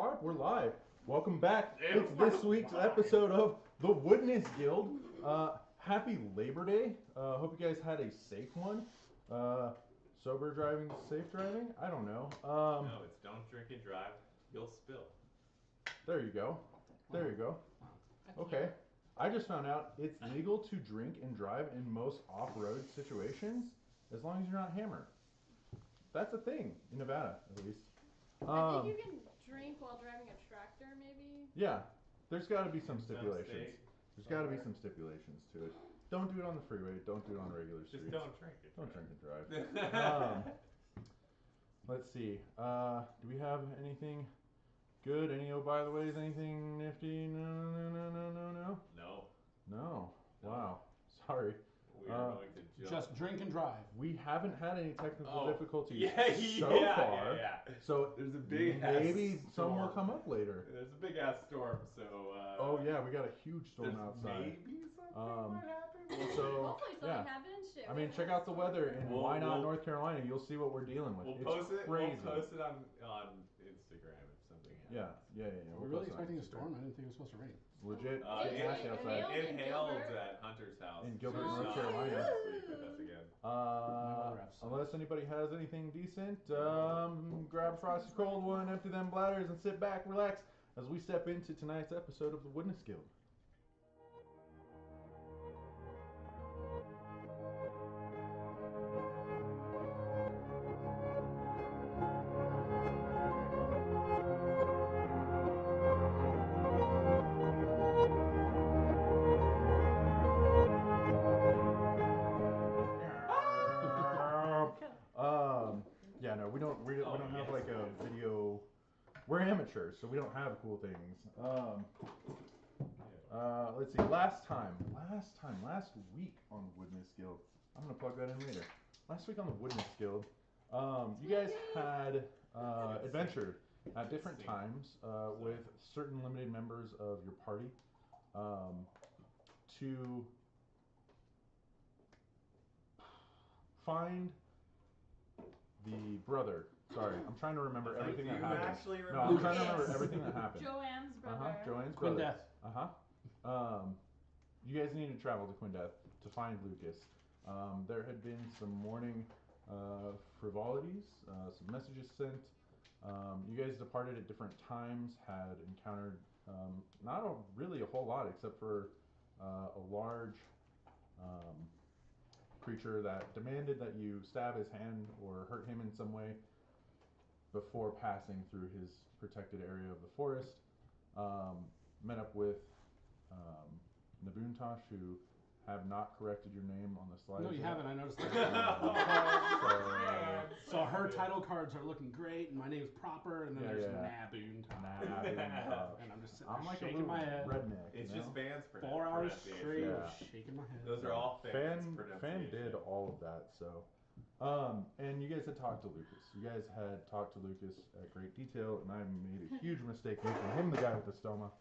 start. We're live. Welcome back. It's this week's episode of the Woodness Guild. Happy Labor Day. Hope you guys had a safe one. Sober driving, safe driving? I don't know. No, it's don't drink and drive. You'll spill. There you go. There you go. Okay. I just found out it's legal to drink and drive in most off-road situations as long as you're not hammered. That's a thing in Nevada, at least. I think you can drink while driving a tractor, maybe. Yeah, there's got to be some stipulations. There's got to be some stipulations to it. Don't do it on the freeway. Don't do it on regular streets. Just don't drink it. Don't drink and drive. Let's see. Do we have anything good? Oh, by the way, is anything nifty? No. No. Wow. Sorry. We are going to just drink and drive. We haven't had any technical difficulties so far. Yeah. So there's a big maybe some will come up later. There's a big ass storm, so. Oh yeah, we got a huge storm outside. Maybe something might happen. So hopefully something happens. Shit, I mean, check out the weather in Why Not, North Carolina. You'll see what we're dealing with. We'll post it on Instagram if something happens. Yeah. We're really expecting a storm. I didn't think it was supposed to rain. It's legit. It hailed at Hunter's house in Gilbert, North Carolina. Again. Unless anybody has anything decent, grab a frosty cold one, empty them bladders, and sit back, relax as we step into tonight's episode of the Woodness Guild. We don't have like a video. We're amateurs, so we don't have cool things. Let's see. Last week on the Woodness Guild. I'm gonna plug that in later. Last week on the Woodness Guild, you guys had adventured at different times with certain limited members of your party to find the brother. Sorry, I'm trying to remember everything that happened. No, I'm trying to remember everything that happened. Joanne's brother. Joanne's brother. Quindeth. You guys need to travel to Quindeth to find Lucas. There had been some morning frivolities, some messages sent. You guys departed at different times, had encountered not really a whole lot except for a large creature that demanded that you stab his hand or hurt him in some way before passing through his protected area of the forest. Met up with Nabuntosh, who have not corrected your name on the slide. No, you haven't. I noticed that. So her title cards are looking great, and my name's proper, and then there's Nabuntosh. And I'm just sitting there shaking my head. Redneck. It's just fans. 4 hours straight, shaking my head. Those are all fans. Fan did all of that, so. And you guys had talked to Lucas. You guys had talked to Lucas at great detail, and I made a huge mistake making him the guy with the stoma.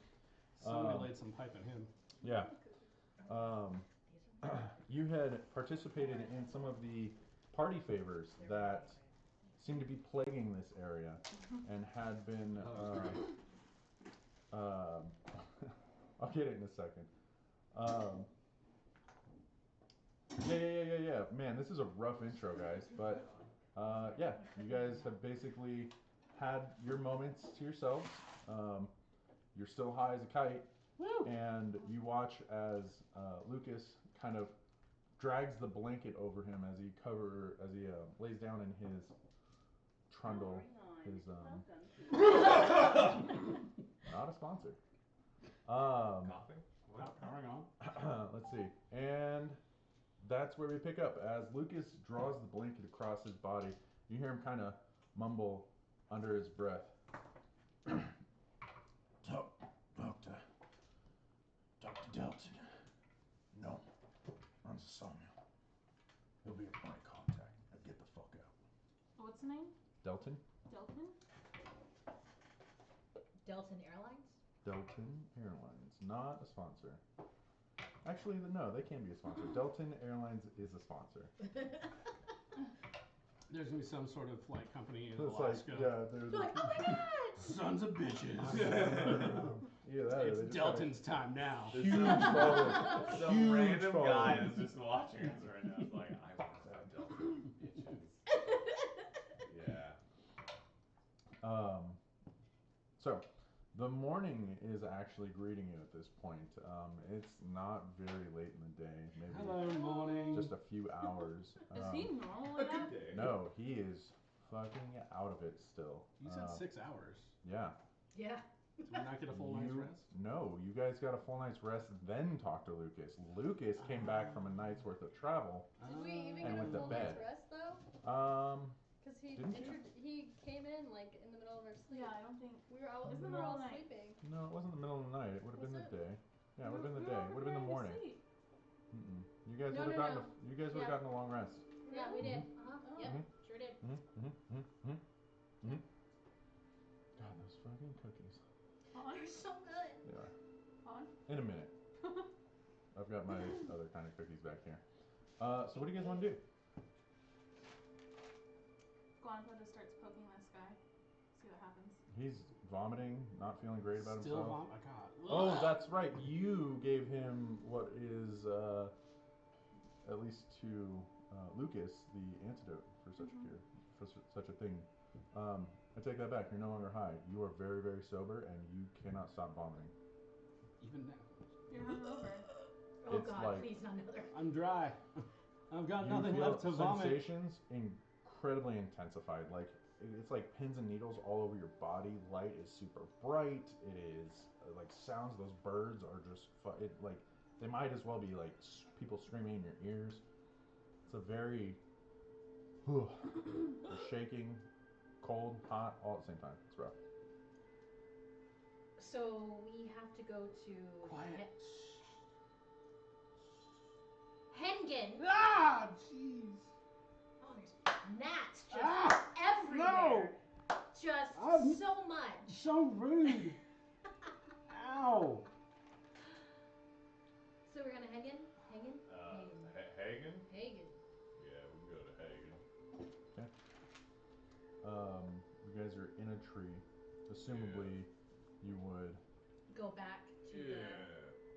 Somebody laid some pipe in him. Yeah. You had participated in some of the party favors that seemed to be plaguing this area and had been I'll get it in a second. Yeah. Man, this is a rough intro, guys, but yeah, you guys have basically had your moments to yourselves. You're still high as a kite. Woo. And you watch as Lucas kind of drags the blanket over him as he lays down in his trundle. His not a sponsor. Coughing? Powering on. Let's see. And that's where we pick up. As Lucas draws the blanket across his body, you hear him kind of mumble under his breath. Dr. Delton. No. Runs a sawmill. He'll be a point of contact. Now get the fuck out. What's the name? Delton? Delton Airlines? Delton Airlines. Not a sponsor. Actually, no, they can be a sponsor. Delton Airlines is a sponsor. There's gonna be some sort of flight company in It's Alaska. like, yeah, there's You're like, oh my god! Sons of bitches. yeah, that It's they just Delton's time now. got a huge following. Some Huge random guy following. is just watching us right now. It's like, I want to fight Delta, bitches. Yeah. So, the morning is actually greeting you at this point. It's not very late in the day, maybe Hello, morning. just a few hours. Is he normal A enough? good day. No, he is fucking out of it still. You said 6 hours. Yeah. Yeah. Did we not get a full night's rest? No, you guys got a full night's rest, then talked to Lucas. Lucas came back from a night's worth of travel. Did we even And get a went to full bed. night's rest though? Because Didn't you? he came in like in the middle of our sleep. Yeah, I don't think. We were all It's the we were middle all of the night. sleeping. no, it wasn't the middle of the night. It would have been Was the it? day. Yeah, it would have been the day. It would have been the morning. Mm-mm. You guys No, would have no, gotten. no. You guys would have Yeah. gotten a long rest. Yeah, we did. Uh-huh. Yep, Mhm. sure did. God, those fucking cookies. They're so good. They are. On? In a minute. I've got my other kind of cookies back here. So what do you guys want to do? Guanpo just starts poking this guy. See what happens. He's vomiting, not feeling great about Still himself. vomit. God. Oh, that's right. You gave him what is, at least to Lucas, the antidote for such a cure, for such a thing. I take that back. You're no longer high. You are very, very sober, and you cannot stop vomiting. Even now. You're hungover. Oh It's god, like- please not another. I'm dry. I've got You nothing feel left to vomit. sensations incredibly intensified. Like it's like pins and needles all over your body. Light is super bright. It is like sounds. Those birds are just like they might as well be like people screaming in your ears. It's a very you're shaking, cold, hot, all at the same time. It's rough. So we have to go to Quiet. Hengen. Ah, jeez. Oh, there's gnats just Ah, everywhere. Just I'm- so much. so rude. Ow. So we're gonna Hagen? Hagen? Hagen? Hagen. Yeah, we can go to Hagen. You guys are in a tree. Assumably, you would. Go back to Yeah.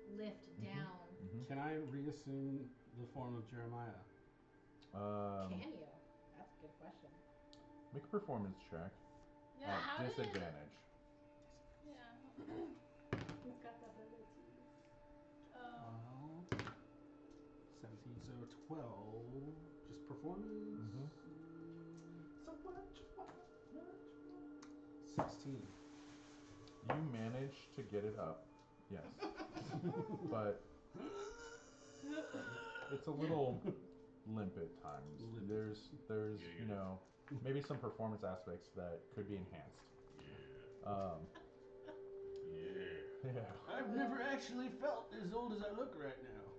the lift down. Can I reassume the form of Jeremiah? Can you? That's a good question. Make a performance check Yeah, how at did? disadvantage. Yeah. He's got that ability. Oh. 17, so 12. Just performance. So much fun. 16. You manage to get it up, yes, but it's a little limp at times. Limp. There's Yeah. you know maybe some performance aspects that could be enhanced. Yeah. Yeah. Yeah. I've never actually felt as old as I look right now.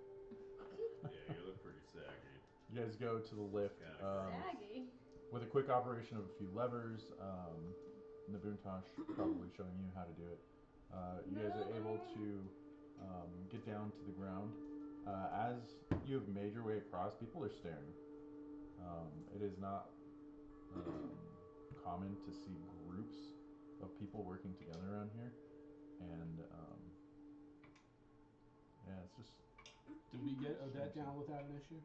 Yeah, you look pretty saggy. You guys go to the lift Saggy. with a quick operation of a few levers. Nabuntosh probably showing you how to do it. You guys are able to get down to the ground. As you have made your way across, people are staring. It is not common to see groups of people working together around here, and yeah, it's just Did we get Odette down without an issue?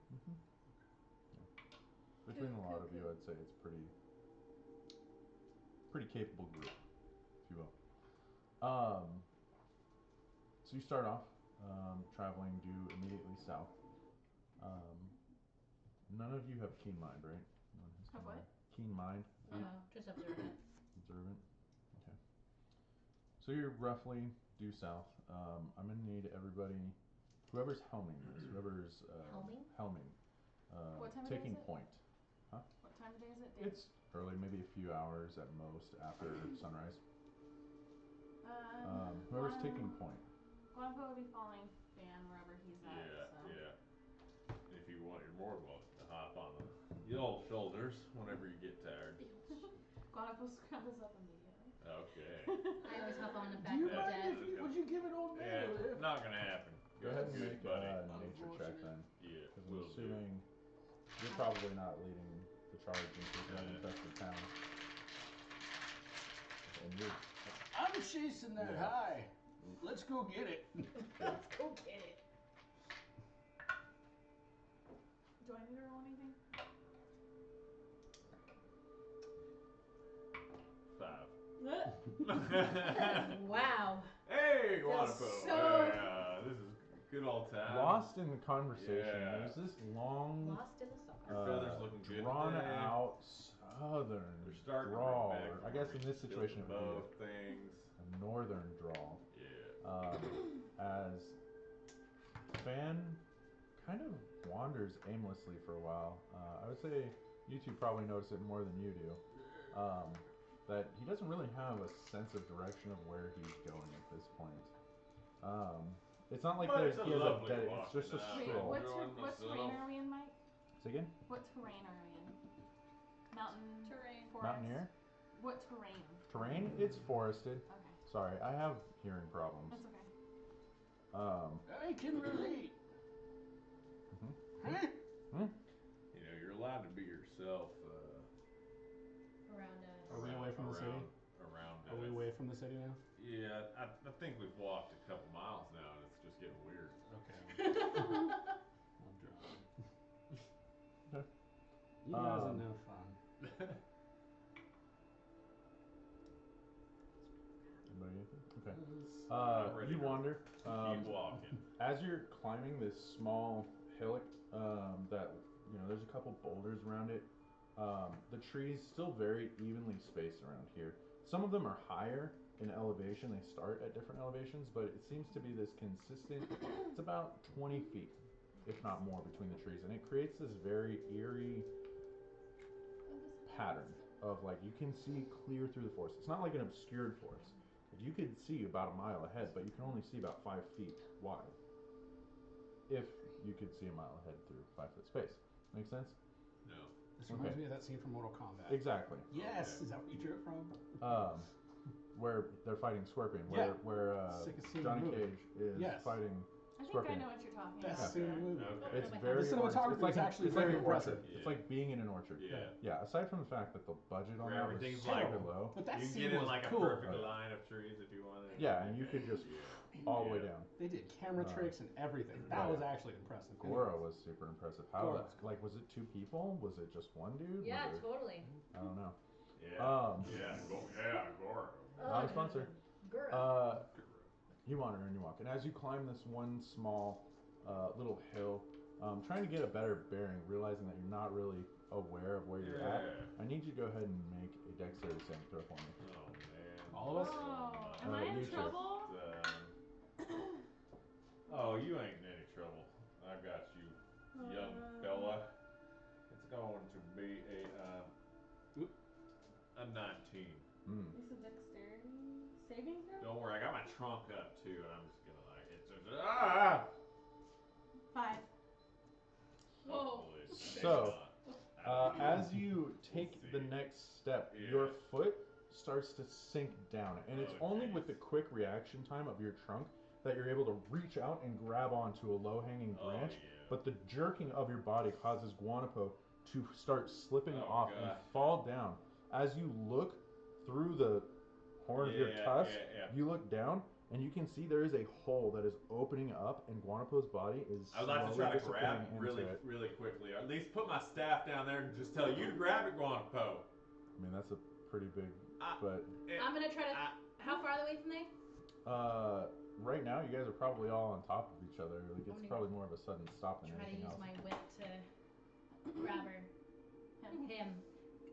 between a lot of you, I'd say it's pretty capable group, if you will. So you start off traveling due immediately south. None of you have keen mind, right? No one has Have what? mind. Keen mind, Just observant. observant. Okay. So you're roughly due south. I'm gonna need everybody, whoever's helming this, whoever's Helming? What time of day taking is it? point. What time of day is it? Day? It's early, maybe a few hours at most after sunrise. Whoever's taking point. Guanpo will be following Fan wherever he's at. Yeah, so. yeah. If you want, you're more than welcome to hop on the old shoulders whenever you get tired. Guanpo scrambles up immediately. Okay. I always hop on the Do back you of the mind dead. if you, would you give an old man a Yeah, lift? not gonna happen. Go ahead and Good, make buddy. a nature check then. Yeah, Because I'm will do. assuming you're probably not leading the charge into the infested town. And you, I'm chasing that Yeah. high. Let's go get it. Let's go get it. Do I need to roll anything? 5. Wow. Hey, Feels Guanapo. so- Yeah, this is good old time. lost in the conversation. Yeah. There's this long, Lost in the summer. Your feathers looking good drawn today. out southern They're starting drawl. to bring back Or I guess for in me. this situation it Built would both things. be a northern drawl. Yeah. As Fan kind of wanders aimlessly for a while. I would say you two probably notice it more than you do. That he doesn't really have a sense of direction of where he's going at this point. It's not like But that it's a he has a lovely dead. walk It's just a now. Wait, stroll. what Enjoying terrain myself. are we in, Mike? Say again. What terrain are we in? Mountain, Terrain. forest. Mountaineer. What terrain? Terrain. It's forested. Okay, Sorry, I have hearing problems. that's okay. I can relate. Mhm. Huh? You know, you're allowed to be yourself. Around Are we away from the city? Around. Are we away from the city now? Yeah, I think we've walked a couple miles now, and it's just getting weird. Okay. I'll drive. You guys are no fun. Anybody anything? Okay. I'm ready You to wander. Keep walking. As you're climbing this small hillock, that there's a couple boulders around it. The trees still very evenly spaced around here. Some of them are higher in elevation. They start at different elevations, but it seems to be this consistent. It's about 20 feet, if not more, between the trees, and it creates this very eerie pattern of like you can see clear through the forest. It's not like an obscured forest. You could see about a mile ahead, but you can only see about 5 feet wide. If you could see a mile ahead through 5-foot space. Make sense? No. This reminds Okay. me of that scene from Mortal Kombat. Exactly. Yes, Okay. is that what you drew it from? Where they're fighting Scorpion. Yeah. Where Sickest scene in Johnny the movie. Cage is Yes. fighting I think Scorpion. I know what you're talking Best about. scene in the movie. Okay. It's The very The cinematography it's like is actually it's like very an orchard. impressive. It's like being in an orchard. Yeah. Yeah. Aside from the fact that the budget on Where that was everything's super like- low. But that You can scene get in was like cool. a perfect Right. line of trees if you wanted. Yeah, and you could just all the way Yeah. down. They did camera tricks and everything. That right. was actually impressive. Gora was super impressive. How Gora that, was cool. like was it 2 people? Was it just one dude? Yeah, was it, totally. I don't know. Yeah. Yeah, Goro. Not a sponsor. Gura. You wander and you walk, and as you climb this one small little hill, trying to get a better bearing, realizing that you're not really aware of where you're at, I need you to go ahead and make a dexterity saving throw for me. Oh man. All of us? Oh, am I you in two. trouble? Oh, you ain't in any trouble. I got you, young fella. It's going to be a 19. It's a dexterity saving throw? Don't worry, I got my trunk up too, and I'm just gonna like it's just 5. Whoa. Hopefully it's So, not. as you take the next step, your Yeah. foot starts to sink down, and it's Oh, only geez. with the quick reaction time of your trunk that you're able to reach out and grab onto a low-hanging branch. Oh, yeah. But the jerking of your body causes Guanapo to start slipping Oh, off and God. fall down. As you look through the horn of your tusk, yeah. you look down and you can see there is a hole that is opening up, and Guanapo's body is I'd like to slowly try to disappearing grab into really, it. really quickly, or at least put my staff down there and just tell you to grab it, Guanapo. I mean, that's a pretty big, but I'm gonna try to. How far away from they? right now you guys are probably all on top of each other. Like, it's gonna probably more of a sudden stop than Try to anything use else. my whip to grab her. Him.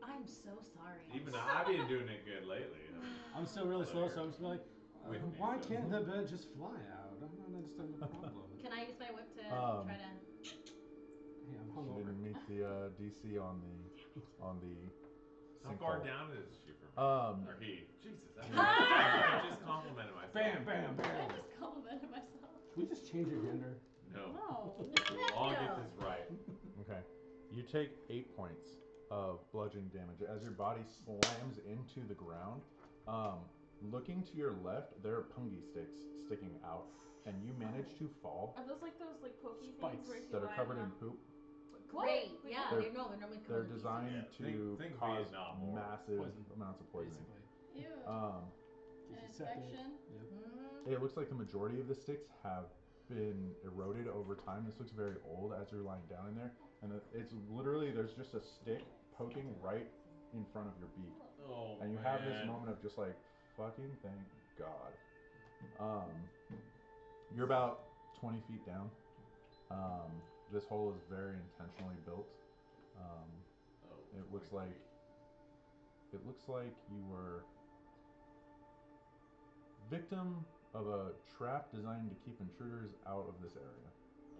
I'm so sorry. Even I've been doing it good lately. I'm still really slow, so I'm just like, With me, why so- can't the bird just fly out? I don't understand the problem. Can I use my whip to try to? Hey, I'm She hungover. didn't meet the DC on the How sinkhole. far down is she from me? Or he? Jesus, Ah! I just complimented myself. Bam, bam, I bam. just complimented myself. Can we just change your gender? No. No. We'll all get this right. Okay. You take 8 points of bludgeoning damage as your body slams into the ground. Looking to your left, there are pungi sticks sticking out, and you manage to fall Are those like pokey Spikes things where if you that are lie covered in on poop. great. What? Yeah, They're- they're normally They're coated pieces. designed Yeah, to think cause Vietnam War. massive Poison. amounts of poisoning. Basically. Ew. Um, An Keeps you septic. infection. Yep. Mm. it looks like the majority of the sticks have been eroded over time. This looks very old as you're lying down in there, and it's literally there's just a stick poking right in front of your beak, Oh, and you man. have this moment of just like fucking thank God. You're about 20 feet down. This hole is very intentionally built. Oh, It looks 20 like feet. it looks like you were victim of a trap designed to keep intruders out of this area.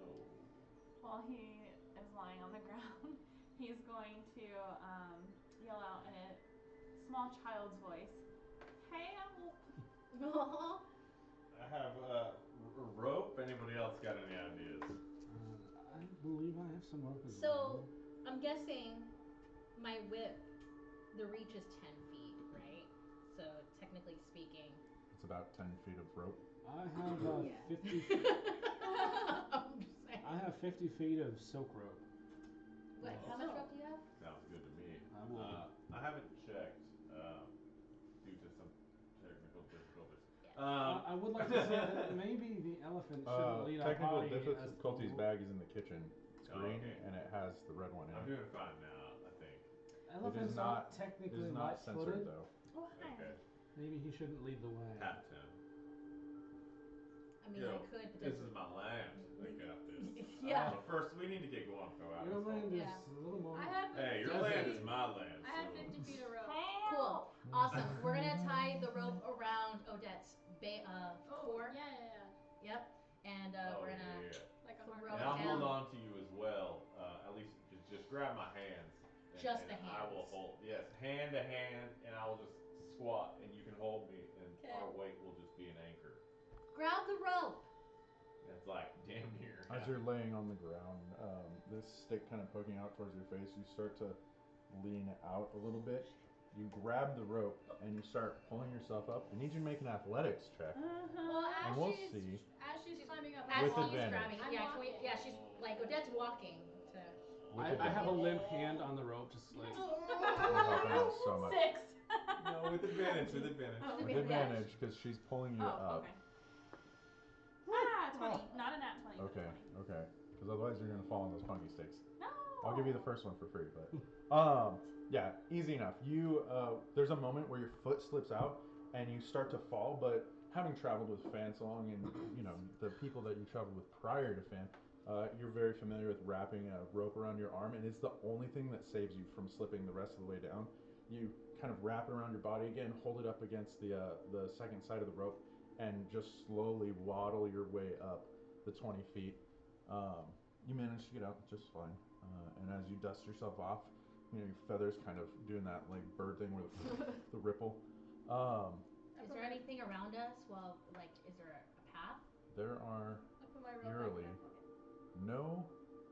Oh. While he is lying on the ground, he's going to yell out in a small child's voice, "Help!" I have a rope. Anybody else got any ideas? I believe I have some rope as So, well. I'm guessing my whip, the reach is 10 feet, right? So, technically speaking. It's about 10 feet of rope. I have Yeah. 50. I'm just saying. I have 50 feet of silk rope. What, how much rope do you have? Sounds good to me. I will. I haven't checked due to some technical difficulties. I would like to say that maybe the elephant shouldn't lead our Technical party as the difficulties little- bag is in the kitchen. It's Oh, green okay. and it has the red one in I'm it. doing fine now, I think. Elephants not- aren't It technically is not censored light-footed. though. Oh, hi. Okay. Maybe he shouldn't lead the way. Half 10. I mean, Yo, I could this potentially. is my land. They got this. Yeah. But first, we need to get going. Your land is Yeah. a little more. I have. Hey, your 50 land feet. is my land. I have so- 50 feet of rope. Cool. Awesome. We're gonna tie the rope around Odette's Oh, core. yeah. Yep. And Oh, we're yeah, gonna. yeah. Like a Throw hard. And it I'll hold down. on to you as well. At least just grab my hands. And, Just and the I will hands. hold. Yes, hand to hand, and I will just squat, and you can hold me, and Okay. our weight will just be an anchor. Grab the rope. It's like damn near. As you're laying on the ground, this stick kind of poking out towards your face, you start to lean out a little bit. You grab the rope and you start pulling yourself up. I need you to make an athletics check. Well, And we'll see. as she's climbing up, As With she's advantage. grabbing. I'm Yeah, walking. she's like Odette's walking to. With I have a advantage. limp hand on the rope, just like. You're helping out so much. 6. No, with advantage. With advantage. Oh, With Yeah. advantage, because she's pulling you Oh, up. okay. Ah, 20. Not a nat 20. but a Okay, 20. okay. Because otherwise you're gonna fall on those punky sticks. No. I'll give you the first one for free, but yeah, easy enough. You there's a moment where your foot slips out and you start to fall, but having traveled with Fan so long and you know the people that you traveled with prior to Fan, you're very familiar with wrapping a rope around your arm, and it's the only thing that saves you from slipping the rest of the way down. You kind of wrap it around your body again, hold it up against the second side of the rope, and just slowly waddle your way up the 20 feet. You manage to get out just fine. And as you dust yourself off, you know, your feathers kind of doing that like bird thing with the ripple. Is there anything around us? Well, like, is there a path? There are I put my rope eerily back in my pocket. no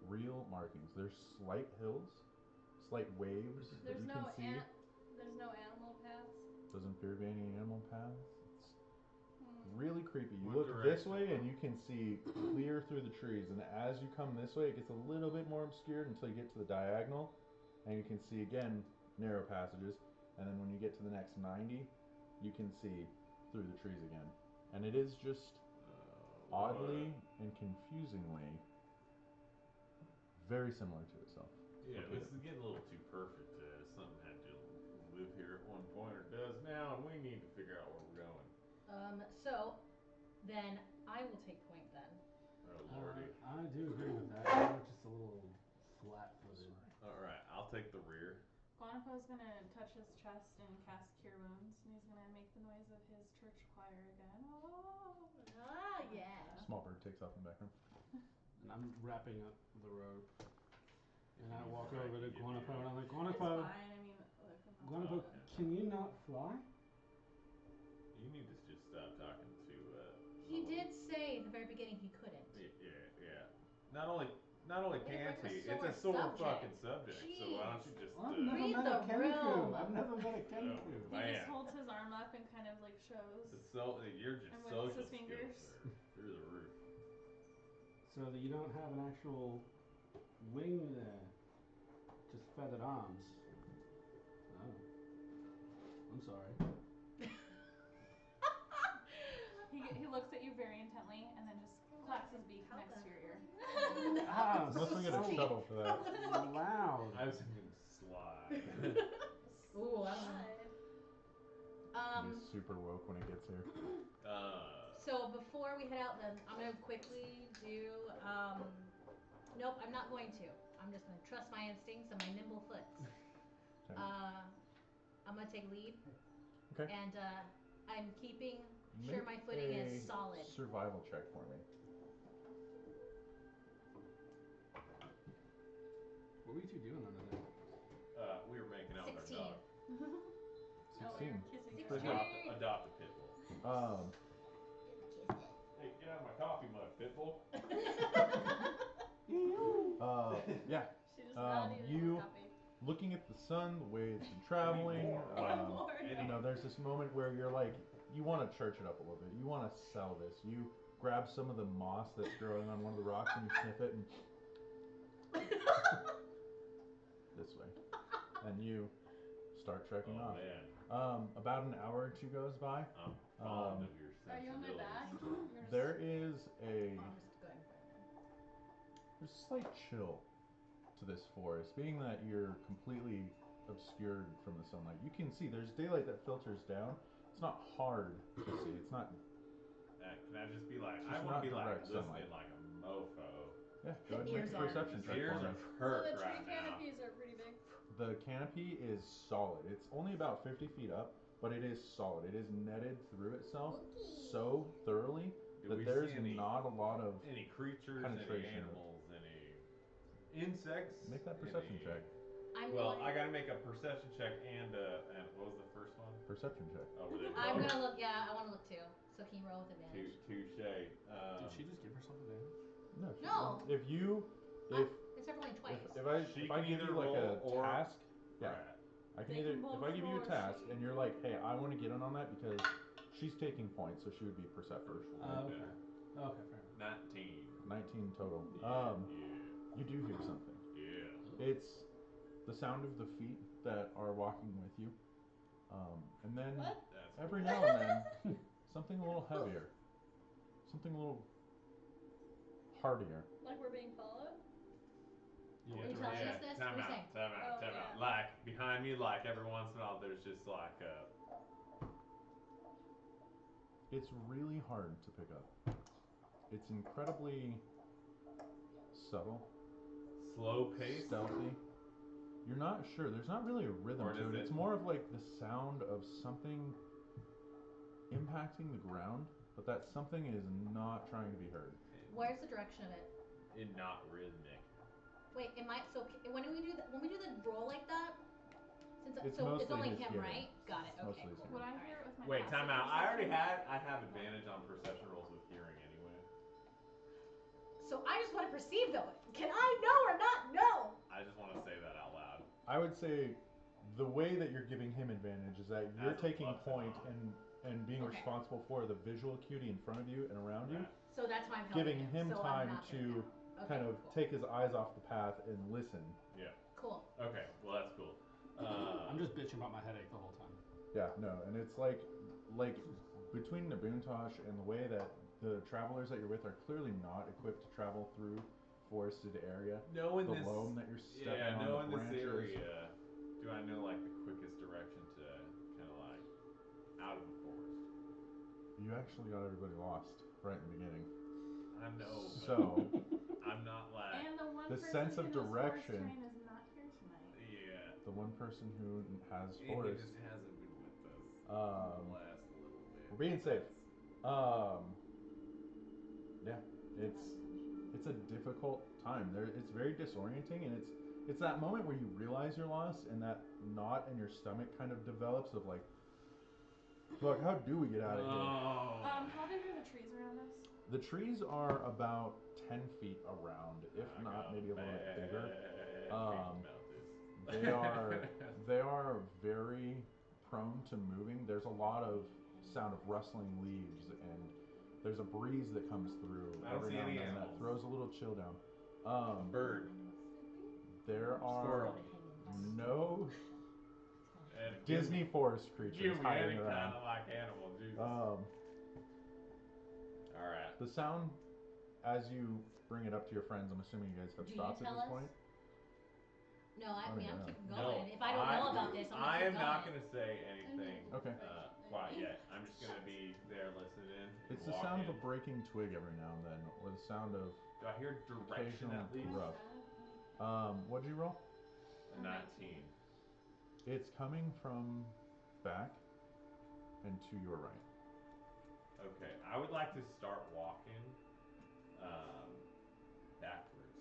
real markings. There's slight hills, slight waves that There's you no can see. there's no animal paths. Doesn't appear to be any animal paths. It's Hmm. really creepy. You What look this direction? way and you can see clear through the trees, and as you come this way it gets a little bit more obscured until you get to the diagonal, and you can see again narrow passages, and then when you get to the next 90 you can see through the trees again, and it is just oddly and confusingly very similar to itself. Yeah, this is getting a little too perfect. Something had to live here at one point or does now, and we need to figure out where we're going. So then I will take point then. Oh lordy. I do agree with that. We're just a little flat-footed. All right, I'll take the rear. Guanapo's gonna touch his chest and cast Cure Wounds, and he's gonna make the noise of his church choir again. Oh. Ah, yeah. Small bird takes off in the background. And I'm wrapping up the rope. And I Can you walk fly? over to Can you Guanapo do and I'm like, It's Guanapo, fine. I mean, look. I'm not- Guanapo, Okay. can you not fly? You need to just stop talking to. He my did say at the very beginning he couldn't. Yeah. Not only can like a he, it's sore a sore subject. fucking subject. So why don't you just? I've never Read met a the Kenku. room. I've never met a Kenku. Oh, He man. just holds his arm up and kind of like shows. It's so you're just And wiggles social his fingers. skills are through the roof. So that you don't have an actual wing there. feathered arms. Oh. I'm sorry. He looks at you very intently and then just clacks his beak next to your ear. Ah, Unless we get in trouble for that. loud. I was thinking slide. Ooh, I don't know. He's super woke when he gets here. So before we head out, then I'm gonna quickly do. Nope, I'm not going to. I'm just gonna trust my instincts and my nimble foot. Okay. I'm gonna take lead. Okay. And I'm keeping sure Make my footing a is solid. survival check for me. What were you two doing under there? We were making out with 16. our dog. 16. Kissing Six. her. Adopt a pit bull. Hey, get out of my coffee mug, pit bull. Yeah. She does not eat you her coffee. looking at the sun, the way it's been traveling. More. You know, there's this moment where you're like, you want to church it up a little bit. You want to sell this. You grab some of the moss that's growing on one of the rocks and you sniff it and this way, and you start trekking off. Man. About an hour or two goes by. I'm fond of your Are you on my back? sensibilities. You're There is a I'm just going for it. there's a slight chill to this forest, being that you're completely obscured from the sunlight. You can see there's daylight that filters down. It's not hard to see. It's not. Can I just be like, It's I want to not be like direct listening sunlight. like a mofo. Yeah, go ahead and Ears make a are- perception His check ears for are me. So perked the tree right now. canopies are pretty big. The canopy is solid. It's only about 50 feet up, but it is solid. It is netted through itself so thoroughly Do that we there's see any, not a lot of. any creatures, any penetration. animals, any insects? Make that perception any- check. I'm Well, going. I gotta make a perception check and what was the first one? Perception check. Oh, were they I'm both? gonna look. Yeah, I want to look too. So can you roll with advantage? Touche. Did she just give herself advantage? No. No. If you, if It's never going twice. if I She if I can give either you like a roll or- task, yeah, Right. I can They either can both if I give you roll a or task she- and you're like, hey, I want to get in on that because she's taking points, so she would be perceptive. First one. Okay. Yeah. Okay, fair enough. 19. 19 total. Yeah. You do hear something. Yeah. It's the sound of the feet that are walking with you, and then What? That's every cool. now and then something a little heavier, something a little hardier. Like we're being followed? You Are want you to telling rest? us this? Time What are you out, saying? time out, Oh, time yeah. out. Like, behind me, like, every once in a while, there's just like It's really hard to pick up. It's incredibly subtle, slow pace. stealthy. You're not sure. There's not really a rhythm Or to does it. it- It's more of like the sound of something impacting the ground, but that something is not trying to be heard. Where's the direction of it? And not rhythmic. Wait, am I so when we do the roll like that? Since It's so it's mostly only his him, hearing. right? Got it. It's Okay. mostly his Cool. Would hearing. I hear it with my Wait, passive time out. I already perception? I have advantage on perception rolls with hearing anyway. So I just want to perceive though. Can I know or not know? I just want to say that out loud. I would say the way that you're giving him advantage is that you're As a taking plus point on. and being Okay. responsible for the visual acuity in front of you and around you, Right. So that's why I'm helping giving him so I'm time not gonna to know. Okay, kind of cool. take his eyes off the path and listen. Yeah. Cool. Okay. Well, that's cool. I'm just bitching about my headache the whole time. Yeah, no, and it's like between Nabuntosh and the way that the travelers that you're with are clearly not equipped to travel through forested area. knowing The this. loam that you're stepping Yeah, on, knowing the this branches. area, do I know like the quickest direction to kind of like out of the forest? You actually got everybody lost right in the beginning. I know. But So I'm not like. And the one The person sense of who knows forest direction- terrain is not here tonight. Yeah. the one person who has He forest, just hasn't been with us the last little bit. we're being safe. Yeah, it's a difficult time. It's very disorienting, and it's that moment where you realize you're lost, and that knot in your stomach kind of develops of like, look, how do we get out of here? Oh. How big are the trees around us? The trees are about 10 feet around, if I not got maybe a little bit bigger. bad Um, feelings about this. They are very prone to moving. There's a lot of sound of rustling leaves, and there's a breeze that comes through I don't every see now and any then that animals. throws a little chill down. Bird. There are Squirrel. no And Disney forest creatures Give me hiding any around. kind of like animal, Jesus. Um, All right. the sound, as you bring it up to your friends, I'm assuming you guys have Do you stopped at tell this us? point. No, I mean, I'm yeah. keeping No, going. If I don't know about this, I'm gonna I keep am going. not going to say anything Okay. quite yet. I'm just going to be there listening. It's the sound of a breaking twig every now and then, or the sound of Do I hear direction occasional at least? rough. What'd you roll? A 19. It's coming from back and to your right. Okay, I would like to start walking backwards.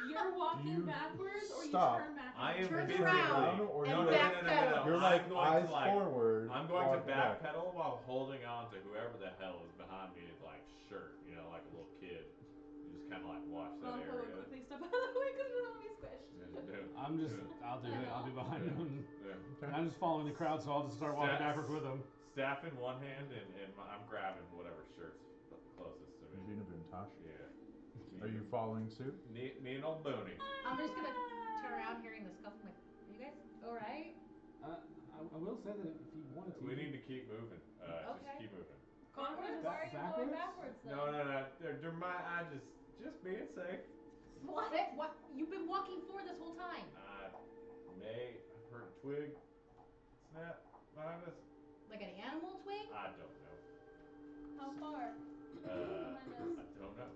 You're walking You backwards, or stop. you turn back? I and am turn physically around. or and you're no, back no, no, no, no. You're I'm like going eyes to like forward. I'm going to walk back. backpedal while holding on to whoever the hell is behind me, like shirt, you know, like a little kid. You just kind of like watch that Grandpa would area. quickly step out of the way because we don't want to be squished. I'll do it. I'll be behind Yeah. him. Yeah. Okay. I'm just following the crowd, so I'll just start walking backwards with him. Staff in one hand, and I'm grabbing whatever shirt's closest to me. Gina Buntosh. Yeah. Are you following suit? Me and old Booney. I'm just gonna turn around hearing the scuffle. Like, are you guys alright? I will say that if you wanted to. We need to keep moving. Just Okay. keep moving. Backwards? Why are you going backwards then? No. I just being safe. What? What? You've been walking for this whole time. I've heard a twig snap behind us. Like an animal twig? I don't know. How far? I don't know.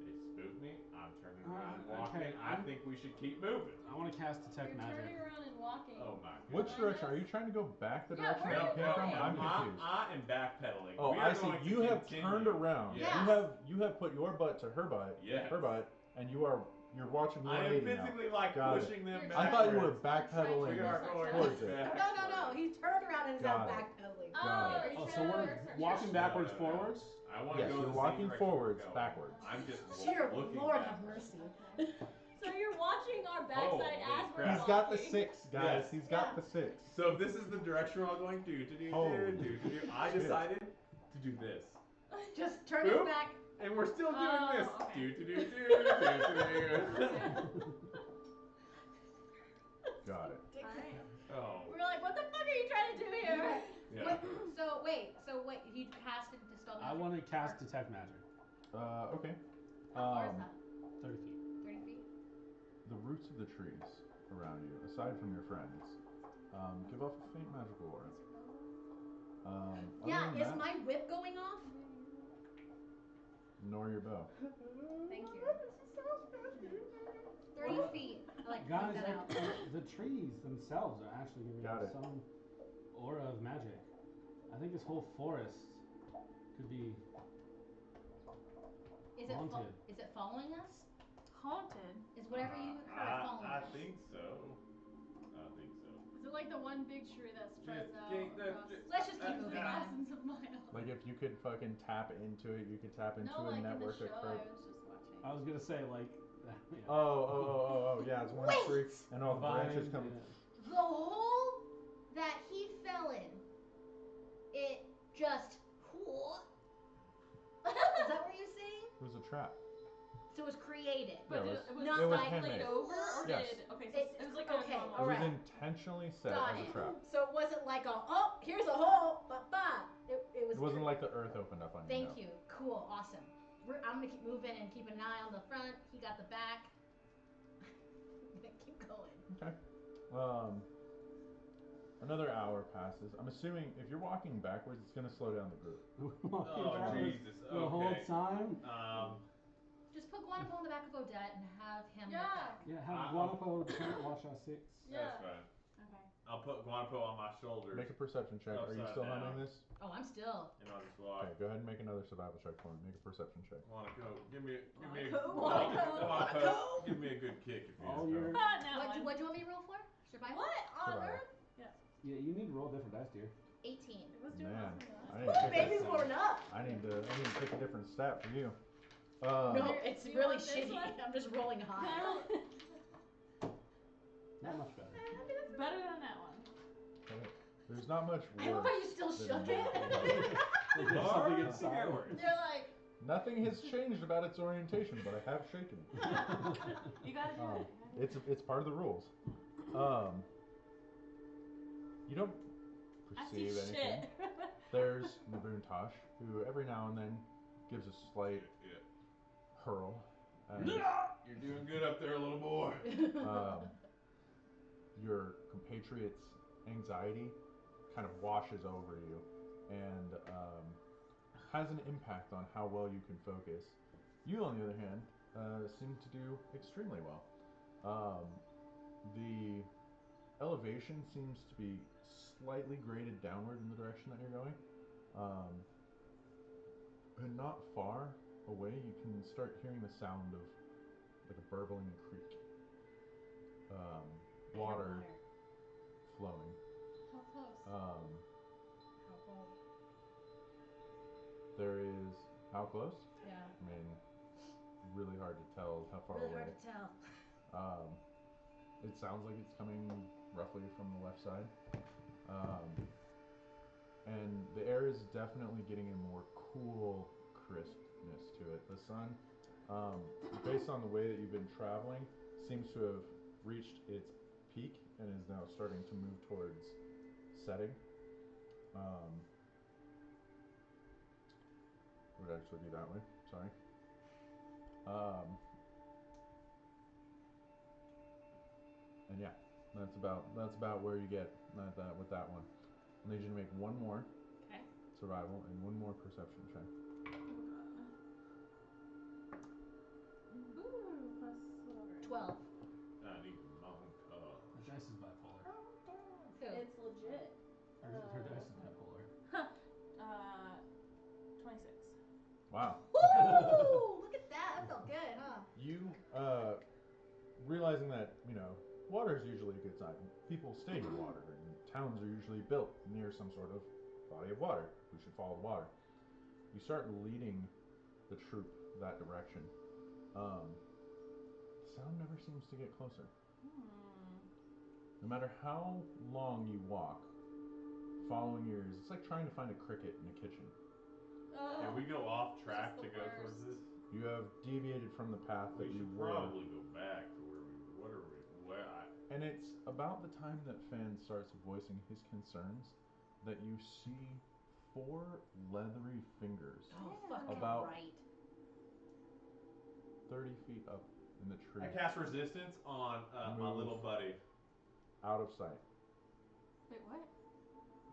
It spooked me. I'm turning around and walking. Okay, I think we should keep moving. I want to cast detect You're magic. turning around and walking. Oh my god. Which direction? Are you trying to go back the Yeah, direction where that are you you came from? going? I'm confused. I am backpedaling. Oh, We I are see. going to You have continue. turned around. Yeah. You have put your butt to her butt. Yes. Her butt, and you're watching your I am lady now. physically like Got it. pushing them You're back. I thought you were backpedaling We are going towards it. back. No. He's turned around and is now Got it. backpedaling. Got it. Oh, so we're walking backwards, forwards? I want to Yes, go you're the same walking direction forwards, we're going. backwards. I'm just Dear looking Lord back. have mercy. So you're watching our backside Holy as we're crap. He's got the walking. 6, guys. Yes. He's got the 6. So if this is the direction we're all going, Holy I shit. decided to do this. Just turn his Boop. back. And we're still doing Oh, this. okay. Got it. Alright. Oh. We're like, what the fuck are you trying to do here? Yeah. So wait, he cast it to dispel magic? I want to cast detect magic. Okay. How far is that? 30 feet. 30 feet? The roots of the trees around you, aside from your friends, give off a faint magical aura. Yeah, Other than is that, my whip going off? nor your bow. Thank you. 30 Well, feet. I like Guys, point that out. the trees themselves are actually giving Got us it. some aura of magic. I think this whole forest could be Is it haunted. is it following us? Haunted. Is whatever you heard following I us? think so. Is it like the one big tree that spreads Just out get the- across Let's just keep moving on. thousands of miles? Like if you could fucking tap into it, you could tap into No, a like network in the of show, I crowd. was just watching. I was gonna say like. Oh, yeah, it's one Wait! tree, and all the branches come. The hole that he fell in, it just. Is that what you're saying? It was a trap. So it was created. Yeah, But it it was- was Not it was like handmade. laid over, or Yes. did okay? So It- it was like okay, a normal. It alright. was intentionally set Got as a it. trap. So it wasn't like here's a hole, ba. It was. It wasn't like the earth opened up on you. Thank no. you. Cool. Awesome. I'm gonna keep moving and keep an eye on the front. He got the back. Keep going. Okay. Another hour passes. I'm assuming if you're walking backwards, it's gonna slow down the group. Oh Jesus. The whole Okay. time? Just put Guanapo on the back of Odette and have him Yeah. look back. Yeah, have Guanapo can't watch our 6. Yeah. That's fine. Okay. I'll put Guanapo on my shoulders Make a perception check. Are you Upside still down. humming this? Oh, I'm still. and I'll just walk. Okay, go ahead and make another survival check for me. Make a perception check. Guanaco, give me a Guanaco. Give me a good kick if you All just your go. Not one. What do you want me to roll for? Survival? What on Survival. earth? yeah, you need to roll different dice, dear. 18. It was doing Man, awesome. I need to pick Baby's a- warming up. I need to pick a different stat for you. No, it's Do you really want this shitty. one? I'm just rolling high. Not much better. It's better than that one. Okay. There's not much I love worse. how you still than shook that. it. There's Or something it's inside. worse. You're like, Nothing has changed about its orientation, but I have shaken it. You gotta do it. It's part of the rules. You don't I see perceive anything. shit. There's Nabuntosh, who every now and then gives a slight Yeah. hurl. And, You're doing good up there, little boy. Your compatriot's anxiety kind of washes over you and has an impact on how well you can focus. You, on the other hand, seem to do extremely well. The elevation seems to be slightly graded downward in the direction that you're going. And not far away, you can start hearing the sound of like a burbling creek. Water flowing. How close? How close? There is how close? Yeah. I mean, really hard to tell how far Really away. hard to tell. It sounds like it's coming roughly from the left side. And the air is definitely getting a more cool crispness to it. The sun, based on the way that you've been traveling, seems to have reached its peak and is now starting to move towards setting. It would actually be that way. Sorry. And yeah, that's about where you get with that one. I need you to make one more Okay. survival and one more perception check. Ooh, plus whatever. 12. I need Monka. The dice is bipolar. Who? It's legit. Her dice is bipolar. 26. Wow. Woo! Look at that. That felt good, huh? You realizing that water is usually a good sign. People stay near water, and towns are usually built near some sort of body of water. We should follow the water. You start leading the troop that direction. The sound never seems to get closer. No matter how long you walk, following your ears, it's like trying to find a cricket in a kitchen. Can we go off track That's to the go towards worst. this? You have deviated from the path that We you should were. probably go back to where we. What are we? And it's about the time that Fan starts voicing his concerns that you see 4 leathery fingers Oh, fucking About- right. 30 feet up in the tree, I cast resistance on my Move. little buddy. out of sight. Wait, what?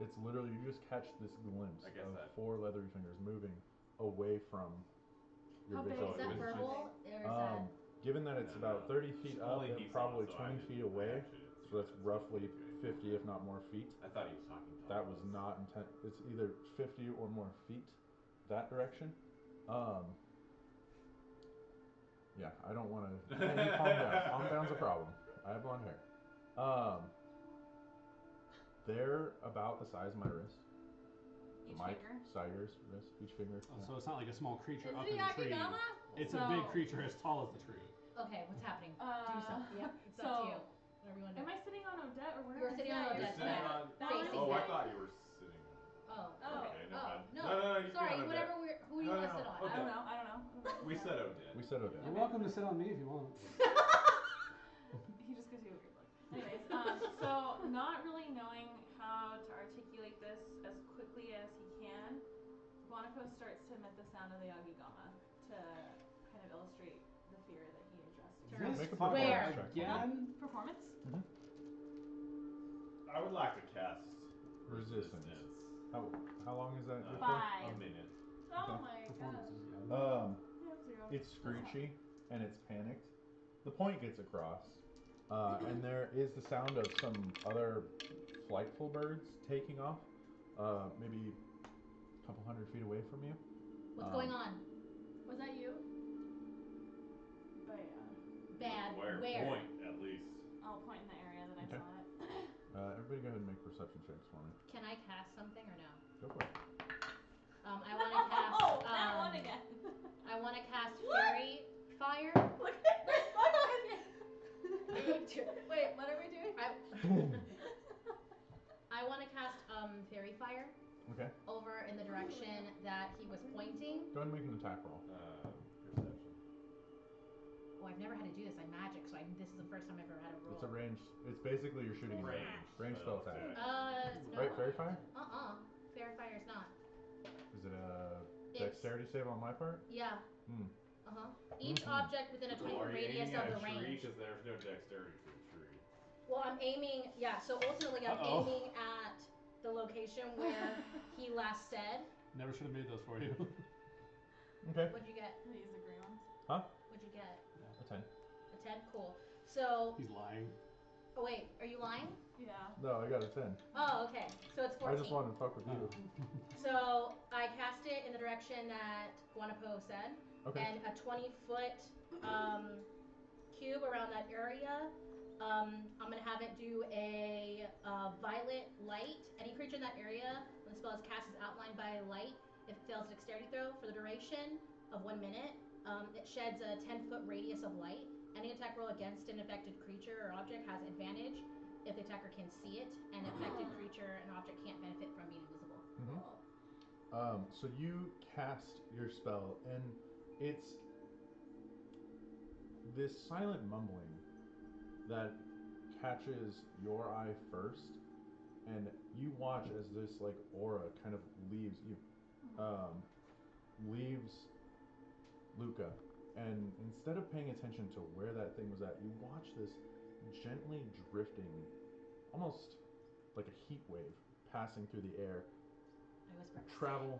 It's literally, you just catch this glimpse I guess of that- 4 leathery fingers moving away from your How big visual Is that it's vision. verbal? Or is Um, given that it's No, about no. 30 feet up, Only they're he saw probably it, so I 20 didn't- feet I away. actually didn't see So that's that, roughly so it's 50, if not more feet. I thought he was talking to That all was of us. not intent. It's either 50 or more feet that direction. Yeah, I don't want to. You calm down. Calm down's a problem. I have blonde hair. They're about the size of my wrist. Each My finger? Sawyer's wrist, each finger. Oh, Yeah. so it's not like a small creature Is up it in the tree. Yakigama? It's a So- big creature as tall as the tree. Okay, what's happening? Do something. Yep, it's up to so- you. Whatever you want to Am do. I sitting on Odette or where You're am I sitting on sitting? You're Odette's sitting back. on. Facing Oh, I back. thought you were sitting. Oh. Okay, never mind. No. No, you Sorry, can on whatever Odette. who you No, want to no, sit on. I okay. don't know. I don't know. We said Odette. We said okay. You're welcome to sit on me if you want. He just gives you a weird look. Anyways, so not really knowing how to articulate this as quickly as he can, Guanaco starts to emit the sound of the Yagigama to kind of illustrate the fear that he addressed. Turn This Make a fucker Where? performance check. again? Performance? I would like to cast Resistance. How long is that good for? 5. A minute. Oh my Performance gosh. is Yeah, 0. It's screechy and it's panicked. The point gets across, and there is the sound of some other flightful birds taking off, maybe a couple hundred feet away from you. What's going on? Was that you? But Bad. Where? Point, at least. I'll point in the area that I Okay. saw it. Everybody go ahead and make perception checks for me. Can I cast something or no? Go for it. I want to cast. Oh, that one again. I want to cast fairy fire. Look at this fucking. Wait, what are we doing? I want to cast fairy fire Okay. over in the direction that he was pointing. Go ahead and make an attack roll. Perception. Oh, I've never had to do this. I'm magic, so this is the first time I've ever had a roll. It's a range. It's basically you're shooting Range. range spell attack. No. Right, fairy fire? Fairy fire is not. Is it a dexterity save on my part? Yeah. Hmm. Each object within a 20 Are you radius aiming of at the a tree? range. Because there's no dexterity for the tree. Well, I'm aiming. Yeah. So ultimately, I'm aiming at the location where he last said. Never should have made those for you. Okay. What'd you get? These are green ones. Huh? What'd you get? A 10. A 10. Cool. So. He's lying. Oh wait, are you lying? Yeah. No, I got a 10. Oh, okay. So it's 14. I just wanted to fuck with you. So I cast it in the direction that Guanapo said. Okay. And a 20-foot cube around that area. I'm gonna have it do a violet light. Any creature in that area, when the spell is cast, is outlined by light. If it fails a dexterity throw for the duration of 1 minute, it sheds a 10-foot radius of light. Any attack roll against an affected creature or object has advantage if the attacker can see it, and affected creature and object can't benefit from being invisible. So you cast your spell, and it's this silent mumbling that catches your eye first, and you watch as this like aura kind of leaves you, leaves Luca, and instead of paying attention to where that thing was at, you watch this gently drifting, almost like a heat wave passing through the air, travel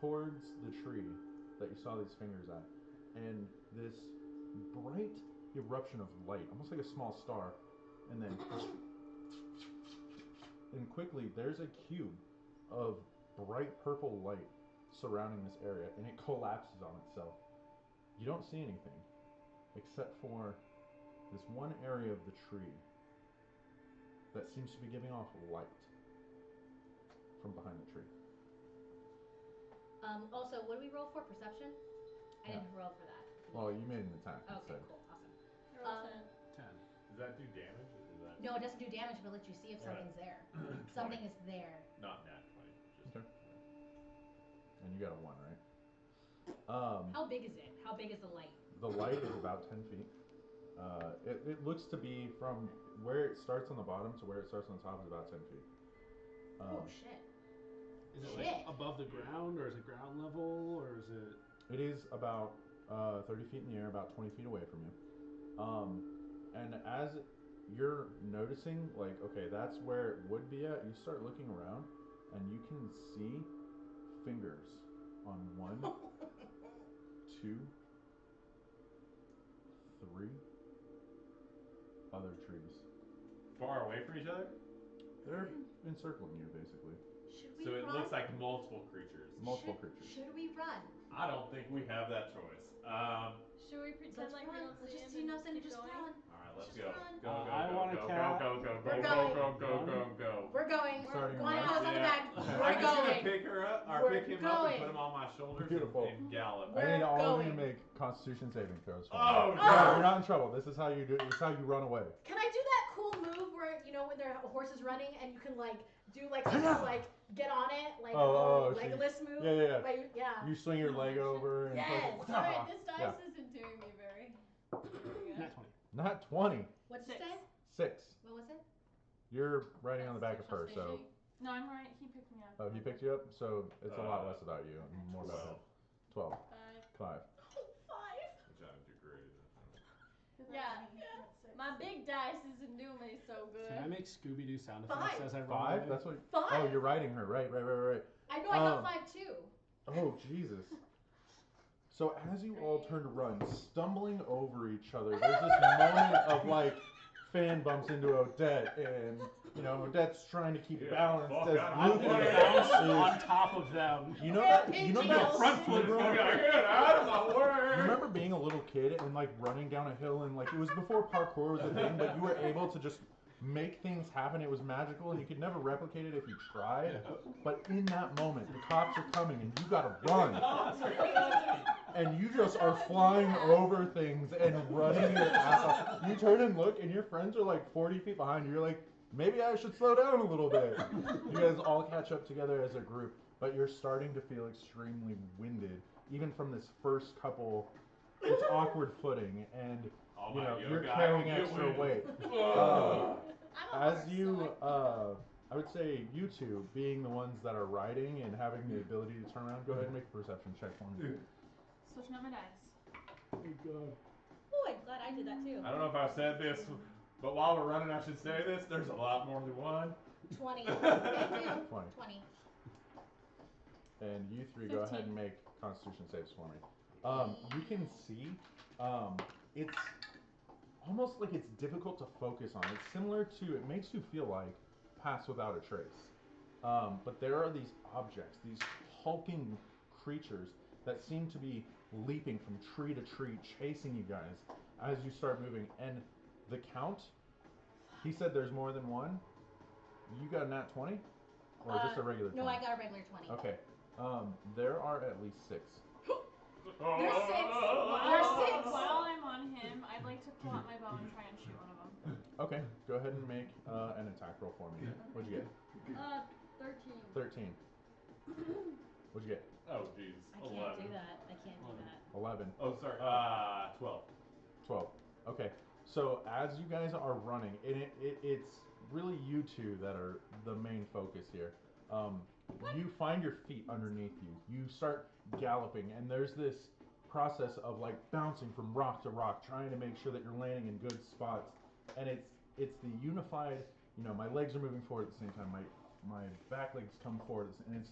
towards the tree that you saw these fingers at, and this bright eruption of light, almost like a small star, and then and quickly there's a cube of bright purple light surrounding this area, and it collapses on itself. You don't see anything except for this one area of the tree that seems to be giving off light from behind the tree. Also, what do we roll for? Perception? I didn't roll for that. Well, you made an attack Okay, instead. cool, awesome. Roll 10. Does that do damage? Or does that No, it doesn't do damage, but it lets you see if something's there. Something is there. Not nat 20. Just Okay. And you got a 1, right? How big is it? How big is the light? The light is about 10 feet. It looks to be from where it starts on the bottom to where it starts on the top is about 10 feet. Oh shit. Is it like above the ground, or is it ground level, or is it? It is about 30 feet in the air, about 20 feet away from you. And as you're noticing, like, okay, that's where it would be at, you start looking around, and you can see fingers on 1, 2, 3 other trees. far away from each other? They're encircling you, basically. Should we So it run? looks like multiple creatures. Multiple creatures. Should we run? I don't think we have that choice. Should we pretend Let's like run. we don't Let's see just him and just keep going? run. Alright, let's Just go. run. Go, go, I go, want a go, cat. go, go, We're go, going. go, go, go, go. We're going. Starting Guanapo's run. on the back. Okay. We're I'm just going. gonna pick her up, or We're pick him up going. and put him on my shoulders Beautiful. and gallop. I need all of you to going. make Constitution saving throws. For Oh, me. no. You're not in trouble. This is how you do. This is how you run away. Can I do that cool move where when their horse is running and you can like do like something like get on it like Oh, Legolas move? Yeah. Yeah. You swing your leg over and. Yes. Alright, this dice Yeah. isn't doing me very. Nat 20. Not 20. What'd you 6. say? 6. What was it? You're riding on the back of her, so. No, I'm right. He picked me up. Oh, he picked you up, so it's a lot less about you and more about him. 12. 5. Which I didn't do great. Yeah. My big dice isn't doing me so good. Can I make Scooby-Doo sound effects 5. as I run 5? away? That's what. 5. Oh, you're riding her. Right. I know. I got 5 too. Oh, Jesus. So as you all turn to run, stumbling over each other, there's this moment of like, Fan bumps into Odette, and Odette's trying to keep balance as I Luke want to is. bounce on top of them. You know that front foot. you remember- Get out of my way! You remember being a little kid and like running down a hill, and like it was before parkour was a thing, but you were able to just make things happen. It was magical, and you could never replicate it if you tried. But in that moment, the cops are coming, and you gotta run. And you just are flying over things and running your ass off. You turn and look, and your friends are like 40 feet behind you. You're like, maybe I should slow down a little bit. You guys all catch up together as a group, but you're starting to feel extremely winded, even from this first couple. It's awkward footing, and you know you're carrying extra weight. As you, I would say you two, being the ones that are riding and having the ability to turn around, go ahead and make a perception check for me. Switching up my dice. Oh God. Oh, I'm glad I did that too. I don't know if I've said this, but while we're running, I should say this. There's a lot more than one. 20. 20. And you three 15. go ahead and make Constitution saves for me. You can see, it's almost like it's difficult to focus on. It's similar to, it makes you feel like Pass Without a Trace. But there are these objects, these hulking creatures that seem to be leaping from tree to tree, chasing you guys as you start moving. And the count, he said there's more than one. You got a nat 20? Or just a regular 20? No, I got a regular 20. Okay. There are at least 6. There's 6. There's 6. While I'm on him, I'd like to pull out my bow and try and shoot one of them. Okay, go ahead and make an attack roll for me. What'd you get? 13. 13. What'd you get? Oh, jeez. I can't do that. I can't do that. 11. Oh, sorry. 12. 12. Okay, so as you guys are running, and it's really you two that are the main focus here. You find your feet underneath you. You start galloping, and there's this process of like bouncing from rock to rock, trying to make sure that you're landing in good spots. And it's the unified. You know, my legs are moving forward at the same time. My back legs come forward, and it's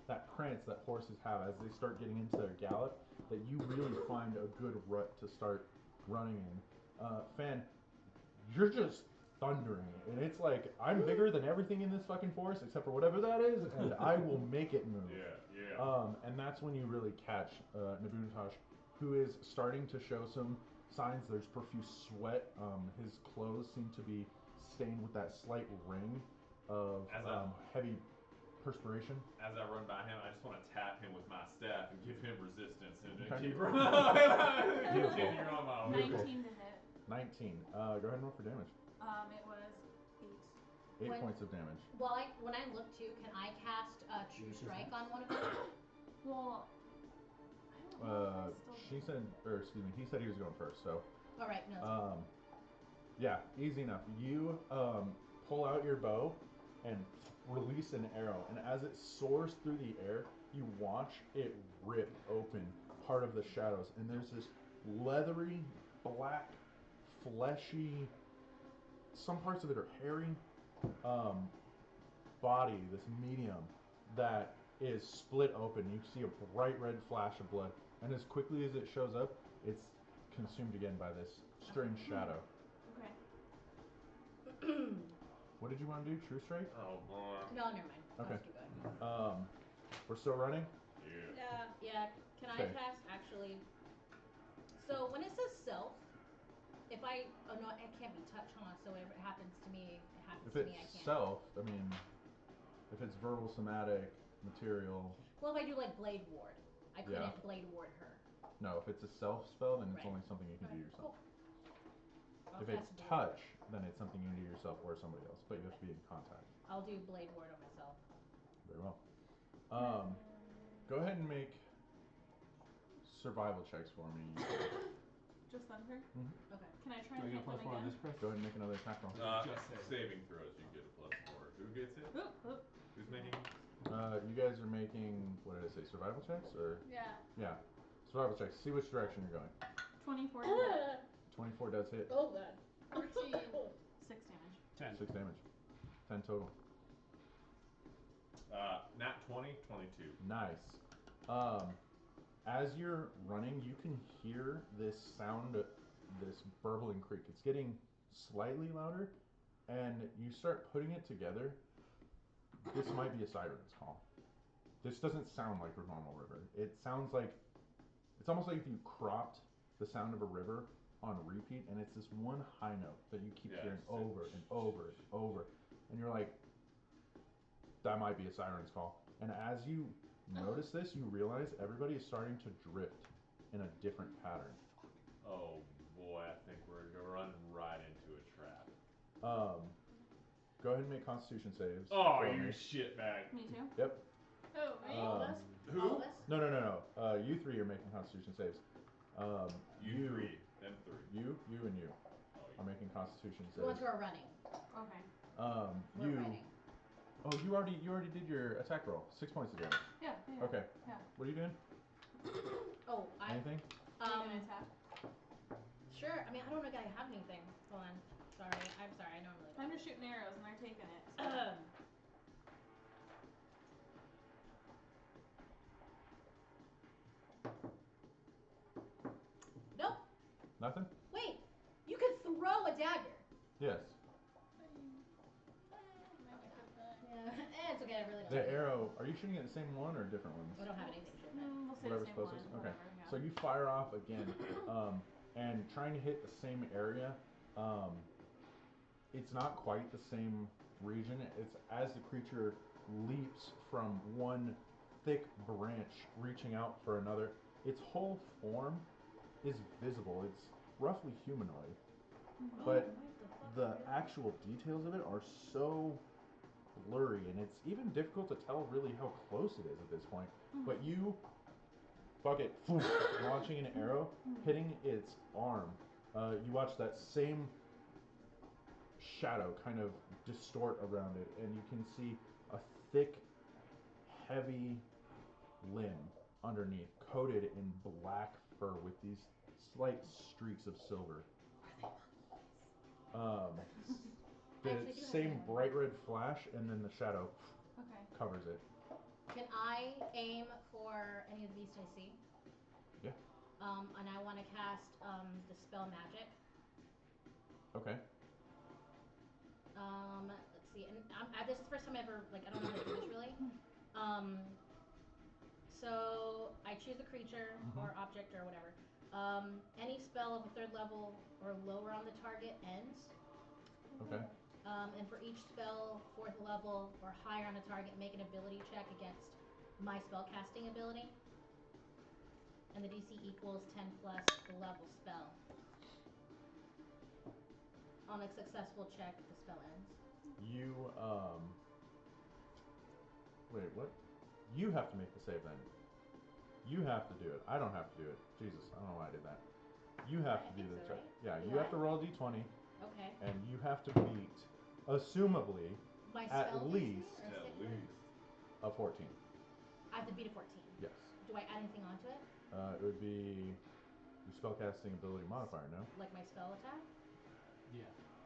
that prance that horses have as they start getting into their gallop that you really find a good rut to start running in. Fan, you're just thundering, and it's like I'm bigger than everything in this fucking forest except for whatever that is, and I will make it move. Yeah. And that's when you really catch Nabuntosh, who is starting to show some signs. There's profuse sweat. His clothes seem to be stained with that slight ring of heavy perspiration. As I run by him, I just want to tap him with my staff and give him resistance and then Okay. keep running. Continue on my way. 19 to hit. 19. Go ahead and roll for damage. It was 8. 8 points of damage. Well, when I look too, can I cast True Strike on one of them? Well, I don't know. She said, or excuse me, he said he was going first. So. All right. No. Yeah, easy enough. You pull out your bow and release an arrow, and as it soars through the air, you watch it rip open part of the shadows, and there's this leathery, black, fleshy, some parts of it are hairy, body, this medium that is split open. You see a bright red flash of blood, and as quickly as it shows up, it's consumed again by this strange shadow. Okay. What did you want to do? True Strike? Oh, boy. No, never mind. Okay. Let's keep going. We're still running? Yeah. Yeah. Can I cast actually? So when it says self, if I no, it can't be touch, huh? So whatever happens to me, it happens If to it's me. I can't. self, I mean, if it's verbal, somatic, material. Well, if I do like Blade Ward, I couldn't Yeah. Blade Ward her. No, if it's a self spell, then it's Right. only something you can do yourself. Cool. If it's touch, then it's something you can do yourself or somebody else, but you have to be in contact. I'll do Blade Ward on myself. Very well. Go ahead and make survival checks for me. Just thunder? Okay. Can I try Do I and get a hit them +4 on again? this, Chris? Go ahead and make another attack roll. Saving throws, you get a +4. Who gets it? Oop, oop. Who's making? You guys are making, what did I say, survival checks? Or Yeah. survival checks. See which direction you're going. 24 to hit. 24 does hit. Oh god. 13. 6 damage. 10. 6 damage. 10 total. Nat 20, 22. Nice. As you're running, you can hear this sound, this burbling creek. It's getting slightly louder, and you start putting it together. This might be a siren's call. This doesn't sound like a normal river. It sounds like, it's almost like if you cropped the sound of a river on repeat, and it's this one high note that you keep hearing over and over and over. And you're like, that might be a siren's call. And as you notice this, you realize everybody is starting to drift in a different pattern. Oh boy, I think we're gonna run right into a trap. Go ahead and make Constitution saves. Oh, for you me. shitbag. Me too. Yep. Oh, me? All of us? Who? All of us? No. You three are making Constitution saves. You three. Them three. You, and you Oh, are making Constitution The ones saves. who are running. Okay. We're You. fighting. Oh, you already did your attack roll. 6 points of damage. Yeah. Okay. Yeah. What are you doing? Oh, Anything? Are you gonna attack? Sure. I mean, I don't know if I have anything. Hold on. Sorry. I'm sorry. I normally I'm don't. just shooting arrows and they're taking it. So. Nope. Nothing? Wait. You can throw a dagger. Yes. Yeah. It's okay. I really don't. The like it. arrow. Are you shooting at the same one or different ones? I don't have anything to shoot at. We'll say Whatever's the same one. closest. Okay. Whatever, yeah. So you fire off again, and trying to hit the same area. It's not quite the same region. It's as the creature leaps from one thick branch, reaching out for another. Its whole form is visible. It's roughly humanoid, but the actual details of it are so blurry, and it's even difficult to tell really how close it is at this point. But you bucket launching an arrow, hitting its arm. You watch that same shadow kind of distort around it, and you can see a thick, heavy limb underneath, coated in black fur with these slight streaks of silver. The Actually, do have same one. bright red flash, and then the shadow Okay. covers it. Can I aim for any of the beasts I see? Yeah. And I want to cast the spell magic. Okay. Let's see. And this is the first time I ever I don't know how to do this really. So I choose a creature or object or whatever. Any spell of a 3rd level or lower on the target ends. Okay. And for each spell 4th level or higher on a target, make an ability check against my spellcasting ability. And the DC equals 10 plus the level spell. On a successful check, the spell ends. You wait, what? You have to make the save then. You have to do it. I don't have to do it. Jesus, I don't know why I did that. You have to do the check. Right? Yeah, Do you have I? to roll a d20, Okay. and you have to beat, assumably, My at spell DC least or At stick- least. a 14. I have to beat a 14. Yes. Do I add anything onto it? It would be your spellcasting ability modifier, no? Like my spell attack? Yeah.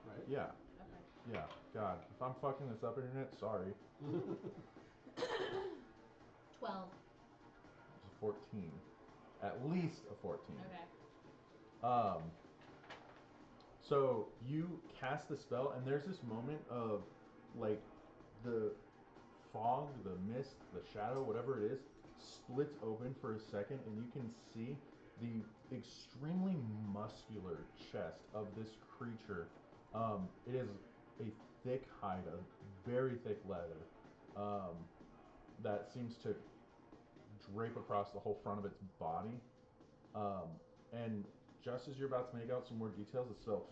Right? Yeah. Okay. Yeah. God, if I'm fucking this up, internet, sorry. 12. It's a 14. At least a 14. Okay. So you cast the spell, and there's this moment of, like, the fog, the mist, the shadow, whatever it is, splits open for a second, and you can see the extremely muscular chest of this creature. It is a thick hide, a very thick leather, that seems to drape across the whole front of its body. And just as you're about to make out some more details, the spell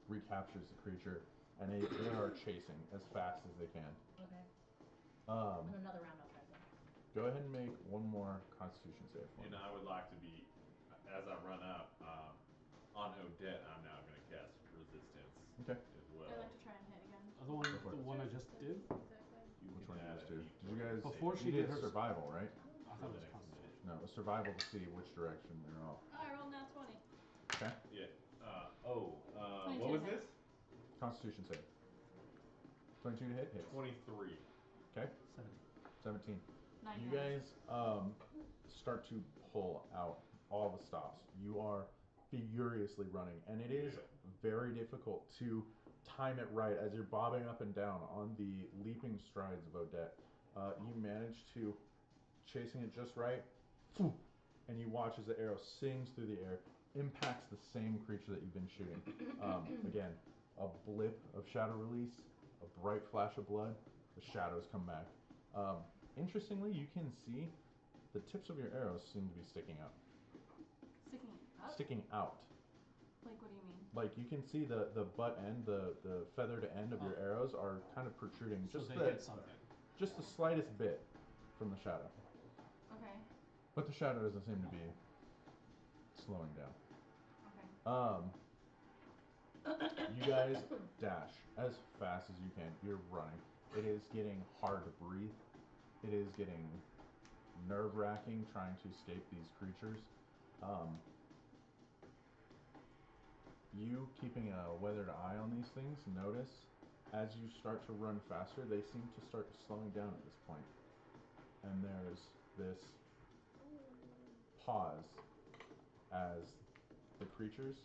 recaptures the creature, and they are chasing as fast as they can. Okay. And another round I'll try again. Go ahead and make one more Constitution save for And me. I would like to be, as I run up, on Odette, I'm now going to cast Resistance Okay. as well. I'd like to try and hit again. The one I just did? Exactly. You Which can one add did a you D4 do? Did you guys? Before You she did did her survival, right? I thought it was Constitution. No, it was survival to see which direction they're off. Oh, I rolled nat 20. Okay. Yeah. 22 what was to hit. this? Constitution save. 22 to hit. Hits. 23. Okay. 70. 17. 9 You points. guys start to pull out all the stops. You are furiously running, and it is very difficult to time it right as you're bobbing up and down on the leaping strides of Odette. You manage to chasing it just right, and you watch as the arrow sings through the air, impacts the same creature that you've been shooting. Again, a blip of shadow release, a bright flash of blood, the shadows come back. Interestingly, you can see the tips of your arrows seem to be sticking out. Sticking up? Sticking out. Like, what do you mean? like you can see the butt end, the feathered end of your arrows are kind of protruding So just they hit something. just the slightest bit from the shadow. Okay. But the shadow doesn't seem to be slowing down. Okay. You guys dash as fast as you can. You're running. It is getting hard to breathe. It is getting nerve-wracking trying to escape these creatures. You keeping a weathered eye on these things, notice as you start to run faster, they seem to start slowing down at this point. And there's this pause as the creatures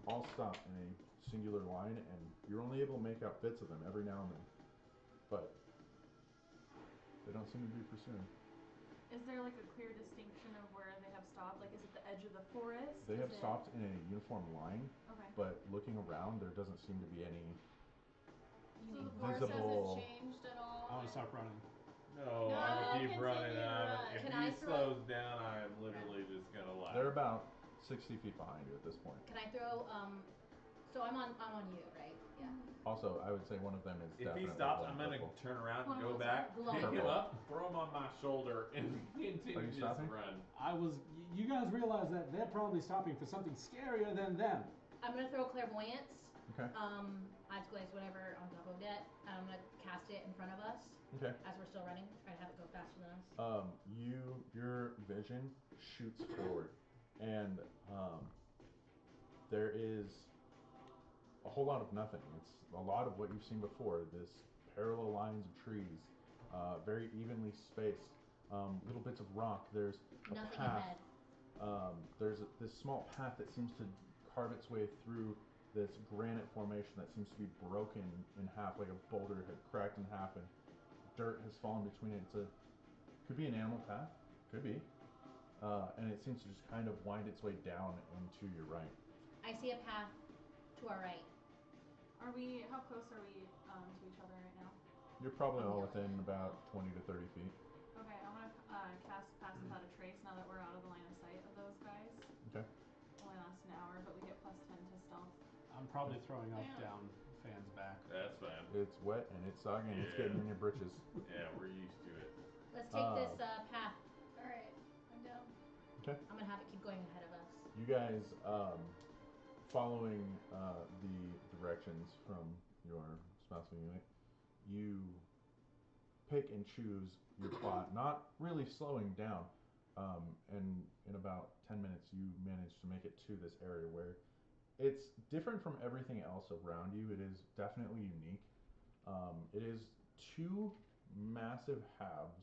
all stop in a singular line, and you're only able to make out bits of them every now and then. But they don't seem to be pursuing. Is there like a clear distinction of where they have stopped? Like, is it the edge of the forest? They Is have it... stopped in a uniform line, Okay. but looking around, there doesn't seem to be any So the Unique. forest visible. hasn't changed at all. I want to stop running. No, No, I'm gonna keep continue running. to run. If Can he I throw- slows down, I am literally just gonna laugh. They're about 60 feet behind you at this point. Can I throw? So I'm on you, right? Yeah. Also, I would say one of them is If definitely he stops, glowing I'm gonna purple. turn around and Glowing go purple. back, Glowing pick him purple. up, throw him on my shoulder, and continue Are you to stopping? run. You guys realize that they're probably stopping for something scarier than them. I'm gonna throw clairvoyance. Okay. Eyes glazed, whatever, on top of it. And I'm gonna cast it in front of us Okay. as we're still running. Try to have it go faster than us. Your vision shoots forward, and there is a whole lot of nothing. It's a lot of what you've seen before. This parallel lines of trees, very evenly spaced. Little bits of rock. There's a Nothing path. ahead. There's this small path that seems to carve its way through this granite formation that seems to be broken in half, like a boulder had cracked in half, and dirt has fallen between it. Could be an animal path, could be, and it seems to just kind of wind its way down and to your right. I see a path to our right. How close are we to each other right now? You're probably On the all other within end. about 20 to 30 feet. Okay, I'm gonna cast Pass Without a Trace now that we're out of the line of sight of those guys. Okay. Only lasts an hour, but we get +10 to stealth. I'm probably throwing up Damn. down Fan's back. That's fine. It's wet and it's soggy and it's Yeah. getting in your britches. Yeah, we're used to it. Let's take this path. Alright, I'm down. Okay. I'm gonna have it keep going ahead of us. You guys, following the directions from your spousal unit, you pick and choose your plot, not really slowing down. And in about 10 minutes, you manage to make it to this area where it's different from everything else around you. It is definitely unique. It is two massive halves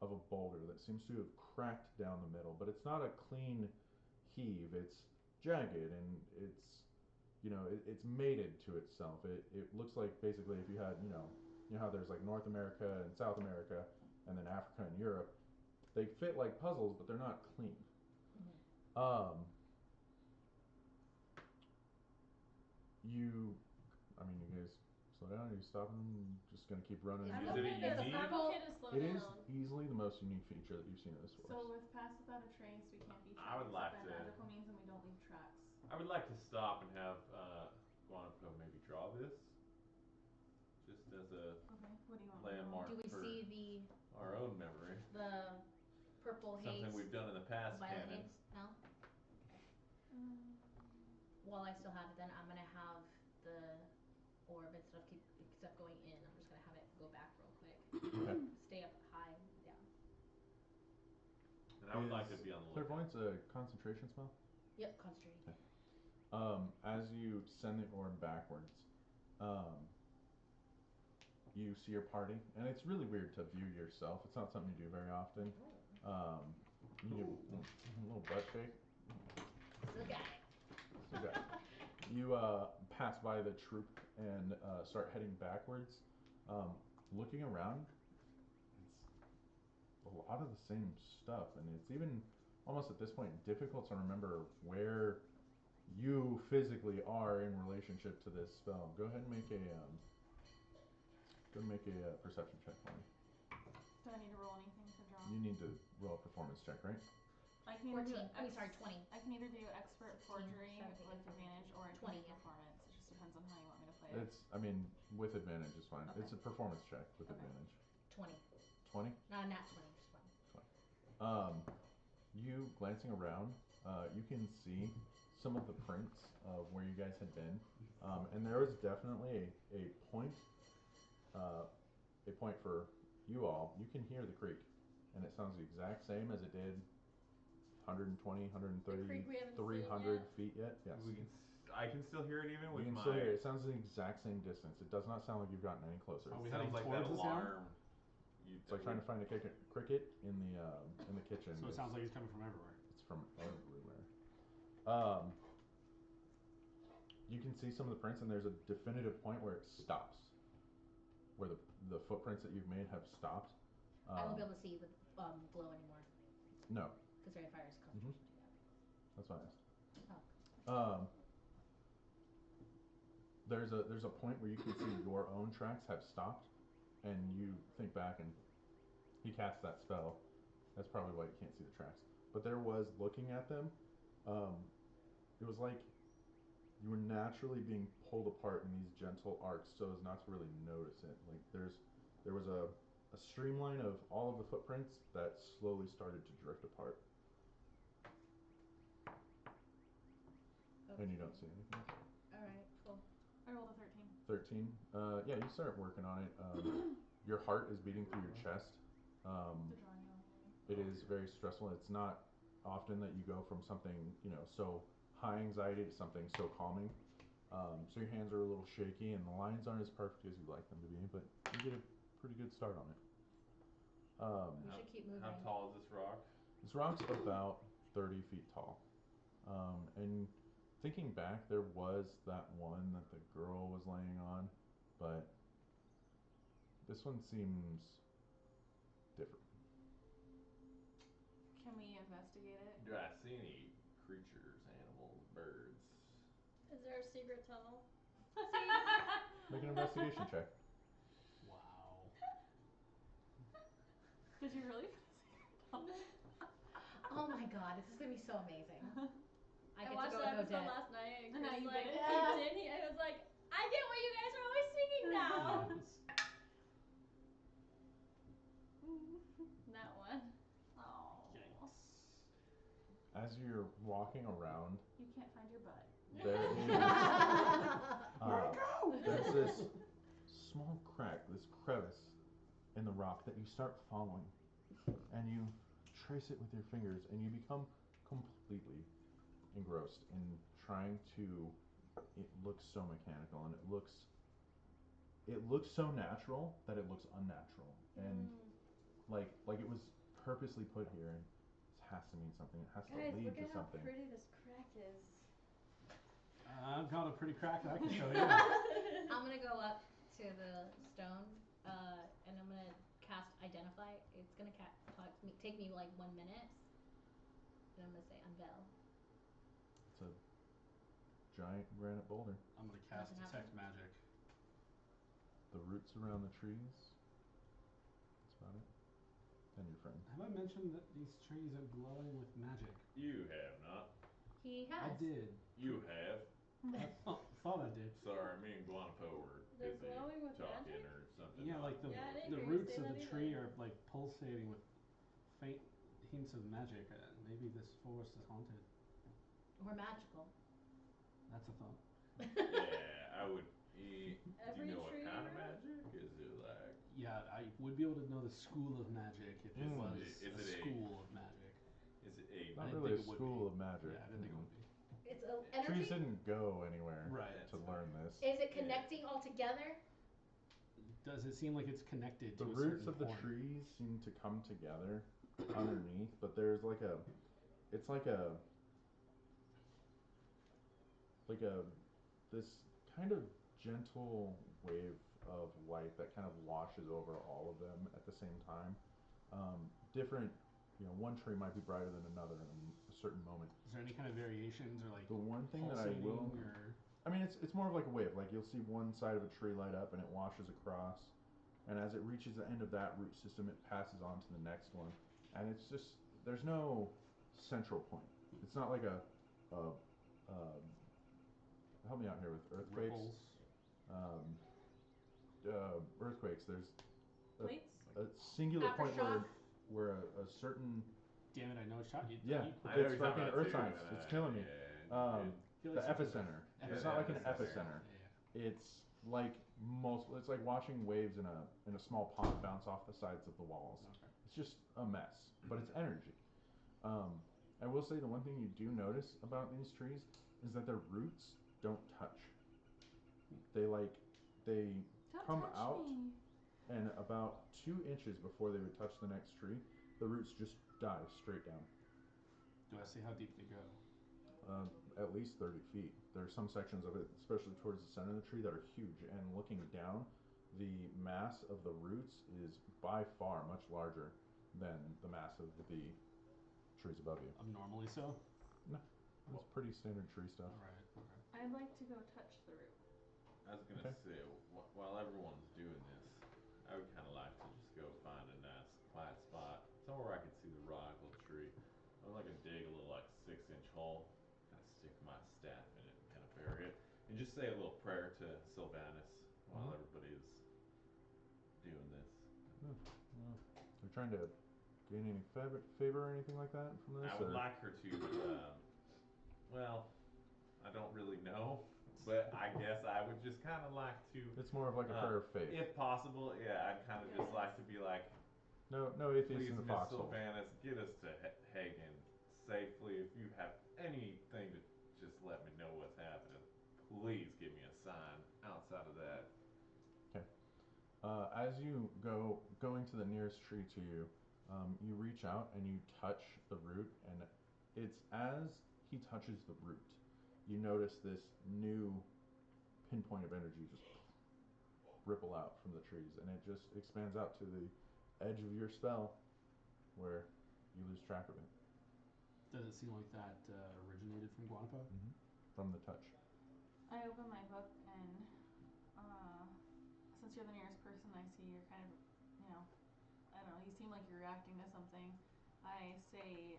of a boulder that seems to have cracked down the middle, but it's not a clean heave. It's jagged and it's it's mated to itself. It looks like basically if you had how there's like North America and South America and then Africa and Europe, they fit like puzzles, but they're not clean. Mm-hmm. You guys slow down. Are you stopping? Just gonna keep running? I'm Is okay it to- unique? I'm okay to slow It down. is easily the most unique feature that you've seen in this So forest. with Pass Without a Trace, we can't be I would tracked like except by to- magical means, and we don't leave tracks. I would like to stop and have Guanaco maybe draw this, just as a Okay, what do you want? landmark Do we for see our own memory. the purple haze? Something we've done in the past, Violet canon. haze? No? While I still have it, then I'm gonna have the orb instead of keep except going in. I'm just gonna have it go back real quick. Okay. Stay up high. Yeah. And I would like to Is be on the lookout. Clairvoyance a concentration spell? Yep. Concentrating. As you send the orb backwards, you see your party, and it's really weird to view yourself. It's not something you do very often. You give a little butt shake. Still got it. Okay. You pass by the troop and start heading backwards. Looking around, it's a lot of the same stuff, and it's even almost at this point difficult to remember where you physically are in relationship to this spell. Go ahead and make a perception check for me. Do I need to roll anything to draw? You need to roll a performance check, right? I can either 14. do Oh, sorry, 20. I can either do expert 15, forgery 17, with 18, advantage or I can 20, do yeah. performance. It just depends on how you want me to play it. It's, I mean, with advantage is fine. Okay. It's a performance check with Okay. advantage. 20. 20? Not 20, just 20. You glancing around, you can see some of the prints of where you guys had been, and there was definitely a point, for you all. You can hear the creek, and it sounds the exact same as it did 120, 130, The creek we haven't 300 seen feet yet. Yes. I can still hear it even with You can my. still hear it. It sounds the exact same distance. It does not sound like you've gotten any closer. Are we Sounds heading like towards that the sound? alarm. It's like trying to find a cricket in the kitchen. So it sounds like it's coming from everywhere. It's from everywhere. You can see some of the prints, and there's a definitive point where it stops, where the footprints that you've made have stopped. I won't be able to see the glow anymore. No. Because Ray of Fire is concentration to that. That's what I asked. There's a point where you can see your own tracks have stopped, and you think back, and he cast that spell. That's probably why you can't see the tracks. But there was, looking at them, it was like you were naturally being pulled apart in these gentle arcs so as not to really notice it. Like there was a streamline of all of the footprints that slowly started to drift apart. Okay. And you don't see anything. Alright, cool. I rolled a 13. 13. Yeah, you start working on it. Your heart is beating through your chest. The drawing on It is very stressful. It's not often that you go from something, so high anxiety to something so calming. So your hands are a little shaky, and the lines aren't as perfect as you'd like them to be, but you get a pretty good start on it. We should keep moving. How tall is this rock? This rock's about 30 feet tall. And thinking back, there was that one that the girl was laying on, but this one seems different. Can we investigate it? Do I see any creatures, animals, birds? Is there a secret tunnel? Make an investigation check. Wow. Did you really? Oh my god, this is gonna be so amazing. I get watched to go that with episode Odette. last night, and And now Chris you like get it? kicked in. I was like, I get what you guys are always thinking now. Yes. That one. Oh. Yikes. As you're walking around, You can't find your butt. there is there's this small crack, this crevice in the rock that you start following, and you trace it with your fingers, and you become completely engrossed in trying to. It looks so mechanical, and it looks so natural that it looks unnatural, and like it was purposely put here, and it has to mean something. It has to Guys, lead look to at how something. pretty this crack is. I've got a pretty crack that I can show you. I'm gonna go up to the stone, and I'm gonna cast Identify. It's gonna take me like 1 minute. And I'm gonna say Unveil. It's a giant granite boulder. I'm gonna cast Nothing Detect happened. Magic. The roots around the trees. That's about it. And your friend. Have I mentioned that these trees are glowing with magic? You have not. He has. I did. You have. Thought I did. Sorry, me and Guanapo were They're busy glowing with talking magic? or something. Yeah, like the Yeah, I didn't the hear you roots say of that the either. tree are like pulsating with faint hints of magic. Maybe this forest is haunted. Or magical. That's a thought. Yeah, I would. Do Every you know what tree kind of root? magic? Is it like? Yeah, I would be able to know the school of magic if it was Is a it a- school of magic. Is it a? Not didn't really a think it would school be. of magic. Yeah, I didn't think it would be. It's energy. Trees didn't go anywhere Right. to learn this. Is it connecting all together? Does it seem like it's connected The to a roots certain of the point? trees seem to come together underneath, but there's it's like this kind of gentle wave of light that kind of washes over all of them at the same time. Different, one tree might be brighter than another in a certain moment. Is there any kind of variations or like The one thing that I pulsating will, or I mean, it's more of like a wave. Like you'll see one side of a tree light up and it washes across, and as it reaches the end of that root system, it passes on to the next one, and it's just there's no central point. It's not like a help me out here with earthquakes. Ripples. Um, earthquakes. There's Plates? a singular point Aftershock? where a certain Damn it! I know a shot. yeah, I know it's you're talking fucking about earth too, science. and, It's killing me. yeah, Feel The like such a- epicenter. Yeah, It's not like an epicenter. epicenter. Yeah. It's like multiple. It's like watching waves in a small pond bounce off the sides of the walls. Okay. It's just a mess, but it's energy. I will say the one thing you do notice about these trees is that their roots don't touch. They Don't come touch out, me. and about 2 inches before they would touch the next tree, the roots just dive straight down. Do I see how deep they go? At least 30 feet. There are some sections of it, especially towards the center of the tree, that are huge. And looking down, the mass of the roots is by far much larger than the mass of the trees above you. Abnormally so. It's pretty standard tree stuff. All right. Okay. I'd like to go touch the root. I was gonna Okay. say, while everyone's doing this, I would kind of like to just go find a nice quiet spot, somewhere where I could see the rock or the tree. I'm like to dig a little like 6-inch hole, kind of stick my staff in it and kind of bury it, and just say a little prayer to Sylvanus while everybody is doing this. You're trying to gain any favor or anything like that from this? I would or? like her to, well, I don't really know, but I guess I would just kind of like to, It's more of like a prayer of faith. if possible, yeah, I'd kind of just like to be like, No atheist please, in the Miss foxhole. Sylvanus, get us to Hagen safely. If you have anything to just let me know what's happening, please give me a sign. Outside of that, As you going to the nearest tree to you, you reach out and you touch the root, and it's as he touches the root, you notice this new pinpoint of energy just ripple out from the trees, and it just expands out to the edge of your spell, where you lose track of it. Does it seem like that originated from Guanapo? From the touch. I open my book and, since you're the nearest person, I see you're kind of, I don't know, you seem like you're reacting to something. I say,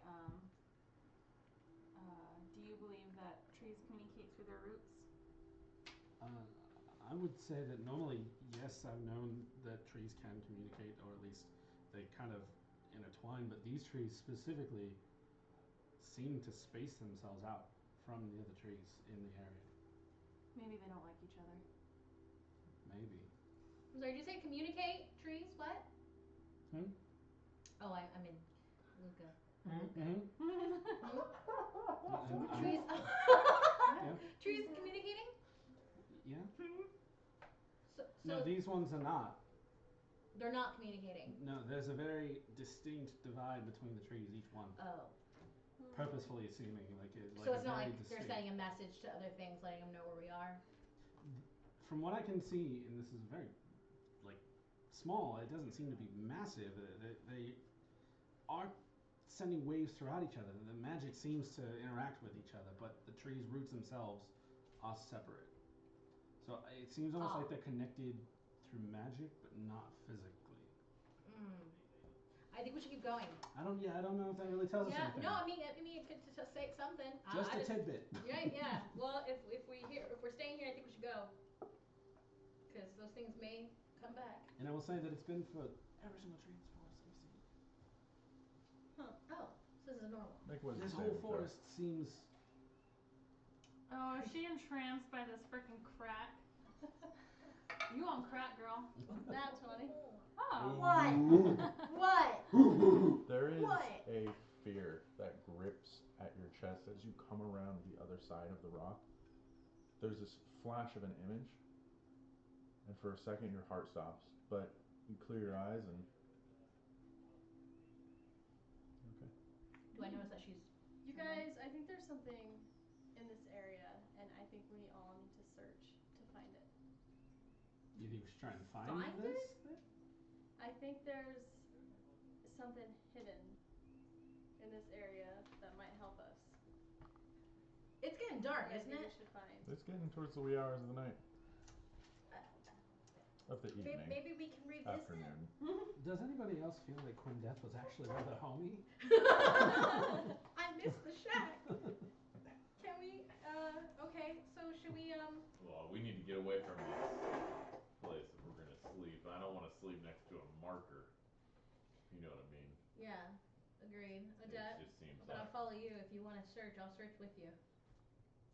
do you believe that trees communicate through their roots? I would say that normally, yes, I've known that trees can communicate, or at least they kind of intertwine, but these trees specifically seem to space themselves out from the other trees in the area. Maybe they don't like each other. Maybe. I'm sorry, did you say communicate? Trees? What? Oh, I'm in Luca. Trees. Trees communicating? Yeah. So No, these ones are not. they're not communicating. No, there's a very distinct divide between the trees, each one. Oh. Purposefully seeming like it. So it's not very like they're distinct. sending a message to other things, letting them know where we are. From what I can see, and this is very, like, small, it doesn't seem to be massive. They are sending waves throughout each other. The magic seems to interact with each other, but the trees' roots themselves are separate. So it seems almost like they're connected through magic, but not physically. I think we should keep going. I don't know if that really tells us Yeah, anything. no, I mean it could say something. Just I a tidbit. Right, yeah. Well, if we're staying here, I think we should go. Because those things may come back. And I will say that it's been for every single tree in this forest I've seen. Huh. Oh, so this is normal. Make a wisdom This saving whole throw. forest seems. Oh, is she entranced by this freaking crack? You on crack, girl. Nat 20. Oh. What? There is What? a fear that grips at your chest as you come around the other side of the rock. There's this flash of an image, and for a second your heart stops, but you clear your eyes and... Okay. Do I notice that she's... You guys, I think there's something in this area, and I think we all need to search to find it. You think we should try and find Find this? I think there's something hidden in this area that might help us. It's getting dark, I isn't think it? we should find. It's getting towards the wee hours of the night. Of the evening. Maybe we can revisit. Afternoon. Does anybody else feel like Quindeth was actually rather homey? I'm Yeah, agreed. It Adept. just seems But I'll like follow you if you want to search. I'll search with you.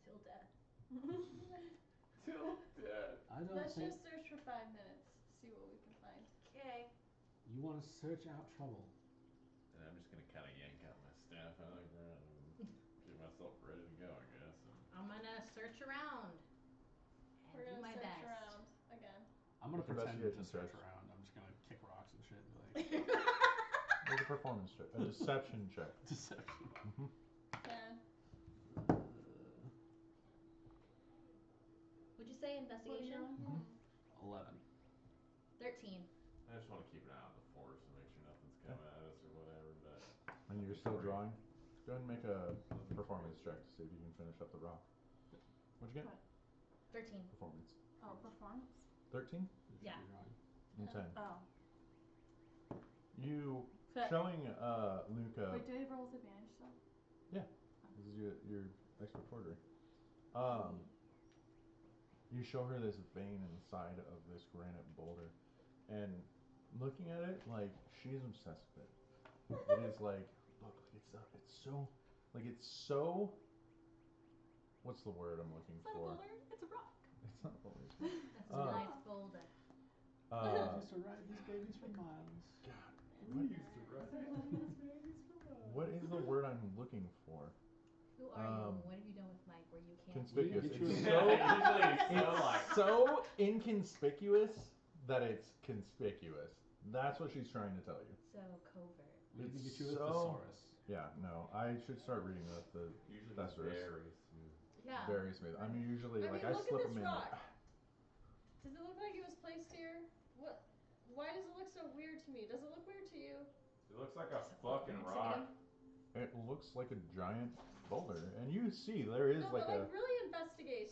Till death. till death. I don't Let's think just search for 5 minutes. See what we can find. Okay. you want to search out trouble. And I'm just gonna kind of yank out my staff out of the ground and get myself ready to go, I guess. And I'm gonna search around. And We're do gonna my search best. around again. I'm gonna What's your pretend to investigation search check? around. I'm just gonna kick rocks and shit and be like, Make a performance check. A deception check. deception. 10. Would you say What are you investigation? rolling? 11. 13. I just want to keep an eye on the forest and make sure nothing's coming at us or whatever. But And you're still drawing. Go ahead and make a performance check to see if you can finish up the rock. What'd you get? What? 13. Performance. Oh, performance? 13 Yeah. and 10. Oh. You So- showing Luca. Wait, do I roll with advantage still? This is your expert forgery. You show her this vein inside of this granite boulder, and looking at it, like she's obsessed with it. It is like, look, it's so. What's the word I'm looking It's not a for? boulder, it's a rock. It's not boulder. That's a Uh, nice boulder. I used to ride these babies for miles. What is the word I'm looking for? Who are you? What have you done with Mike where you can't? Conspicuous. Get you It's a- so, usually it's so like it's so inconspicuous that it's conspicuous. That's what she's trying to tell you. So covert. We need to It's get you a so- thesaurus. Yeah, no, I should start reading the usually thesaurus. very smooth. Yeah. Very smooth. I'm usually I like mean, I look slip at them this in. rock. Does it look like it was placed here? What? Why does it look so weird to me? Does it look weird to you? It looks like a fucking rock. It looks like a giant boulder, and you see there is No, like but a really investigate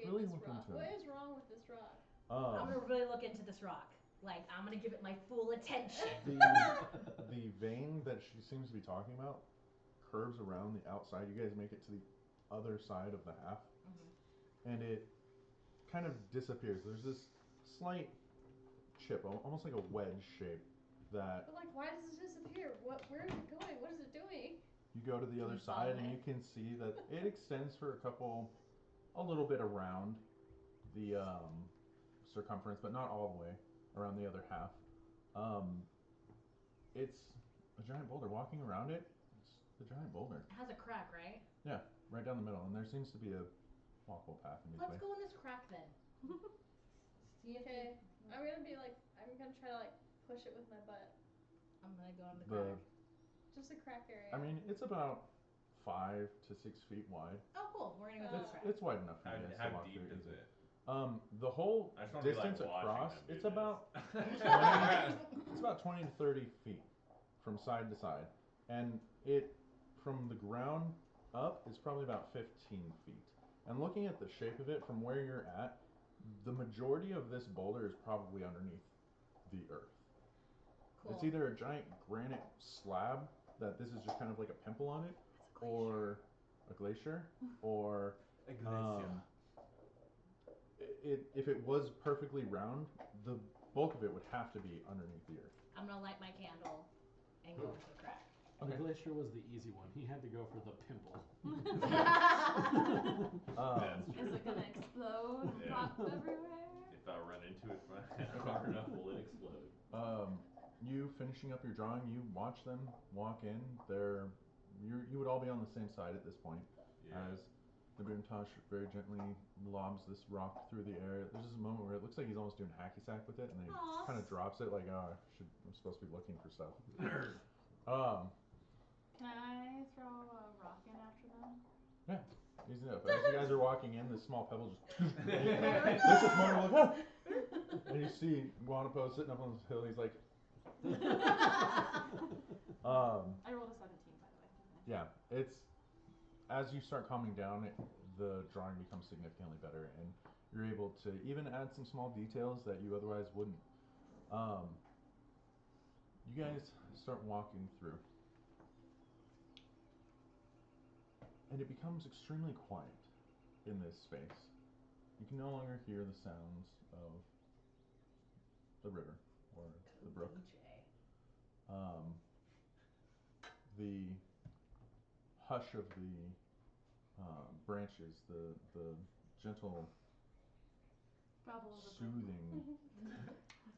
really this look rock. into What it. is wrong with this rock? I'm gonna really look into this rock. Like, I'm gonna give it my full attention. the vein that she seems to be talking about curves around the outside. You guys make it to the other side of the half, and it kind of disappears. There's this slight chip, almost like a wedge shape, that But like, why does it disappear? Where is it going? What is it doing? you go to the other you follow side and it? you can see that it extends for a little bit around the circumference, but not all the way around the other half. It's a giant boulder. Walking around it, it's a giant boulder. It has a crack, right? Right down the middle, and there seems to be a walkable path in Let's between. go in this crack then. See if Okay, I'm gonna try to like push it with my butt. I'm gonna go in the The- crack. Just a crack area. I mean, it's about 5 to 6 feet wide. Oh, cool. We're gonna go through the crack. It's wide enough for you guys to How walk deep through is easily. it? The whole I just want to be like distance watching across, them do it's this. about 20 to 30 feet from side to side, and it from the ground up is probably about 15 feet. And looking at the shape of it from where you're at, the majority of this boulder is probably underneath the earth. Cool. It's either a giant granite slab that this is just kind of like a pimple on it, or a glacier, or if it was perfectly round, the bulk of it would have to be underneath the earth. I'm gonna light my candle and go into the crack. The glacier was the easy one. He had to go for the pimple. Is it gonna explode? Yeah. Pop everywhere? If I run into it hard enough, will it explode? You finishing up your drawing, you watch them walk in. You would all be on the same side at this point, as the Boomtosh very gently lobs this rock through the air. There's just a moment where it looks like he's almost doing hacky sack with it, and then he Aw. kind of drops it like, oh, I'm supposed to be looking for stuff. Can I throw a rock in after them? Easy enough. As you guys are walking in, this small pebble just this is more like, ah! And you see Guanapo sitting up on this hill. He's like, I rolled a 17, by the way. yeah, it's as you start calming down, the drawing becomes significantly better, and you're able to even add some small details that you otherwise wouldn't. You guys start walking through, and it becomes extremely quiet in this space. You can no longer hear the sounds of the river or the brook. DJ. the hush of the branches, the gentle, Babble of the brook. soothing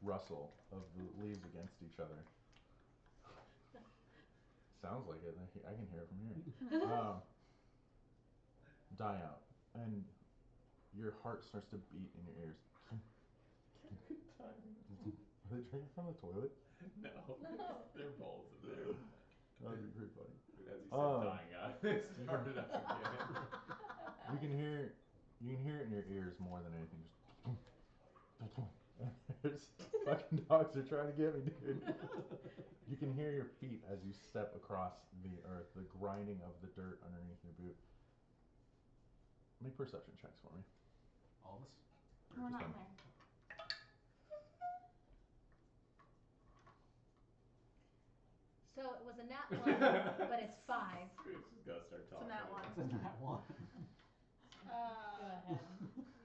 rustle of the leaves against each other. Sounds like it. I can hear it from here. Die out, and your heart starts to beat in your ears. Good timing. Are they drinking from the toilet? No. No. There are bowls in there. That'd be pretty funny. As you said, dying out, it started up again. You can hear it in your ears more than anything. Just there's fucking dogs are trying to get me, dude. You can hear your feet as you step across the earth, the grinding of the dirt underneath your boot. Make perception checks for me. All of us? We're not in Just there. So it was a nat 1, but it's 5. We just gotta start It's talking. a nat 1. It's a nat 1. Go ahead.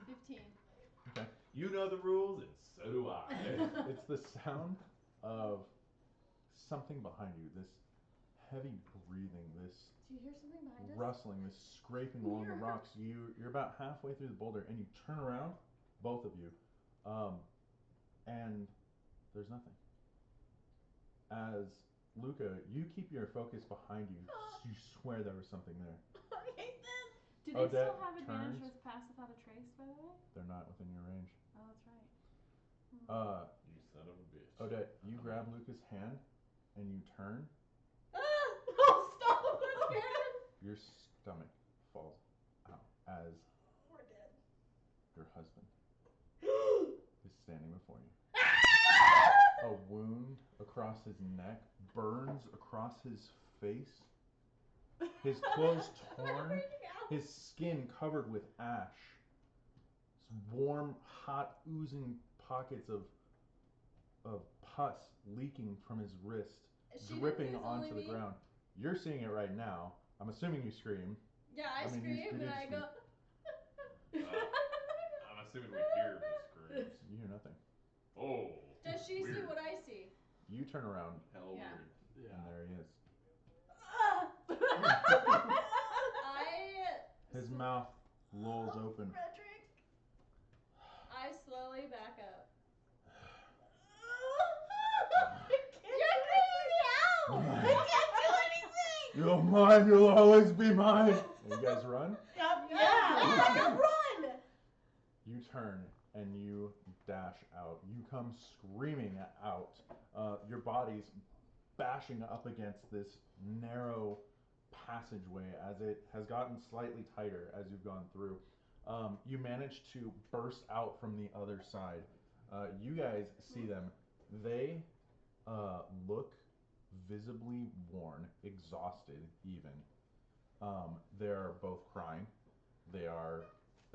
15. Okay. You know the rules, and so do I. It's the sound of something behind you. This heavy breathing, this Do you hear something behind us? rustling, this scraping along the Near. rocks. You're about halfway through the boulder, and you turn around, both of you, and there's nothing. As Luca, you keep your focus behind you. You swear there was something there. I hate this. Do they Odette still have advantage turns. with pass without a trace, by the way? They're not within your range. Oh, that's right. You son of a bitch. Odette, you grab Luca's hand, and you turn. Oh, stop! I'm scared. Your stomach falls out as We're dead. your husband is standing before you. A wound across his neck burns across his face. His clothes torn. His skin covered with ash. Warm, hot, oozing pockets of pus leaking from his wrist, She dripping didn't onto the me. ground. You're seeing it right now. I'm assuming you scream. Yeah, I I mean, you scream did and I go. I'm assuming we hear the screams. You hear nothing. Oh. Does she see weird. what I see? You turn around, Hell Yeah. weird. and there he is. His mouth lolls open. Frederick. I slowly back up. You're creeping me out! I can't do anything! You're mine, you'll always be mine! And you guys run? Yeah! Run! You turn and you dash out. You come screaming out. Your body's bashing up against this narrow passageway as it has gotten slightly tighter as you've gone through. You manage to burst out from the other side. You guys see them. They look visibly worn, exhausted even. They're both crying. They are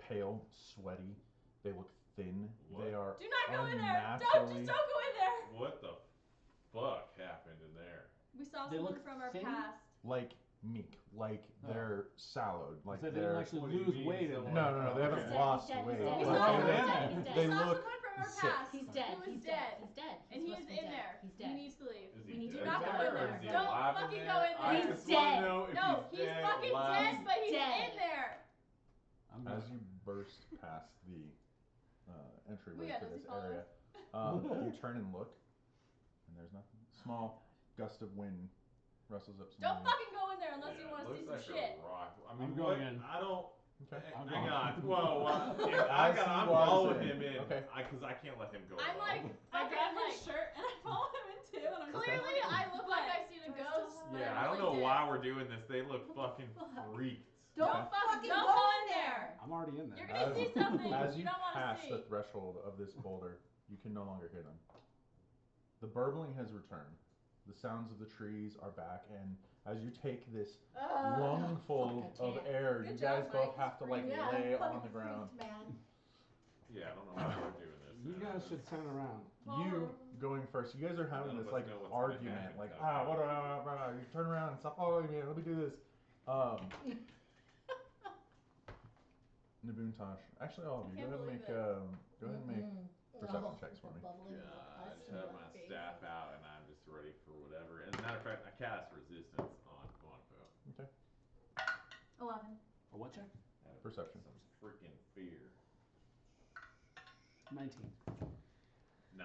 pale, sweaty. They look thin. What? They are Do not go in there! unnaturally. Don't go in there! What the fuck happened in there? We saw They someone look from our thin? past. Like meek, like they're sallowed, like So they they're. didn't actually What do you lose mean weight in someone- there. No, they haven't He's lost dead, he's weight. dead, We he's but saw dead. they He's look- dead, he's they dead. We saw look someone from our sick. past. He's dead. Who was He's dead. dead. He's dead. And He's he's supposed to be in dead. there. He's He dead. needs to leave. Is We he need to dead go in or there. is he Don't alive in fucking there? go in I there. just He's wanna dead. know if No, he's dead, fucking alive. dead, but he's Dead. in there. I'm As not- you burst past the entryway Yeah, to does he this follow area, you turn and look, and there's nothing. Small gust of wind rustles up some Don't leaves. fucking go in there unless Yeah, you want it to see looks some like shit. a rock. I mean, I'm what? going in. I don't. Okay. I'm Hang going. on. Whoa. As he I'm walks following in. him in. Okay. Because I can't let him go. I'm alone. like, I fucking grab like, his shirt and I follow him in too. And I'm just clearly like, I look like I seen a Do I still ghost. have- but Yeah, I'm I don't really know dead. why we're doing this. They look fucking freaked. Don't fucking go in there. I'm already in You're there. gonna see something As you you don't want pass to the see. threshold of this boulder, you can no longer hear them. The burbling has returned. The sounds of the trees are back, and as you take this lungful fuck, I of can't. air, Good you job, guys both Mike. have to like Yeah, lay I'm on the fucking ground. freaked, man. Yeah, I don't know why we're doing this. You guys should turn around. You going first. You guys are having None of this us like know what's gonna argument, happen, like Kyle. what? You turn around and stop following me. Let me do this. Nabuntosh. Actually, all of you. I can't Go believe ahead and make perception checks for me. Bubbling with I pus just in have your my face. staff out and I'm just ready for whatever. As a matter of fact, I cast resistance on 11. A what check? Perception. Some freaking fear. 19. 9.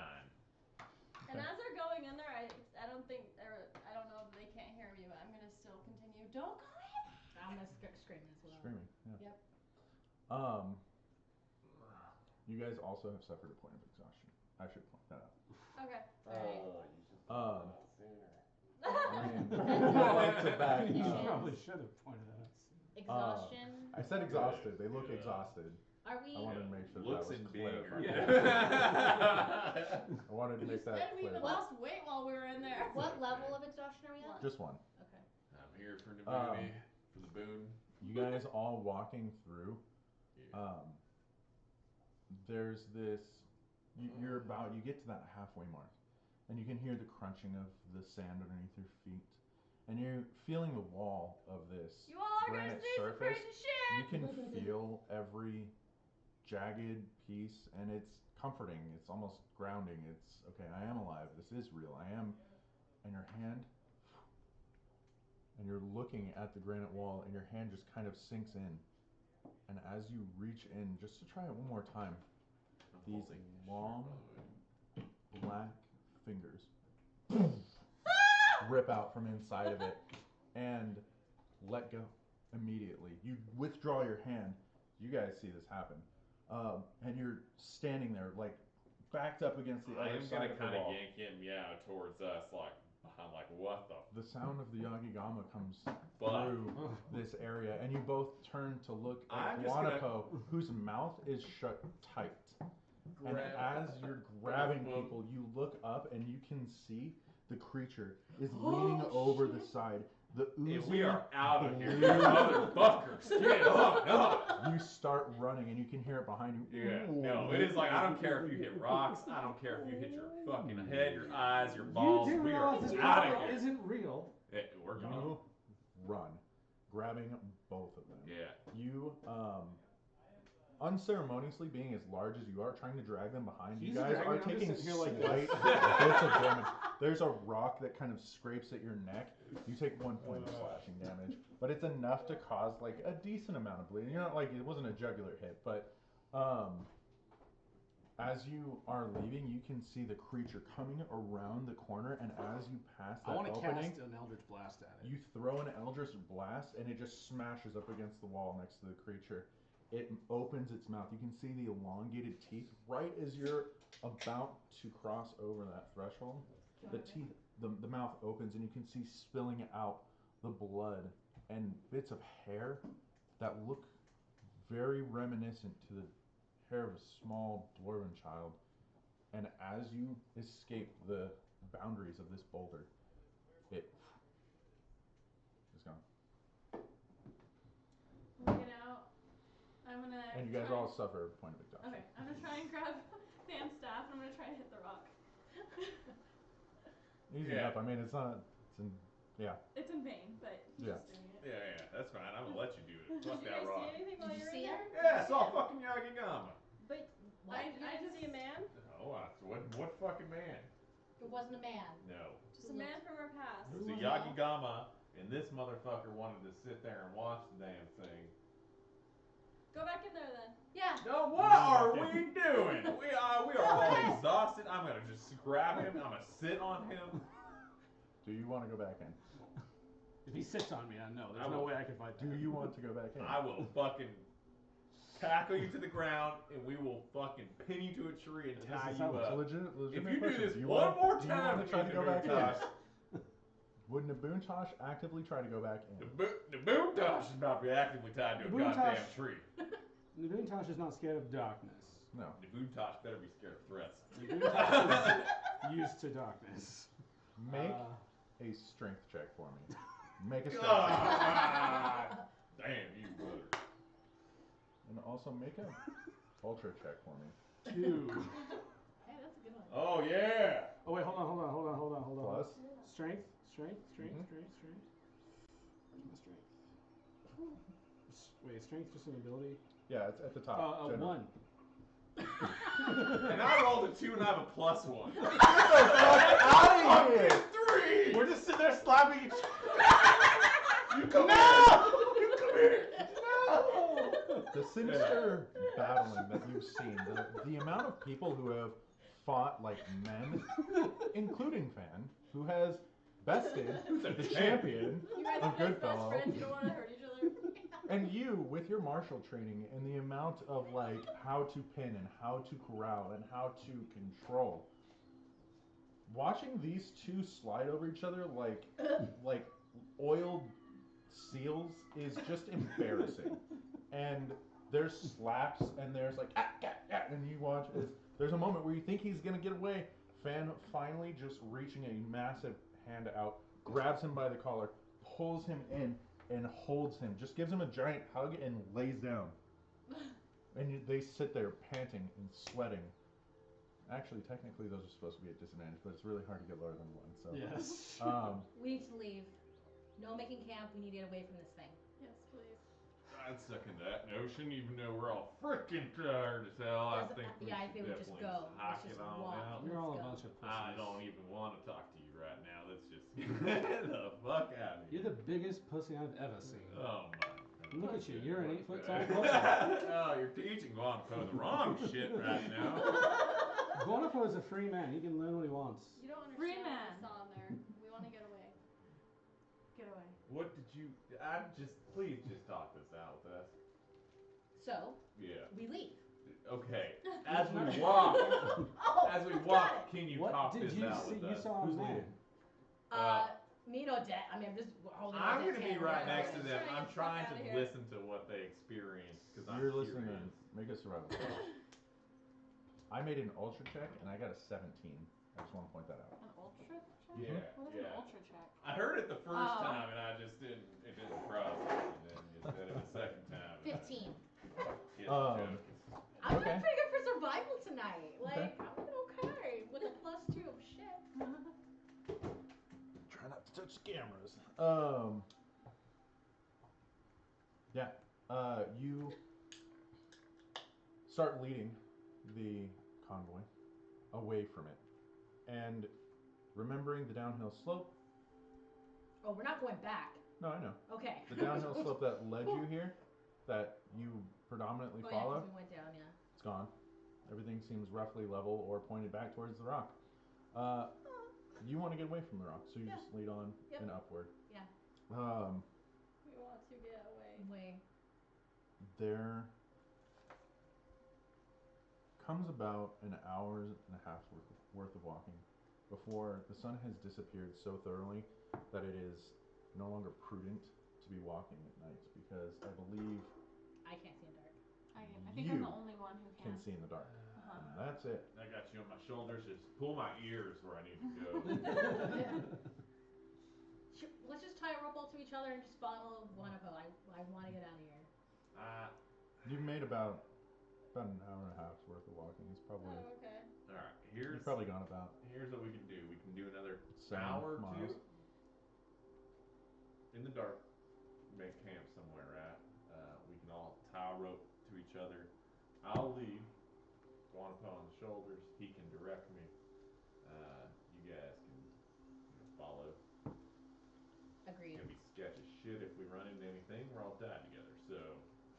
And as they're going in there, I don't think, or I don't know if they can't hear me, but I'm gonna still continue. Don't go in. I'm gonna scream as well. Screaming. Yeah. Yep. You guys also have suffered a point of exhaustion. I should point that out. Okay. Oh, you should have that sooner. I mean, back to back. You Yes. probably should have pointed that out. Exhaustion. I said exhausted. They look Yeah. exhausted. Are we? I wanted to make sure Looks that was and being. clarified. Yeah. I wanted to You make that said we clear. lost weight while we were in there. What level of exhaustion are we at? Just one. Okay. I'm here for Naboonie, for the boon. You guys all walking through. Yeah. There's this. You get to that halfway mark, and you can hear the crunching of the sand underneath your feet, and you're feeling the wall of this You all are gonna granite see some surface. crazy shit. You can feel every jagged piece, and it's comforting. It's almost grounding. It's okay. I am alive. This is real. I am. And your hand, and you're looking at the granite wall, and your hand just kind of sinks in. And as you reach in, just to try it one more time, these long black fingers rip out from inside of it and let go immediately. You withdraw your hand. You guys see this happen. And you're standing there, like, backed up against the I other am side gonna of the kind of wall. yank him, towards us. Like, I'm like, what the The sound of the Yagigama comes fuck? through this area, and you both turn to look at I'm just gonna- Guanapo, whose mouth is shut tight. And Grab- as you're grabbing Boom. people, you look up and you can see the creature is leaning over the side. The Hey, oozing we are out of here, you blue- motherfuckers! Get on up! You start running, and you can hear it behind you. Yeah, no, it is like, I don't care if you hit rocks, I don't care if you hit your fucking head, your eyes, your balls, You do we are realize this out of power here. isn't real. We're gone. You run, grabbing both of them. Yeah. You, unceremoniously, being as large as you are, trying to drag them behind you He's guys dragging are me, I'm just taking sitting here like slight this. bits of damage. There's a rock that kind of scrapes at your neck. You take 1 point of slashing damage, but it's enough to cause like a decent amount of bleeding. You're not like, it wasn't a jugular hit, but as you are leaving, you can see the creature coming around the corner, and as you pass I that want to opening, cast an Eldritch Blast at it. you throw an Eldritch Blast, and it just smashes up against the wall next to the creature. It opens its mouth. You can see the elongated teeth right as you're about to cross over that threshold. The teeth, the mouth opens, and you can see spilling out the blood and bits of hair that look very reminiscent to the hair of a small dwarven child. And as you escape the boundaries of this boulder, it is gone. I'm gonna get out. I'm gonna. And you guys try- all suffer a point of exhaustion. Okay, I'm gonna try and grab Dan's staff and I'm gonna try to hit the rock. Easy Yeah. enough. I mean, it's not. It's in. Yeah. It's in vain, but he's Yeah. just doing it. Yeah, that's fine. I'm gonna let you do it. Did Fuck you that guys rock. see anything while Did you you were see in it? there? Yeah, I saw fucking Yagigama. But what? You didn't see a man? Oh, what fucking man? It wasn't a man. No. Just a man from our past. It was a Yagigama, and this motherfucker wanted to sit there and watch the damn thing. Go back in there then. Yeah. No, what are we doing? We are all exhausted. I'm gonna just grab him. I'm gonna sit on him. Do you want to go back in? If he sits on me, I know. There's I no will- way I can fight Do that. you want to go back in? I will fucking tackle you to the ground, and we will fucking pin you to a tree and tie This you is a up. legitimate If you do question. this Do you one want, more do you time, want to try to go back in? Tosh, Would Naboontosh actively try to go back in? the boom tosh is about to be actively tied to a Naboontosh- goddamn tree. Naboontosh is not scared of darkness. No. The boom tosh better be scared of threats. Naboontosh is used to darkness. Make Uh, a strength check for me. Make a strength check. Ah, damn you, brother. And also make a ultra check for me. 2. Hey, that's a good one. Oh yeah. Oh wait, hold on. Plus. Strength. Mhm. Strength. Where's my strength? Wait, strength just an ability? Yeah, it's at the top. A general. 1. And I rolled a 2 and I have a +1. Get the fuck out of here! 3! We're just sitting there slapping each other. You come here! You come here! sinister battling that you've seen, the amount of people who have fought like men, including Fan, who has bested the champion You guys of are like best Goodfellow, friends. You don't want to hurt each other. and you with your martial training and the amount of like how to pin and how to corral and how to control. Watching these two slide over each other like oiled seals is just embarrassing. And there's slaps and there's like and you watch as there's a moment where you think he's gonna get away. Fan finally just reaching a massive hand out, grabs him by the collar, pulls him in, and holds him. Just gives him a giant hug and lays down. And they sit there panting and sweating. Actually, technically, those are supposed to be at disadvantage, but it's really hard to get lower than 1. So Yes. We need to leave. No making camp. We need to get away from this thing. Yes, please. I'd second that notion, even though we're all freaking tired as hell. I think we I should think we just definitely go. hike Let's just it on walk. out. You're all a Let's bunch go. of pussies. I don't even want to talk to you right now. Let's just get the fuck out of here. You're the biggest pussy I've ever seen. Oh my. Look at you. You're an 8 foot tall pussy. pussy. Oh, you're teaching Guanpo the wrong shit right now. Guanapo is a free man. He can learn what he wants. You don't understand Free what man. we saw in there. We want to get away. Get away. What did you? Please just talk this out with us. So Yeah. we leave. Okay. As we walk, Oh, as we got walk, it. can you What talk did this you out see? with You us? saw a Who's man. leading? Me and Odette. I mean, I'm just holding. I'm Odette's gonna be hand. right Yeah. next to them. Trying to I'm get the trying fuck outta to here. listen to what they experience because I'm You're curious. listening in. Make a survival check. I made an ultra check and I got a 17. I just want to point that out. An ultra check? Yeah, What is yeah. an ultra check? I heard it the first Oh. time and I just didn't. It didn't process. And then you said it the second time. and I 15. get the joke. I'm Okay. doing pretty good for survival tonight. Like, Okay. I'm doing okay with a +2 of shit. Try not to touch the cameras. Yeah. You start leading the convoy away from it, and remembering the downhill slope. Oh, we're not going back. No, I know Okay. the downhill slope that led you here, that you predominantly Oh yeah, follow. 'cause we went down. Yeah. It's gone. Everything seems roughly level or pointed back towards the rock. You want to get away from the rock, so you Yeah. just lead on Yep. and upward. Yeah. We want to get away. Way. There comes about an hour and a half's worth of walking before the sun has disappeared so thoroughly that it is no longer prudent to be walking at night, because I believe I can't see in dark. I think I'm You the only one who can see in the dark. Uh-huh. And that's it. I got you on my shoulders. Just pull my ears where I need to go. Let's just tie a rope all to each other and just follow Guanapo. I want to get out of here. You've made about an hour and a half's worth of walking. It's probably Oh, okay. All right. you've probably gone about Here's what we can do. We can do another 7 hour or miles. 2 in the dark. Make camp somewhere at. We can all tie a rope to each other. I'll lead. Guanapo on the shoulders. He can direct me. You guys can follow. Agreed. It's gonna be sketch as shit if we run into anything. We're all tied together. So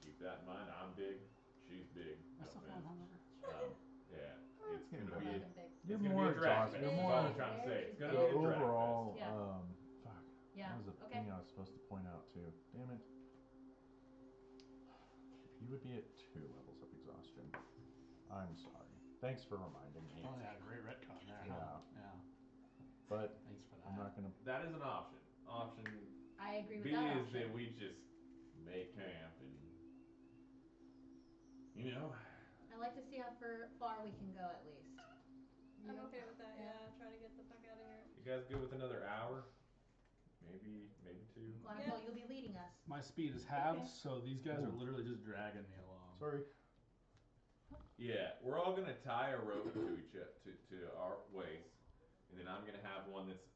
keep that in mind. I'm big. She's big. I No still feel offense. hungover. Yeah. It's getting gonna better. be. Fucking big. You're It's gonna more be a drag exhausted. fest. You're That's more all I'm trying to say. It's gonna the be a drag overall. fest. Yeah. Fuck. Yeah. That was a Okay. thing I was supposed to point out too. Damn it. You would be at 2 levels of exhaustion. I'm sorry. Thanks for reminding me. Oh yeah, great retcon there. Yeah. Huh? Yeah. But Thanks for that. I'm not gonna. That is an option. Option I agree with B that is option. that we just make camp and, you know, I like to see how far we can go at least. I'm You? okay with that. Yeah. Yeah. Try to get the fuck out of here. you guys good with another hour? Maybe 2. Guanapo, Yeah. you'll be leading us. My speed is halved, Okay. so these guys are Ooh. literally just dragging me along. Sorry. Yeah, we're all gonna tie a rope to each to our waist, and then I'm gonna have one that's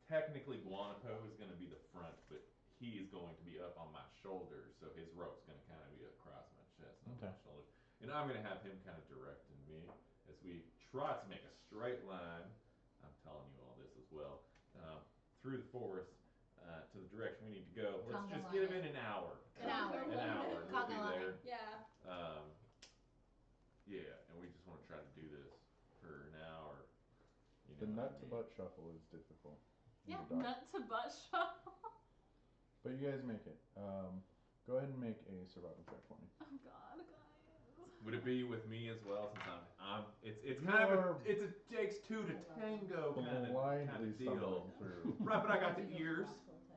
technically Guanapo is gonna be the front, but he is going to be up on my shoulders, so his rope's gonna kind of be across my chest, not Okay. my shoulders, and I'm gonna have him kind of directing me as we try to make a straight line. I'm telling you all this as well, through the forest to the direction we need to go. Let's Conga just line get him it. in an hour. An hour. An hour. And we'll Conga be line. there. Yeah. Yeah, and we just want to try to do this for an hour. You The know what I nut to mean? butt shuffle is difficult. in Yeah, the dark. Nut to butt shuffle. But you guys make it. Go ahead and make a survival check for me. Oh God, guys. Would it be with me as well? Since it's You kind of are it's a takes two to tango kind Blindly of deal. stumbling through. Right, but I got the ears.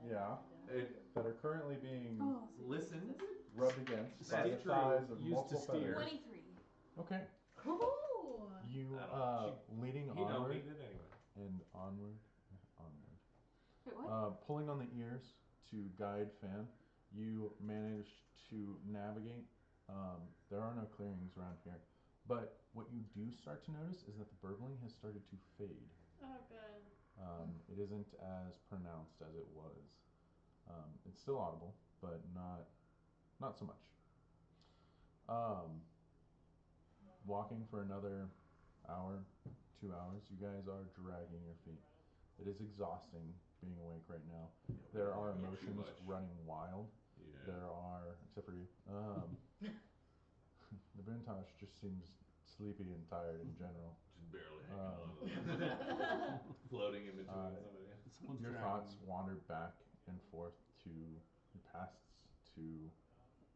Yeah. That are currently being Oh, Listen. rubbed against by Steer. the thighs of Used to multiple steer. feathers. 23. Okay. Ooh. You I don't- leading You don't onward need it anyway. and onward. Wait, what? Pulling on the ears to guide Fan, you manage to navigate. There are no clearings around here, but what you do start to notice is that the burbling has started to fade. Oh, good. It isn't as pronounced as it was. It's still audible, but not so much. Walking for another hour, 2 hours, you guys are dragging your feet. It is exhausting being awake right now. There are Too emotions much. running wild. Yeah. There are, except for you. The Buntosh just seems sleepy and tired in general. Just barely hanging on. Floating in between somebody. Someone's Your dragging thoughts me. wander back and forth to your pasts, to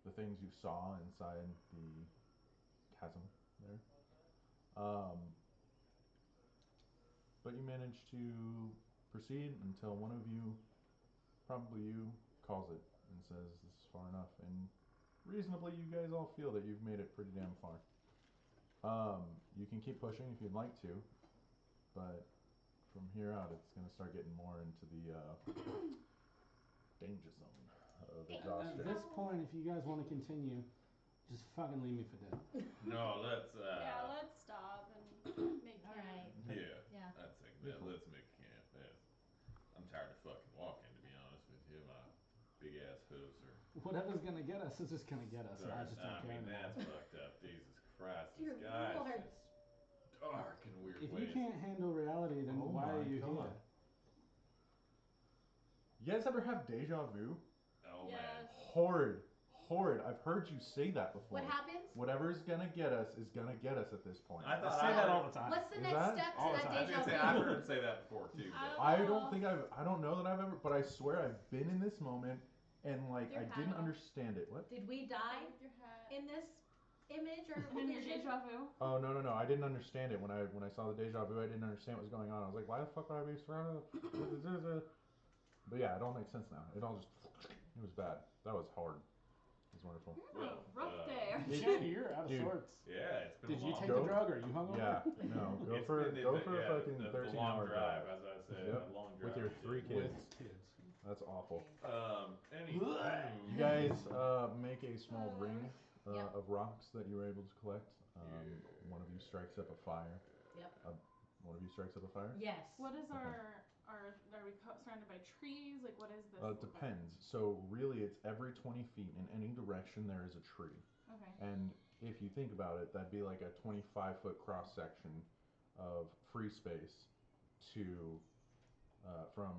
the things you saw inside the chasm there. But you manage to proceed until one of you, probably you, calls it and says this is far enough. And reasonably, you guys all feel that you've made it pretty damn far. You can keep pushing if you'd like to, but from here out, it's going to start getting more into the danger zone of At exhaustion. this point, if you guys want to continue, just fucking leave me for dead. No, let's. Yeah, let's stop and make All camp. right. Yeah. Yeah. I'd say that. Let's make camp. I'm tired of fucking walking, to be honest with you. My big ass hooves are. Whatever's gonna get us is just gonna get us. I just don't care mean, that's anymore. fucked up. Jesus Christ, Dear this guy's Lord. just dark and weird If ways. you can't handle reality, then Oh why my are you God. here? You guys ever have deja vu? Oh Yes. man. Horrid. Horrid. I've heard you say that before. What happens? Whatever's gonna get us is gonna get us at this point. I thought I say that all heard- the time. What's the Is next that step all to the that time? I was deja gonna say vu? I've heard say that before too. But I don't think I don't know that I've ever, but I swear I've been in this moment and like Your I didn't hat. understand it. What? Did we die With your hat. in this image or And in your vision? deja vu? Oh no, I didn't understand it when I saw the deja vu. I didn't understand what was going on. I was like, why the fuck would I be surrounded? But yeah, it all makes sense now. It all just it was bad. That was hard. It was wonderful. Well, Rough day. Yeah, you're out of Dude. sorts. Yeah, it's been Did a you long take Go. the drug or are you hungover? Yeah, no, go It's for been a yeah, fucking the 13-hour long drive, as I said, Yep. a long drive With your we 3 did. kids. With kids. That's awful. Anyway. You guys make a small ring Yep. of rocks that you were able to collect. Yeah. One of you strikes up a fire. Yep. One of you strikes up a fire? Yes. What is Okay. are we surrounded by trees? Like, what is this? It look like? depends. So really it's every 20 feet in any direction there is a tree. Okay. And if you think about it, that'd be like a 25-foot cross section of free space to from,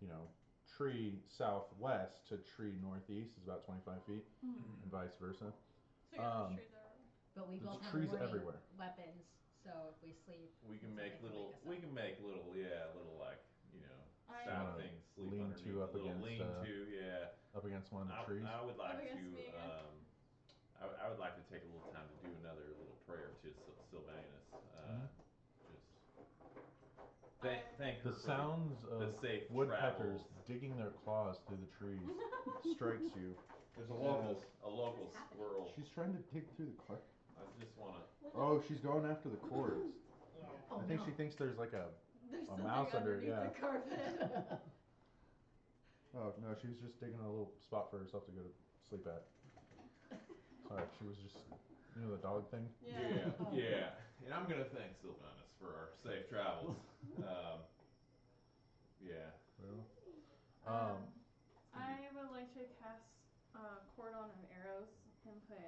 you know, tree southwest to tree northeast is about 25 feet and vice versa. So yeah, Um, trees are. But we There's both have trees warning everywhere. weapons, so if we sleep, We can something make can little. wake us We up. can make little. Yeah, little like I- side Wanna things. Sleep lean underneath to up a little against, lean-to. Yeah. Up against one of the trees. I would like Up to. against me again. I would like to take a little time to do another little prayer to Sylvanus. Just thank her The for sounds the of safe woodpeckers travels. digging their claws through the trees strikes you. There's a local- local What's happening? squirrel. She's trying to dig through the carpet. I just wanna. Oh, she's going after the cords. Oh, I think no. she thinks there's like a. There's something mouse under it, underneath yeah. the carpet. Oh no, she was just digging a little spot for herself to go to sleep at. Sorry, she was just, you know, the dog thing. Yeah. Oh. Yeah. And I'm gonna thank Sylvanus for our safe travels. Yeah. Well, I would like to cast cordon of arrows and put.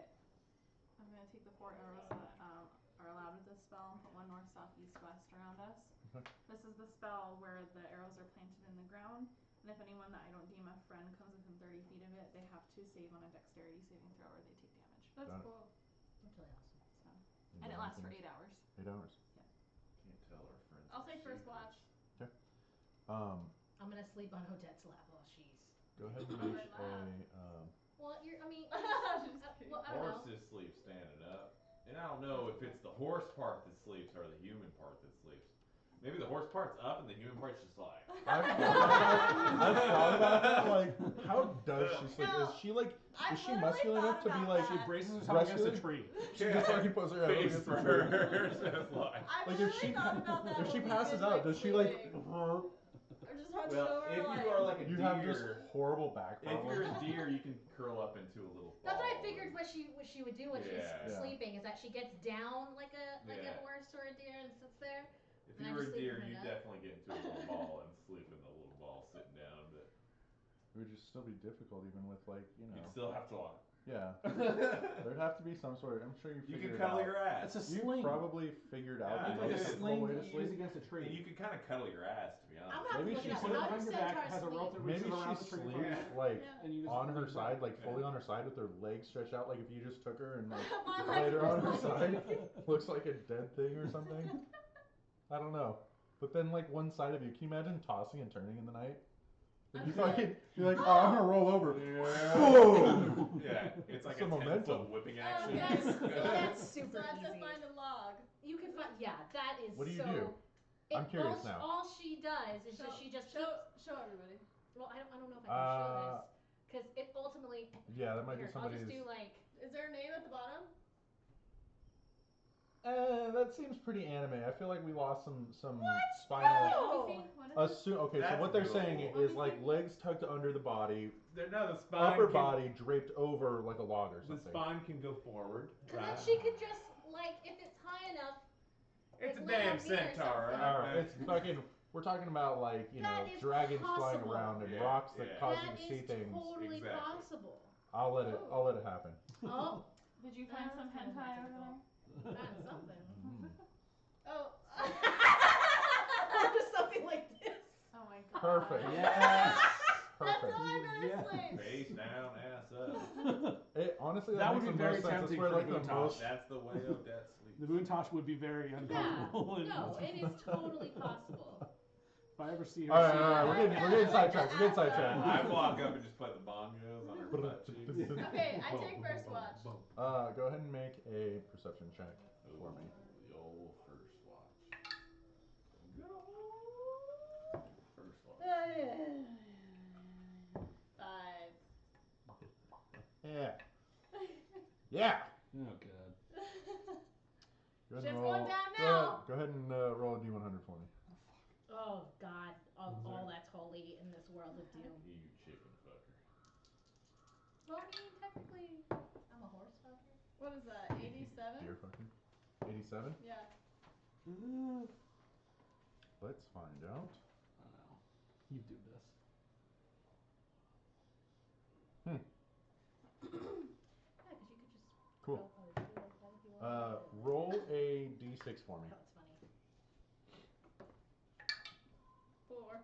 I'm gonna take the 4 arrows that are allowed with this spell and put one north, south, east, west around us. Okay. This is the spell where the arrows are planted in the ground, and if anyone that I don't a friend comes within 30 feet of it, they have to save on a dexterity saving throw or they take damage. That's Got it. cool. That's really awesome. So, and it lasts for 8 hours. 8 hours. Can't tell our friends. I'll our take first secrets. watch. I'm gonna sleep on Odette's lap while she's. Go ahead and Oh, make I laugh. a. Well, I mean, Just kidding. well, I don't know. Horses sleep standing up. And I don't know if it's the horse part that sleeps or the human part that sleeps. Maybe the horse part's up and the human part's just like. I've thought about that. Like, how does she sleep? No. Is she like? I've Is she literally muscular enough to be thought like? about She that. braces herself against a Rested. tree. She just fucking puts her head up Face against the tree. first. Just like. I've Like literally if she thought about that if she when we've passes been, out, does she like? sleeping. Or just hunched Well, over, if like. you are like a You deer, have just horrible back if you're problems. a deer, you can curl up into a little ball. That's what I figured. What she would do when she's Yeah. sleeping is that she gets down like a Yeah. horse or a deer and sits there. If And I you were just a sleep deer, in her you'd nut. definitely get into a little ball and sleep in the little ball sitting down, but It would just still be difficult, even with like you'd still have to walk. Yeah. There'd have to be some sort of. I'm sure you You figured can it cuddle out. your ass. It's a You sling. probably figured out Yeah, the It's like a most it's difficult way sling to used sleep. against a tree. You can kind of cuddle your ass, to be honest. I'm not Maybe looking she up. put it How behind do your back, centaurs has a rope sleep? that reaches Maybe around she the tree. sleeps Yeah. like Yeah. And you just on leave her it. side, like fully Yeah. on her side with her legs stretched out, like if you just took her and like My laid her on her legs. side, looks like a dead thing or something. I don't know. But then like one side of you, can you imagine tossing and turning in the night? I'm You just like, fucking, you're like, oh, I'm gonna roll over. Yeah. Boom! Yeah, it's like Some a 10-foot momentum. whipping Oh, action. That's So super I have to easy. find a log. You can find. Yeah, that is. What do you so, do? I'm curious all, now. All she does is she just show everybody. Well, I don't know if I can show this because it ultimately. Yeah, that might Here, be I'll somebody's. just do like. Is there a name at the bottom? That seems pretty anime. I feel like we lost some What? spinal. No. Let me see. What is it? Okay, so That's what they're beautiful. saying Let is me like see. legs tucked under the body, No, the spine upper can, body draped over like a log or The something. spine can go forward. And then she could just like, if it's high enough. It's a like, lay damn on me or centaur, something. Alright, it's fucking. We're talking about like That is dragons flying possible. around and Yeah, rocks that yeah. cause That you to see is things. totally Exactly. possible. I'll let it happen. Oh, Did you find some That's kinda hentai over magical. there? Found something. Mm. Oh. Or just something like this. Oh my god. Perfect. Yes. That's Perfect. how I'm gonna Yeah. sleep. Face down, ass up. Honestly, That that, would makes be the very most sense. That's tempting where for like the the Boontosh. most. That's the way Odette sleeps. The Boontosh would be very Yeah. uncomfortable. No, it is totally possible. If I ever see her. Alright, we're getting sidetracked. We're getting sidetracked. I walk up and just put the bongos on her butt cheeks. Okay, I take first watch. Go ahead and make a perception check for me. The old first watch. Good old first watch. 5. Yeah. Yeah. Oh god. Go ahead Shit's and going roll. down now. Go ahead and roll a d100 for me. Oh God, all that's holy in this world of doom. You chicken fucker. Well, I mean, technically, I'm a horse fucker. What is that? 87? Deer fucking. 87. Yeah. Let's find out. Oh no. You do this. Yeah, because you could just. Cool. Go like that if you wanted. Roll a d6 for me. Oh, it's funny. 4.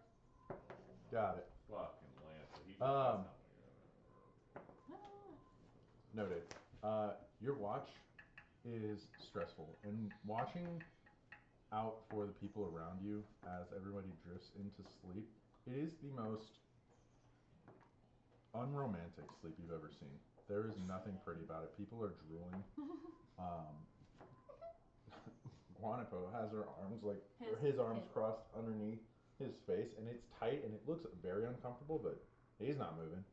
Got it. Fucking Lance. He just Um, that's Noted. Your watch is stressful, and watching out for the people around you as everybody drifts into sleep, it is the most unromantic sleep you've ever seen. There is nothing pretty about it. People are drooling. Guanapo has her arms his arms crossed underneath his face, and it's tight and it looks very uncomfortable, but he's not moving.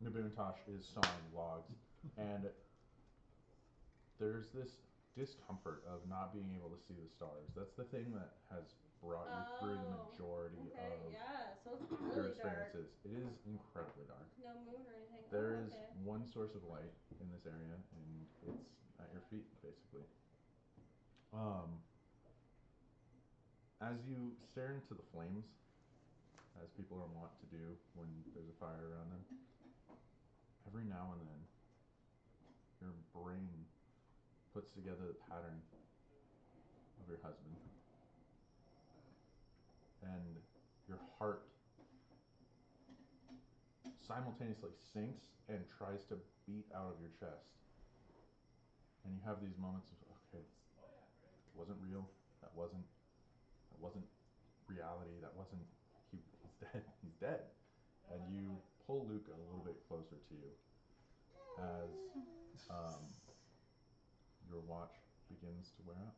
Nabuntosh is sawing logs, and there's this discomfort of not being able to see the stars. That's the thing that has brought you through the majority of Yeah, so it's your really dark. experiences. It is incredibly dark. No moon or anything. There Oh, is okay. one source of light in this area, and it's at your feet, basically. As you stare into the flames, as people are wont to do when there's a fire around them, every now and then, your brain puts together the pattern of your husband, and your heart simultaneously sinks and tries to beat out of your chest. And you have these moments of, okay, it wasn't real. That wasn't reality. That wasn't, he's dead. He's dead. And you pull Luke a little bit closer to you as your watch begins to wear out.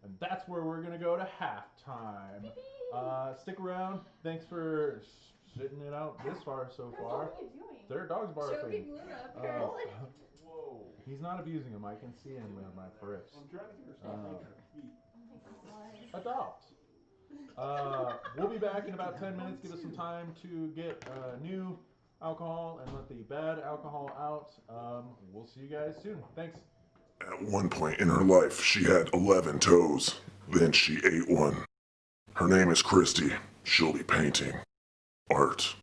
And that's where we're going to go to halftime. Stick around. Thanks for sitting it out this far so far. What are you doing? Their dog's barking. Choking Luna up here. Whoa. He's not abusing him. I can see him with my peripheral. I'm trying to get her stop making her feet. Oh my god. Adopt. We'll be back in about 10 minutes. Give us some time to get new alcohol and let the bad alcohol out. We'll see you guys soon. Thanks. At one point in her life, she had 11 toes. Then she ate one. Her name is Christy. She'll be painting art.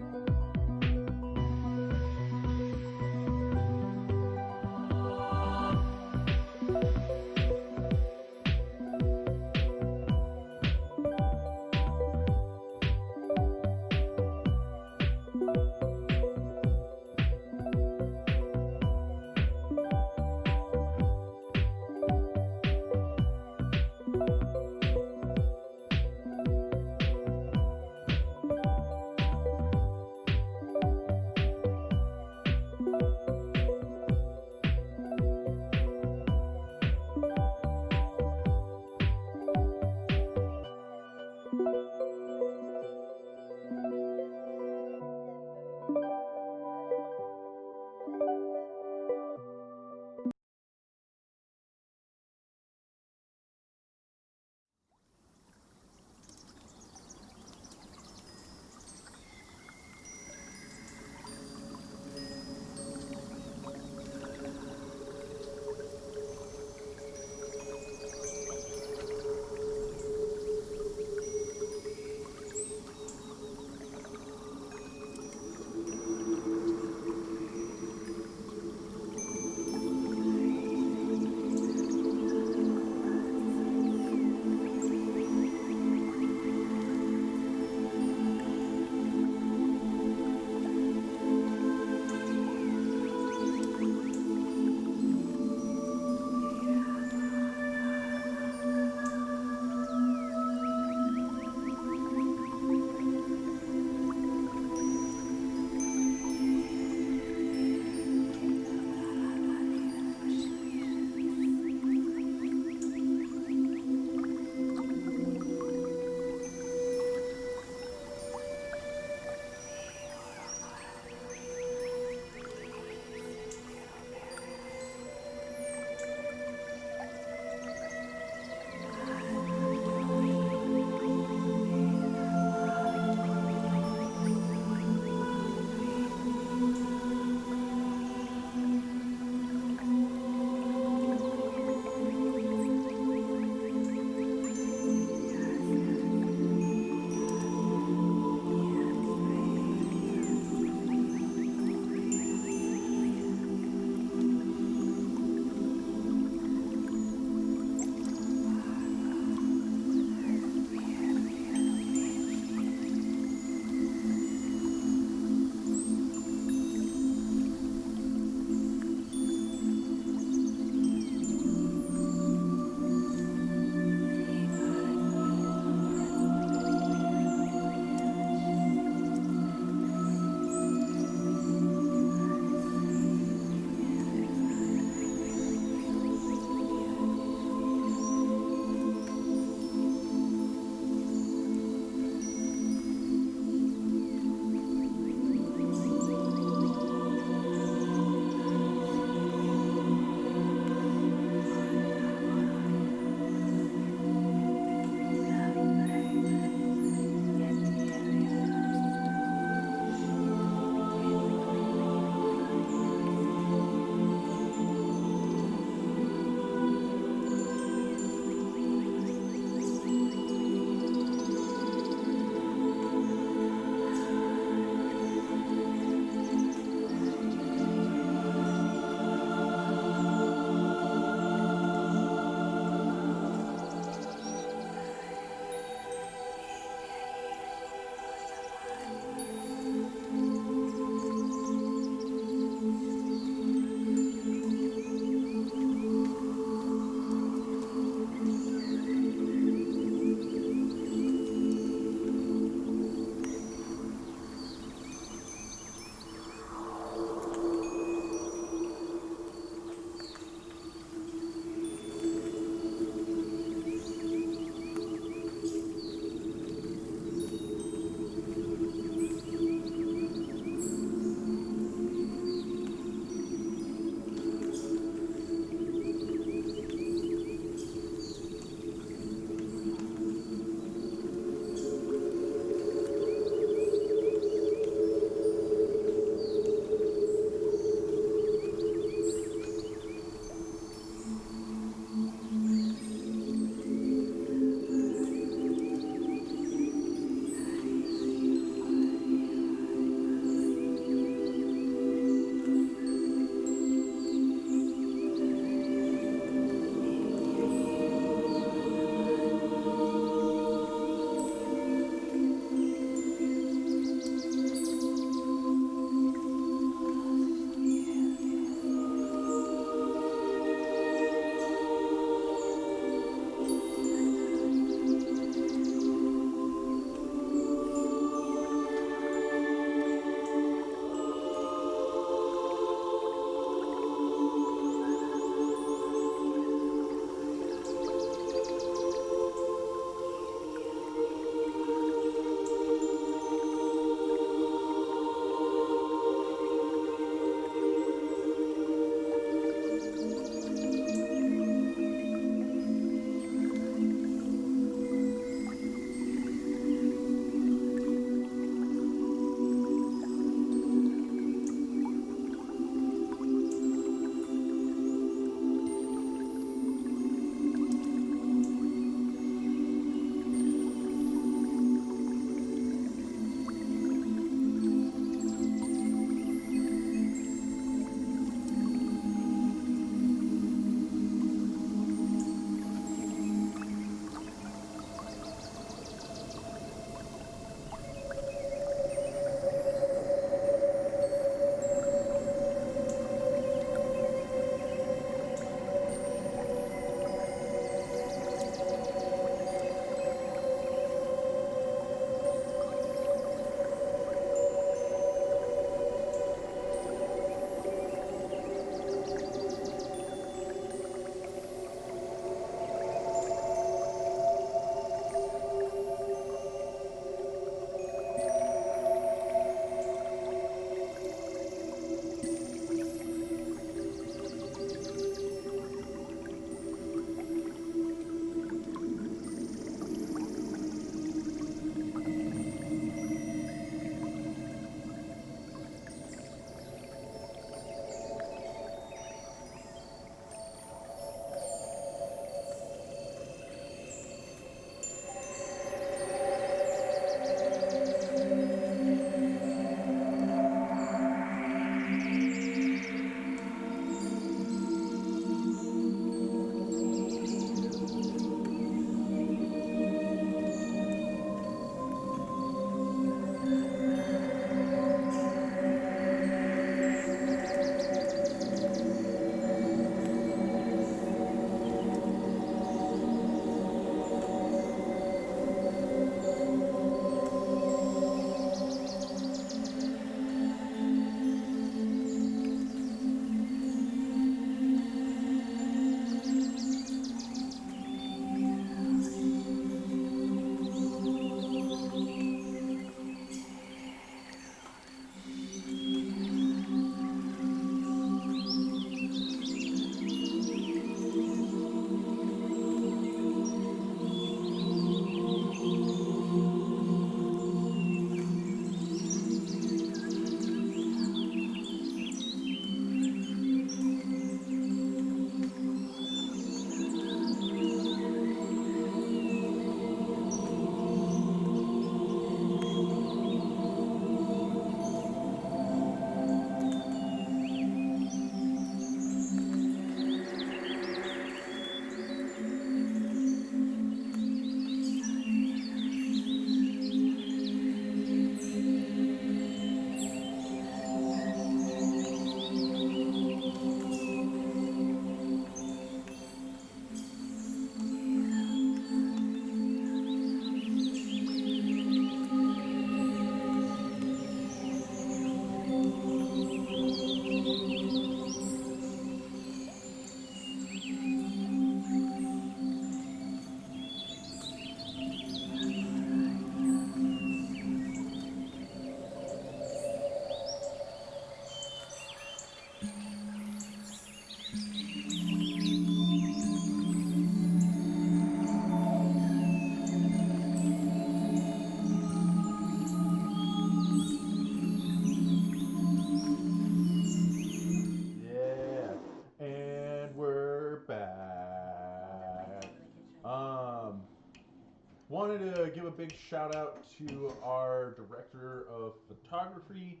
give a big shout out to our director of photography,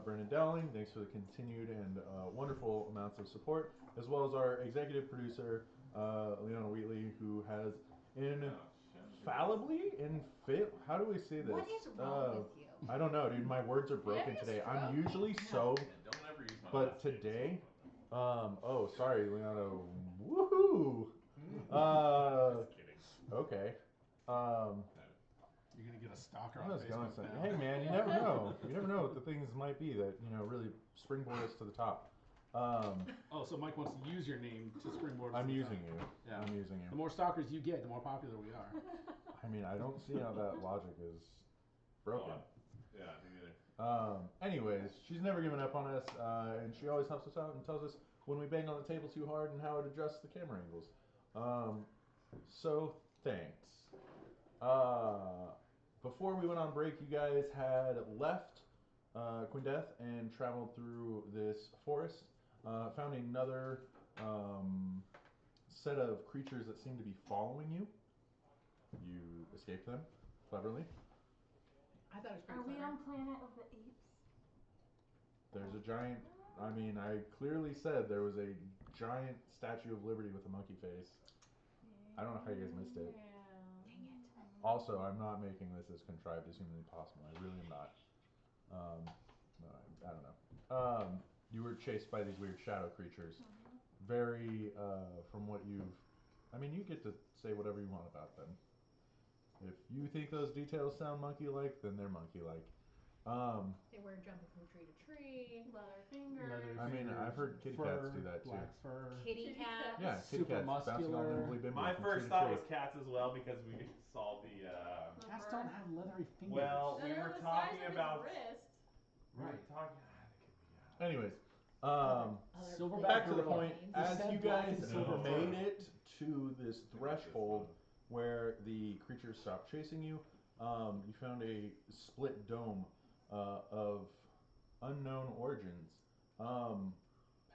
Brendan Dowling. Thanks for the continued and wonderful amounts of support, as well as our executive producer, Leona Wheatley, who has infallibly, how do we say this? What is wrong with you? I don't know, dude. My words are broken today. I'm usually so, Don't ever use my but last name, today, so- oh, sorry, Leona. Woohoo! Just kidding. Okay. You're gonna get a stalker I on was going Facebook to say, now. hey man, you never know. You never know what the things might be that really springboard us to the top. Oh, so Mike wants to use your name to springboard. I'm to the using top. you. Yeah. I'm using The you. more stalkers you get, the more popular we are. I mean, I don't see how that logic is broken. Yeah, me neither. Anyways, she's never given up on us, and she always helps us out and tells us when we bang on the table too hard and how it adjusts the camera angles. So thanks. Before we went on break, you guys had left Quindeth and traveled through this forest. Found another set of creatures that seem to be following you. You escaped them cleverly. I thought it was Are pretty we clever. on Planet of the Apes? There's a giant. I mean, I clearly said there was a giant Statue of Liberty with a monkey face. I don't know how you guys missed it. Dang it. Also, I'm not making this as contrived as humanly possible. I really am not. No, I don't know. You were chased by these weird shadow creatures. Very, from what you've... I mean, you get to say whatever you want about them. If you think those details sound monkey-like, then they're monkey-like. They were jumping from tree to tree. Leather fingers. Leather I mean, I've heard kitty cats do that too. Black fur. Kitty cat. Yeah, kitty Super cats bouncing all muscular. nimbly bimbly My from first tree to thought tree. was cats as well because we saw the. Cats don't have leathery fingers. Well, No, we no, were the talking size of his about. wrist. We were Right. talking. Anyways, Other Silverback back to the gorilla. point. You As said you black guys and silver made fur. it to this threshold where the creatures stopped chasing you, you found a split dome of unknown origins.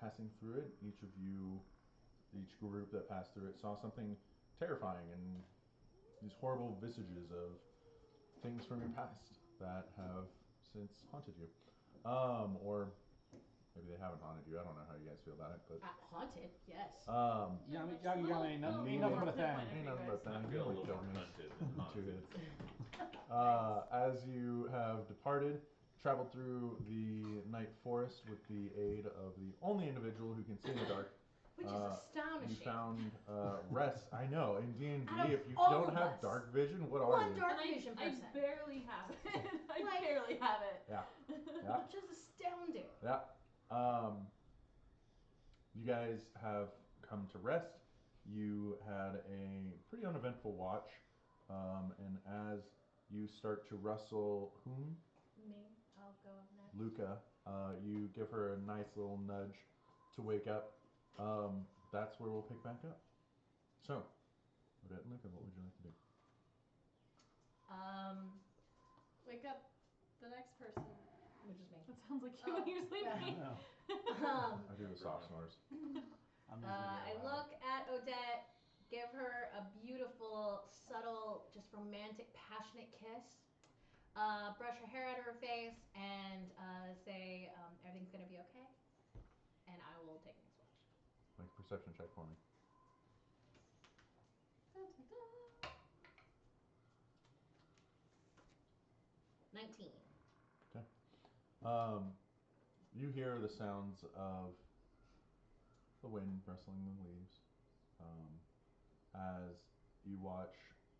Passing through it, each group that passed through it saw something terrifying and these horrible visages of things from your past that have since haunted you. Or maybe they haven't haunted you. I don't know how you guys feel about it, but Haunted, yes. Yeah, ain't nothing but a thing. ain't nothing but I thing. feel a Like little killed more me. hunted than Two haunted. hits. As you have departed, traveled through the night forest with the aid of the only individual who can see in the dark. Which is astonishing. You found rest. I know. In D&D, Out of if you all don't of have us, dark vision, what are one you? dark And vision I person. barely have it. I Like- barely have it. Yeah. Yeah. Which is astounding. Yeah. You guys have come to rest. You had a pretty uneventful watch, and as you start to rustle, whom? Me, I'll go next. Luca. You give her a nice little nudge to wake up. That's where we'll pick back up. So, Odette and Luca, what would you like to do? Wake up the next person. Which is me. That sounds like you Oh, when you're yeah. sleeping. I do the soft snores. I'm I look at Odette, give her a beautiful, subtle, just romantic, passionate kiss. Brush her hair out of her face and say, everything's gonna be okay. And I will take next watch. Make a perception check for me. Da, da, da. 19. You hear the sounds of the wind rustling the leaves as you watch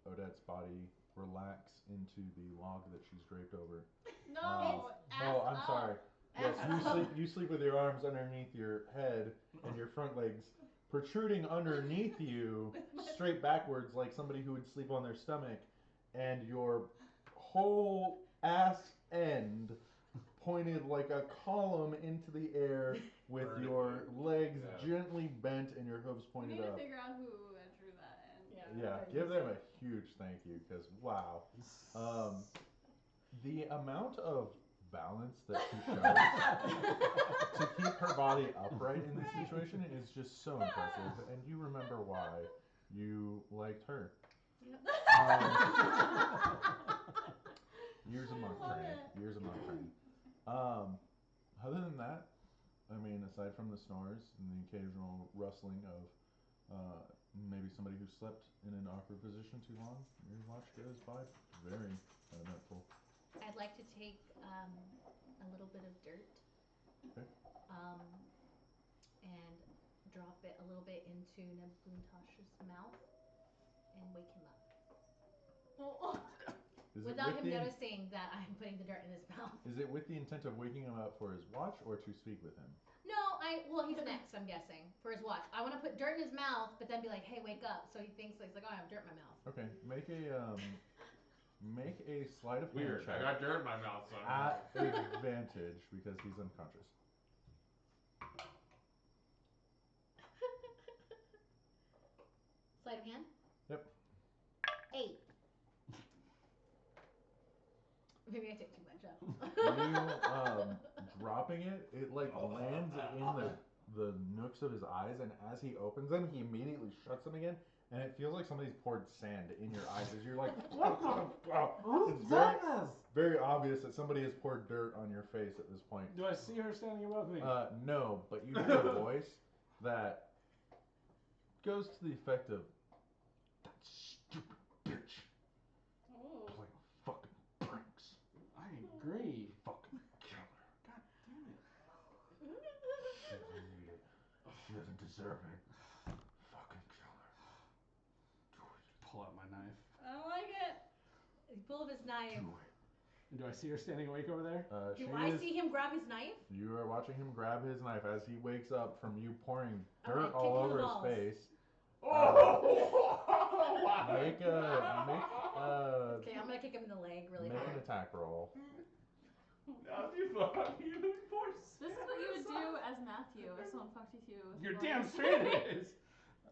Odette's body relax into the log that she's draped over. No. ass Oh, I'm up. sorry. Yes, Ass you sleep with your arms underneath your head and your front legs protruding underneath you, straight backwards, like somebody who would sleep on their stomach, and your whole ass end pointed like a column into the air with Vertically. your legs Yeah. gently bent and your hooves We pointed need to up. figure out who drew that in. Yeah, give them a huge thank you, because wow. The amount of balance that she shows to keep her body upright in this situation is just so impressive, and you remember why you liked her. Years of monk Love training. it. Years of monk training. Other than that, I mean, aside from the snores and the occasional rustling of maybe somebody who slept in an awkward position too long, your watch goes by very eventful. I'd like to take a little bit of dirt Okay. and drop it a little bit into Nebuntosh's mouth and wake him up. Is Without it with him the noticing that I'm putting the dirt in his mouth. Is it with the intent of waking him up for his watch or to speak with him? No, well, he's next, I'm guessing, for his watch. I want to put dirt in his mouth, but then be like, hey, wake up. So he thinks, like, oh, I have dirt in my mouth. Okay, make a sleight of hand Weird. I check got dirt in my mouth, so at advantage because he's unconscious. Sleight of hand? Yep. 8. Maybe I take too much up. You dropping it like lands in the nooks of his eyes, and as he opens them, he immediately shuts them again, and it feels like somebody's poured sand in your eyes as you're like, what the It's very obvious that somebody has poured dirt on your face at this point. Do I see her standing above me? No, but you hear a voice that goes to the effect of, that stupid bitch Oh. playing fucking pranks. I agree. Fucking killer. God damn it. She doesn't deserve it. Fucking kill her. Do it. Pull out my knife. I don't like it. He's full of his knife. Do it. And do I see her standing awake over there? Do I see him grab his knife? You are watching him grab his knife as he wakes up from you pouring I'm dirt gonna all kick him in the over his balls. face. Make Okay, I'm gonna kick him in the leg really make an hard. attack roll. Now you fuck you poor This is what you would do as Matthew if someone fucked with you. With You're your damn voice. straight it is.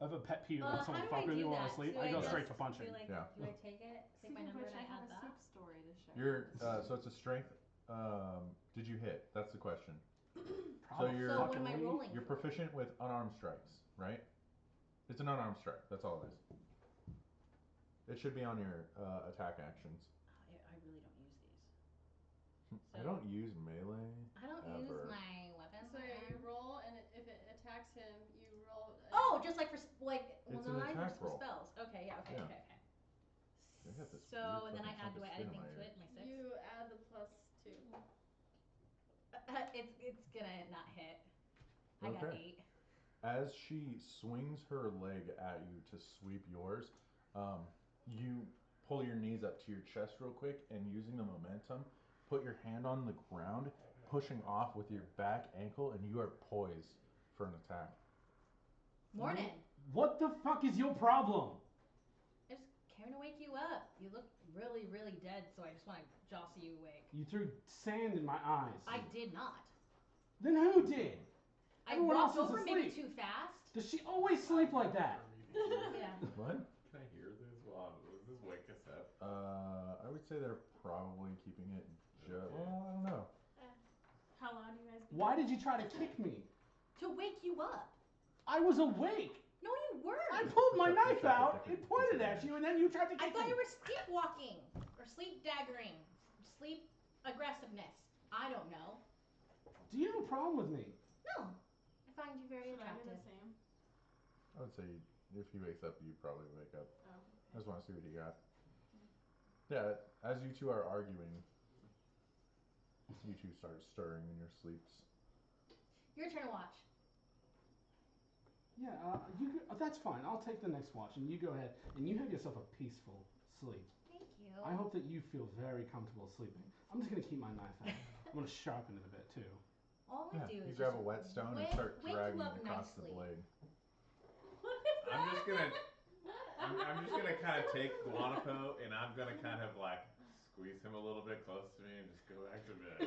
I have a pet peeve when How someone do fuck I with me do while I that? sleep. Do I go just straight to punching. Do, like, Yeah. do I take it? Take my Speaking of number which, and I I have add a that? soup story to share. You're so it's a strength. Did you hit? That's the question. Probably. you're- So what am I Fucking rolling? You're for? proficient with unarmed strikes, right? It's an unarmed strike. That's all it is. It should be on your attack actions. I really don't use these. I don't use melee. I don't ever. use my weapons. So yeah, you roll, and if it attacks him, you roll. Oh, just like for like. Well, It's no, an not even attack for roll. spells. Okay, yeah, okay, Yeah. okay. I got this So weird and then I fucking add. chunk Do of I add skin in anything my to ear. it? My 6. You add the +2. It's gonna not hit. I got Okay. 8. As she swings her leg at you to sweep yours, you pull your knees up to your chest real quick, and using the momentum, put your hand on the ground, pushing off with your back ankle, and you are poised for an attack. Morning. What the fuck is your problem? I just came to wake you up. You look really, really dead, so I just want to jostle you awake. You threw sand in my eyes. I did not. Then who did? I Everyone walked else is over maybe asleep. too fast. Does she always sleep like that? Yeah. What? Can I hear this? Does this wake us up? I would say they're probably keeping it well, I don't know. How loud do you guys? Why did you try to kick me? To wake you up. I was awake. No, you weren't. I pulled my Perception knife check out, with it pointed at disadvantage. you, and then you tried to I kick thought me. you were sleepwalking or sleep daggering, sleep aggressiveness. I don't know. Do you have a problem with me? No, I find you very Should I do attractive. the same? I would say if he wakes up, you probably wake up. Oh. I just want to see what he got. Yeah, as you two are arguing, you two start stirring in your sleeps. Your turn to watch. Yeah, that's fine. I'll take the next watch, and you go ahead, and you have yourself a peaceful sleep. Thank you. I hope that you feel very comfortable sleeping. I'm just gonna keep my knife out. I'm gonna sharpen it a bit too. All we do You is grab a just whetstone and wake start you dragging up it across the nicely. blade. What is that? I'm just gonna kind of take Guanapo, and I'm gonna kind of like squeeze him a little bit close to me and just go back to bed.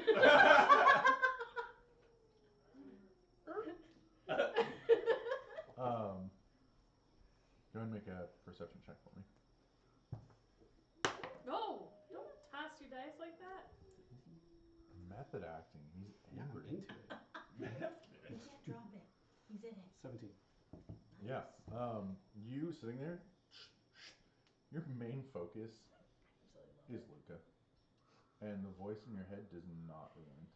Go ahead and make a perception check for me. No! Don't toss your dice like that. Method acting. He's Yeah, I'm angry. into it. You can't drop it. He's in it. 17. Yeah. You sitting there, your main focus Absolutely love is it. Luca, and the voice in your head does not relent.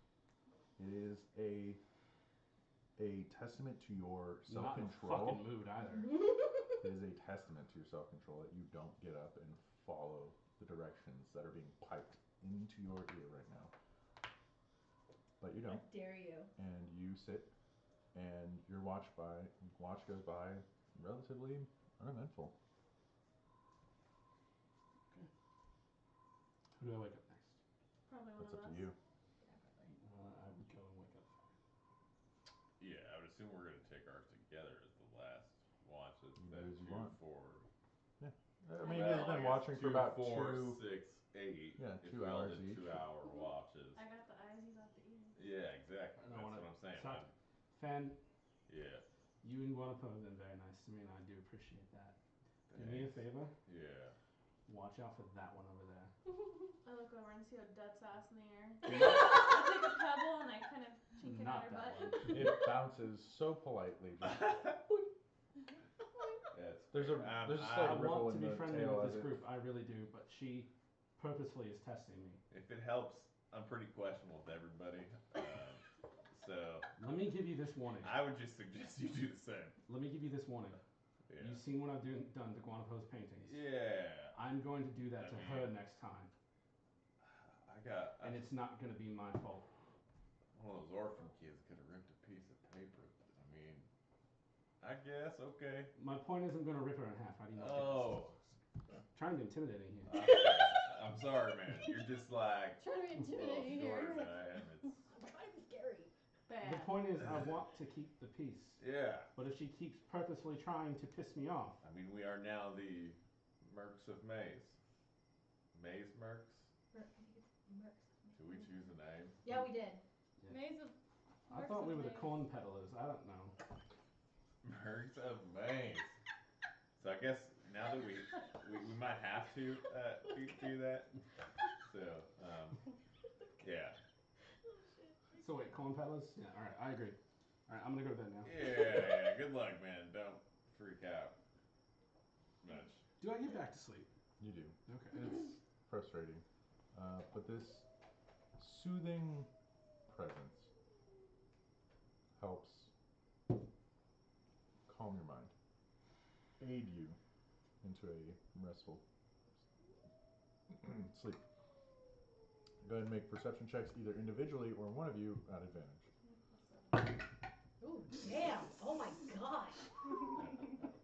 It is a testament to your Not in a self-control. fucking mood either. It is a testament to your self-control that you don't get up and follow the directions that are being piped into your ear right now. But you don't, How dare you? and you sit, and your watch goes by relatively uneventful. Who do I wake up next? Probably one That's of up us. to you. I would go and wake up. Yeah, I would assume we're gonna take ours together as the last watches. You That do as you 2, want. 4. I mean, you guys have been watching for 2, about 4, two. 6, 8. Yeah, if 2 we all hours did each. 2-hour watches. I got the eyes, you got the ears. Yeah, exactly. I That's don't wanna what I'm saying. suck. Fan, Yeah. you and Guanapo have been very nice to me, and I do appreciate that. Do me a Thanks. favor. Yeah. Watch out for that one over there. I look over and see a dead ass in the air. I take a pebble and I kind of chink it Not at her that butt. one. It bounces so politely. That's There's fair. there's just I like a ripple want to in be the friendly tail with as this it. group, I really do, but she purposefully is testing me. If it helps, I'm pretty questionable with everybody. So Let me give you this warning. I would just suggest you do the same. Let me give you this warning. Yeah. You've seen what I've done to Guanapo's paintings. Yeah. I'm going to do that I to mean- her next time, and it's not going to be my fault. One of those orphan kids could have ripped a piece of paper. I mean, I guess, okay. My point is, I'm going to rip her in half. How do you not Oh. get this? Trying to be intimidating here. I'm sorry, man. You're just like Trying to be a little intimidating shorter here. than I am. It's I'm trying to be scary. Bad. The point is, I want to keep the peace. yeah. But if she keeps purposefully trying to piss me off, I mean, we are now the Mercs of Maize. Maize Mercs? Did we choose a name? Yeah, we did. Maize of. I Mercs thought of we were the Maize. corn peddlers. I don't know. Mercs of Maize. So I guess now that we might have to do that. So yeah. Oh shit. So wait, corn peddlers? Yeah, all right, I agree. All right, I'm gonna go to bed now. Yeah. Good luck, man. Don't freak out much. Do I get back to sleep? You do. Okay. It's frustrating, but this soothing presence helps calm your mind, aid you into a restful sleep. Go ahead and make perception checks either individually or one of you at advantage. Ooh, damn. Oh my god.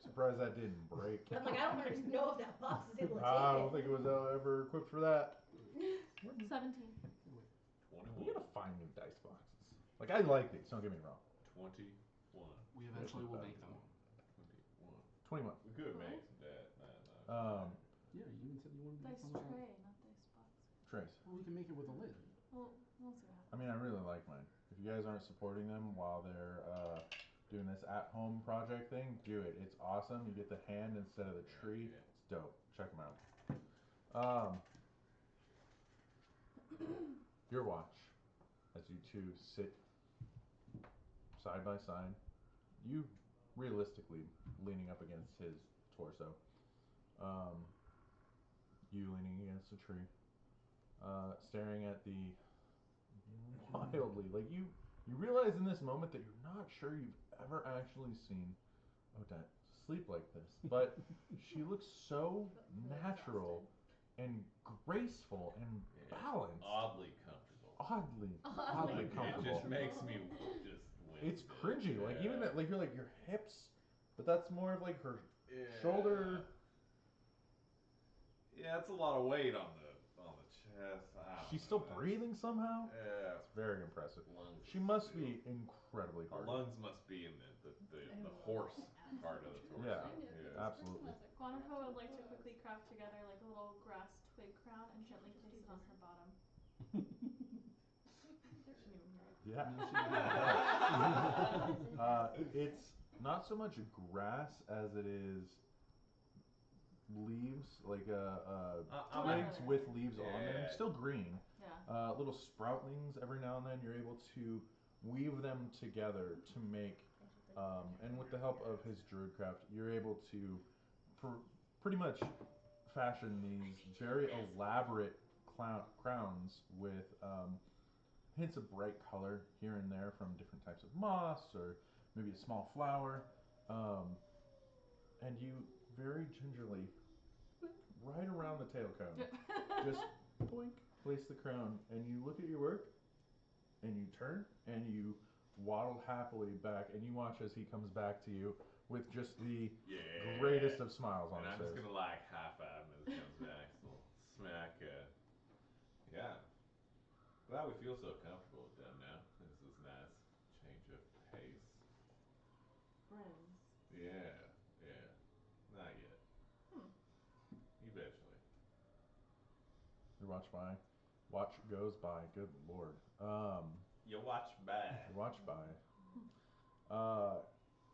Surprised that didn't break. I'm like, I don't even know if that box is able to take I don't it. think it was ever equipped for that. 17. 21. We gotta find new dice boxes. Like, I like these, don't get me wrong. 21. We eventually will make them. 21. 21. We could make some that. Yeah, you even said you wanted to make Dice some of tray, that. not dice box. Trace. Well, we can make it with a lid. Well, we'll see what happens. I mean, I really like mine. If you guys aren't supporting them while they're doing this at-home project thing, do it. It's awesome. You get the hand instead of the tree. Yeah. It's dope. Check them out. Your watch, as you two sit side by side, you realistically leaning up against his torso, you leaning against a tree, staring at the wildly, like you realize in this moment that you're not sure you've ever actually seen Odette sleep like this, but she looks so natural and graceful and balanced. Oddly comfortable. Oddly Like, comfortable. it just makes me just wince. It's cringy. Like even that, like you're like your hips, but that's more of like her Yeah. shoulder. Yeah, it's a lot of weight on the chest. She's still breathing somehow. Yeah. It's very impressive. Lungs She must too. be incredibly The hard. lungs must be in the horse part of the torso. Yeah. Yeah. Absolutely. Guanapo would like to quickly craft together like a little grass twig crown and gently place it on her bottom. There shouldn't even hear it. Yeah. It's not so much grass as it is leaves, like twigs with leaves on them, Yeah. still green. Yeah. Little sproutlings every now and then. You're able to weave them together to make, and with the help of his druidcraft, you're able to pretty much fashion these very elaborate crowns with hints of bright color here and there from different types of moss or maybe a small flower. Um, and you very gingerly, right around the tail cone, just boink, place the crown, and you look at your work, and you turn, and you waddle happily back, and you watch as he comes back to you with just the greatest of smiles on and his I'm face. just gonna like high five him as he comes back. So smack. Yeah. Glad we feel so comfortable with them now. This is nice change of pace. Friends. Yeah, yeah. Not yet. Eventually. You watch goes by. Good lord. You watch back. You watch by.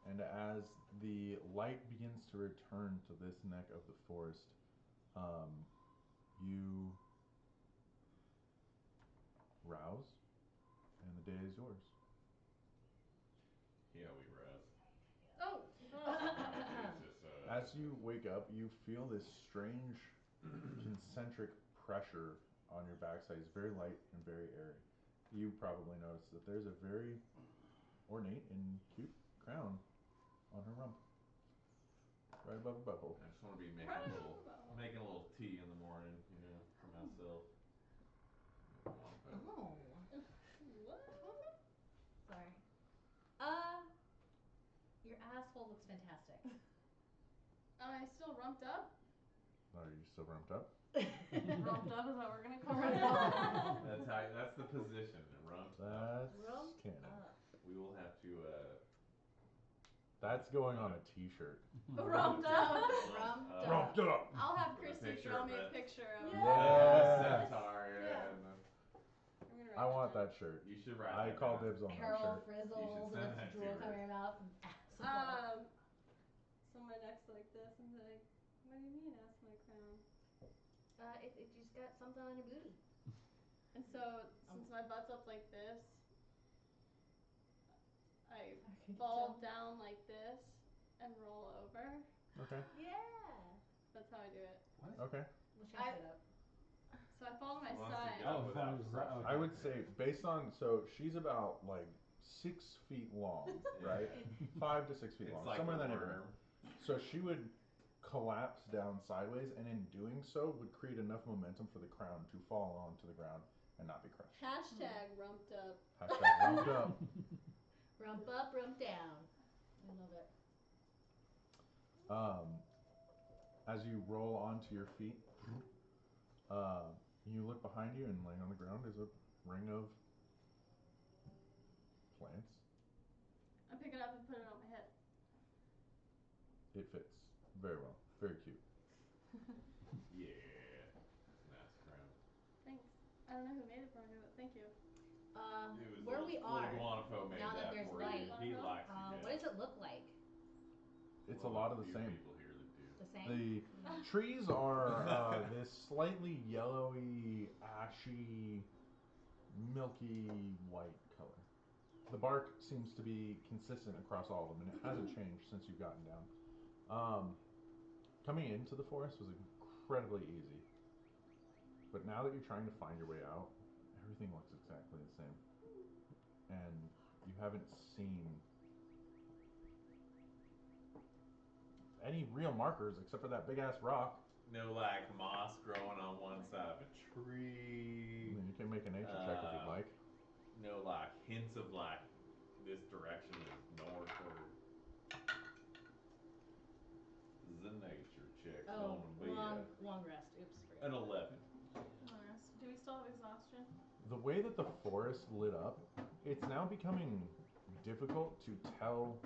And as the light begins to return to this neck of the forest, you rouse, and the day is yours. Yeah, we rest. Oh. As you wake up, you feel this strange concentric pressure on your backside. It's very light and very airy. You probably noticed that there's a very ornate and cute crown on her rump, right above her butthole. I just want to be making a little tea in the morning, you know, for myself. Oh. What? Sorry. Your asshole looks fantastic. Am I still rumped up? Are you still rumped up? Rumped up is what we're gonna call it. That's the position. Rumped up. That's canon. We will have to. That's going on a T-shirt. Rumped up. Rumped up. I'll have With a Christy picture draw of me a it. picture of Yeah. it. Centaur, Yeah. and I'm gonna write I want down. that shirt. you should write. I that call down. dibs on that Harold shirt. frizzles send and that it's to drool her. coming out. So my neck's like this, and be like, what do you mean? Ask my crown. It just got something on your booty. And so since my butt's up like this, I fall down like this and roll over. Okay. Yeah. That's how I do it. Okay. We'll change it up. So I fall to my As long as side. you go Oh, without okay. crushing. I would say based on she's about like 6 feet long, right? 5 to 6 feet It's long, like somewhere in a that neighborhood. worm. So she would collapse down sideways, and in doing so, would create enough momentum for the crown to fall onto the ground and not be crushed. Hashtag rumped up. Hashtag rumped up. Rump up, rump down. I love it. As you roll onto your feet, you look behind you, and laying on the ground is a ring of plants. I pick it up and put it on my head. It fits very well. Very cute. Yeah. That's a nice crown. Thanks. I don't know who made it for me, but thank you. It was Where we are, Little Guanafo made now that that there's for light, you. He likes you. what does it look like? It's a lot of the few same. people here that do. The same? The trees are this slightly yellowy, ashy, milky white color. The bark seems to be consistent across all of them, and it hasn't changed since you've gotten down. Coming into the forest was incredibly easy, but now that you're trying to find your way out, everything looks exactly the same, and you haven't seen any real markers except for that big ass rock. No, like moss growing on one side of a tree. I mean, you can make a nature check if you'd like. No, like hints of like this direction is north or. The nature check Oh, gonna be long rest. Oops. an 11. Do we still have exhaustion? The way that the forest lit up, it's now becoming difficult to tell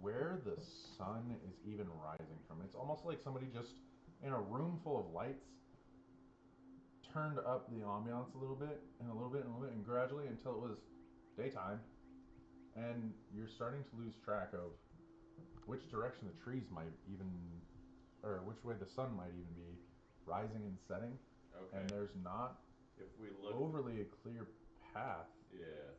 where the sun is even rising from. It's almost like somebody just, in a room full of lights, turned up the ambiance a little bit, and a little bit, and a little bit, and gradually until it was daytime. And you're starting to lose track of which direction the trees might even, or which way the sun might even be rising and setting. Okay. And there's not If we look overly a clear path. Yeah.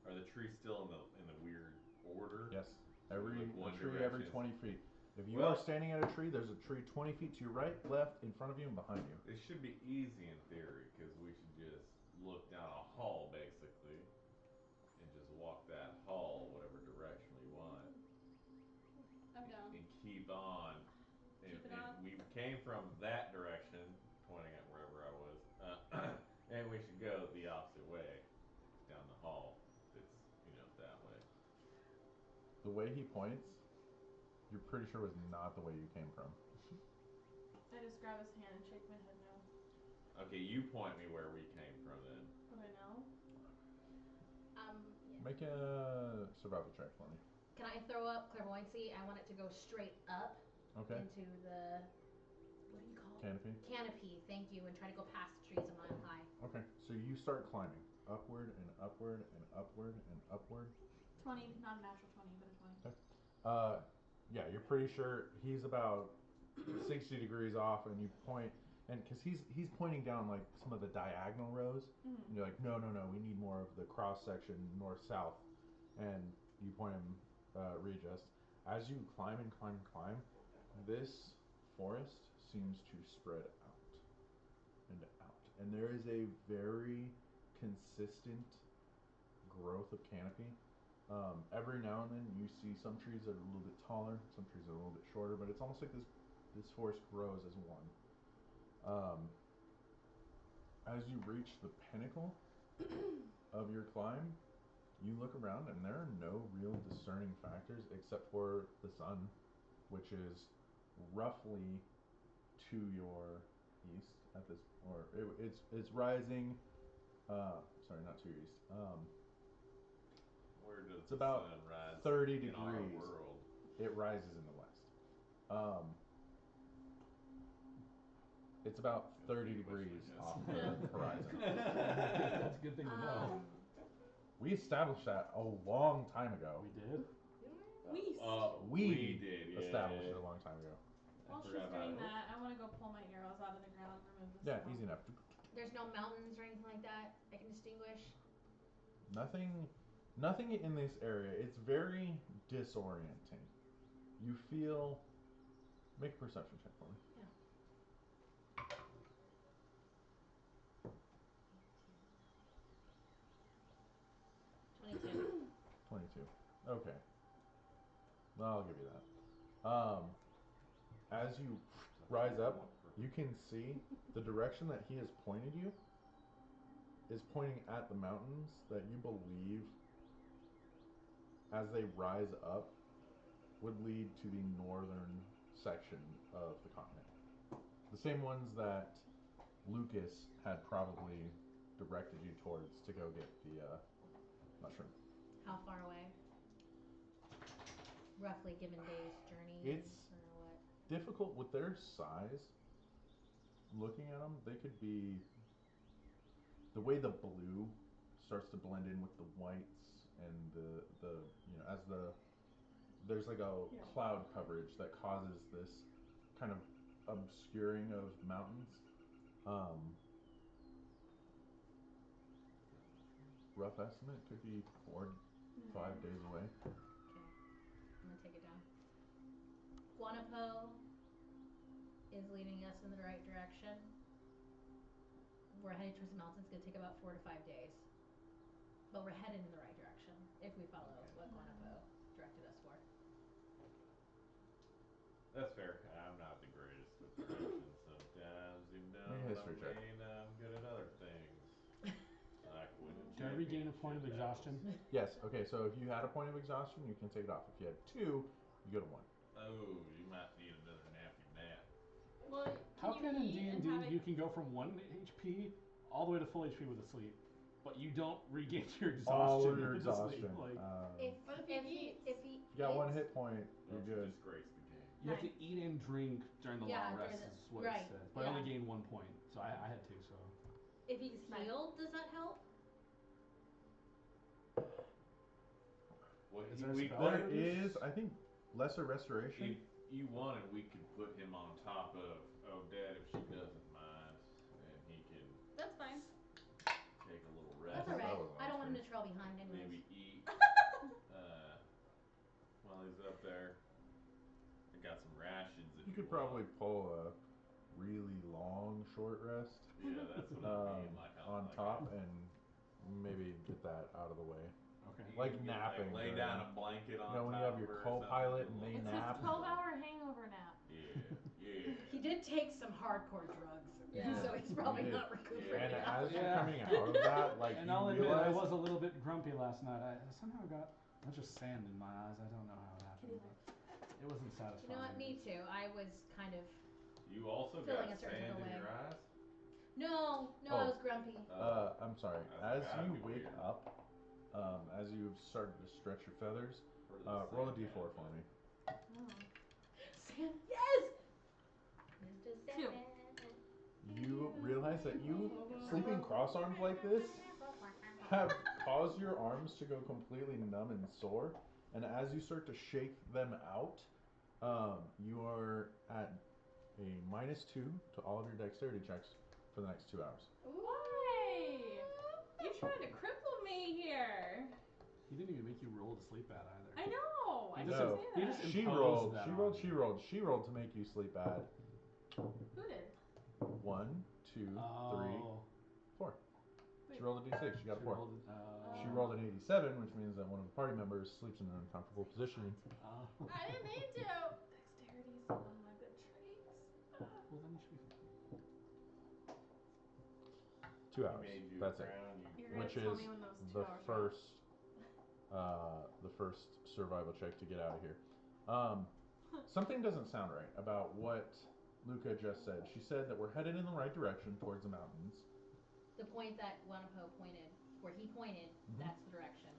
Are the trees still in the weird order? Yes. So we Every look one tree every direction. 20 feet. If you are standing at a tree, there's a tree 20 feet to your right, left, in front of you, and behind you. It should be easy in theory, because we should just look down a hall, basically, and just walk that hall whatever direction we want. I'm down. And keep on. Keep it And on. we came from that direction, pointing at wherever I was, and we should go the opposite way, down the hall. It's, that way. The way he points, you're pretty sure was not the way you came from. I just grab his hand and shake my head no. Okay, you point me where we came from then. Would I know? Yeah. Make a survival check for me. Can I throw up clairvoyancy? I want it to go straight up Okay. into the, what do you call it? Canopy. Canopy, thank you, and try to go past the trees a mile high. Okay, so you start climbing upward and upward and upward and upward. 20, not a natural 20, but a 20. Okay. Yeah, you're pretty sure he's about 60 degrees off, and you point, and because he's pointing down like some of the diagonal rows, and you're like, no, we need more of the cross section north south, and you point him, readjust. As you climb and climb and climb, this forest seems to spread out and out, and there is a very consistent growth of canopy. Every now and then you see some trees that are a little bit taller, some trees that are a little bit shorter, but it's almost like this forest grows as one. As you reach the pinnacle of your climb, you look around and there are no real discerning factors except for the sun, which is roughly to your east at this, or it's rising. Sorry, not to your east. Where does It's the about sun rise 30 in our degrees. world? It rises in the west. It's about 30 degrees off the horizon. That's a good thing to know. We established that a long time ago. We did? We did, yeah. Established it a long time ago. While she's doing that, I want to go pull my arrows out of the ground and remove the Yeah, smoke. easy enough. There's no mountains or anything like that I can distinguish? Nothing in this area. It's very disorienting. You feel. Make a perception check for me. Yeah. 22. Okay. I'll give you that. As you rise up, you can see the direction that he has pointed you is pointing at the mountains that you believe, as they rise up, would lead to the northern section of the continent. The same ones that Lucas had probably directed you towards to go get the mushroom. How far away? Roughly given days journey. It's or what? difficult with their size. Looking at them, they could be. The way the blue starts to blend in with the whites and the as there's like a cloud coverage that causes this kind of obscuring of mountains. Rough estimate could be 4-5 days away. Okay, I'm gonna take it down. Guanapo is leading us in the right direction. We're headed towards the mountains. It's gonna take about 4 to 5 days, but we're headed in the right direction if we follow what Guanapo directed us for. That's fair. I'm not the greatest with directions sometimes, even though Make a history check. I'm good at other things. Like winning Can I regain a point of exhaustion? Yes. Okay. So if you had a point of exhaustion, you can take it off. If you had 2, you go to 1. Oh, you might need another nappy nap. Well, How can in eat and have D&D you can go from 1 HP all the way to full HP with a sleep, but you don't regain your exhaustion? All of your with a sleep? exhaustion. Like, What if he if he you got 1 hit point, you're Don't you good. disgrace the game. you have to eat and drink during the long rest, during is what right, it says. But I only gained 1 point, so I had 2. So if he's healed, does that help? Well, Is there a we spell? There is, I think, lesser restoration. If you wanted, we could put him on top of Odette if she doesn't mind, and he can That's fine. take a little rest. That's alright. That was I don't want him to monstrous. trail behind anyways. Maybe eat while he's up there. I got some You could probably pull a really long short rest Yeah, that's what I mean. Like on like top and maybe get that out of the way. Okay. you Like can get, napping. lay down a blanket on You know, when you top have your of her or co-pilot something, and they It's nap. a 12-hour hangover nap. Yeah. He did take some hardcore drugs, Yeah. so he's probably did. not recuperating. And as you're Yeah. coming out of that, like And you I'll admit, realize I was a little bit grumpy last night. I somehow got a bunch of sand in my eyes. I don't know how it happened. But it wasn't satisfying. You know what? Me too. I was kind of. You also Feeling got a certain sand in way. your eyes? No, I Oh. was grumpy. I'm sorry. That's As gotta you be wake weird. up, as you've started to stretch your feathers, Where does roll a sand d4 for happen? me. Sand. Yes. Mr. Two. Sandman. You realize that you sleeping cross-armed like this have caused your arms to go completely numb and sore, and as you start to shake them out, you are at a -2 to all of your dexterity checks for the next 2 hours. Why? You tried to cripple me here. He didn't even make you roll to sleep at either. I know. I He didn't No. say He that. just She imposed rolled, that she on rolled, you. she rolled, she rolled to make you sleep bad. Who did? 1, 2, 3, Oh. 4. She Wait. rolled a d6, she got a She 4. rolled it, She rolled an 87, which means that one of the party members sleeps in an uncomfortable position. I didn't mean to. Dexterity's one of my good traits. Well, then you should be fine. 2 He hours. made you a That's it. crown, you You're gonna Which tell is me when those 2 the hours are up. first survival check to get out of here. Something doesn't sound right about what Luca just said. She said that we're headed in the right direction towards the mountains. The point that Wanapo pointed, where he pointed, Mhm. that's the direction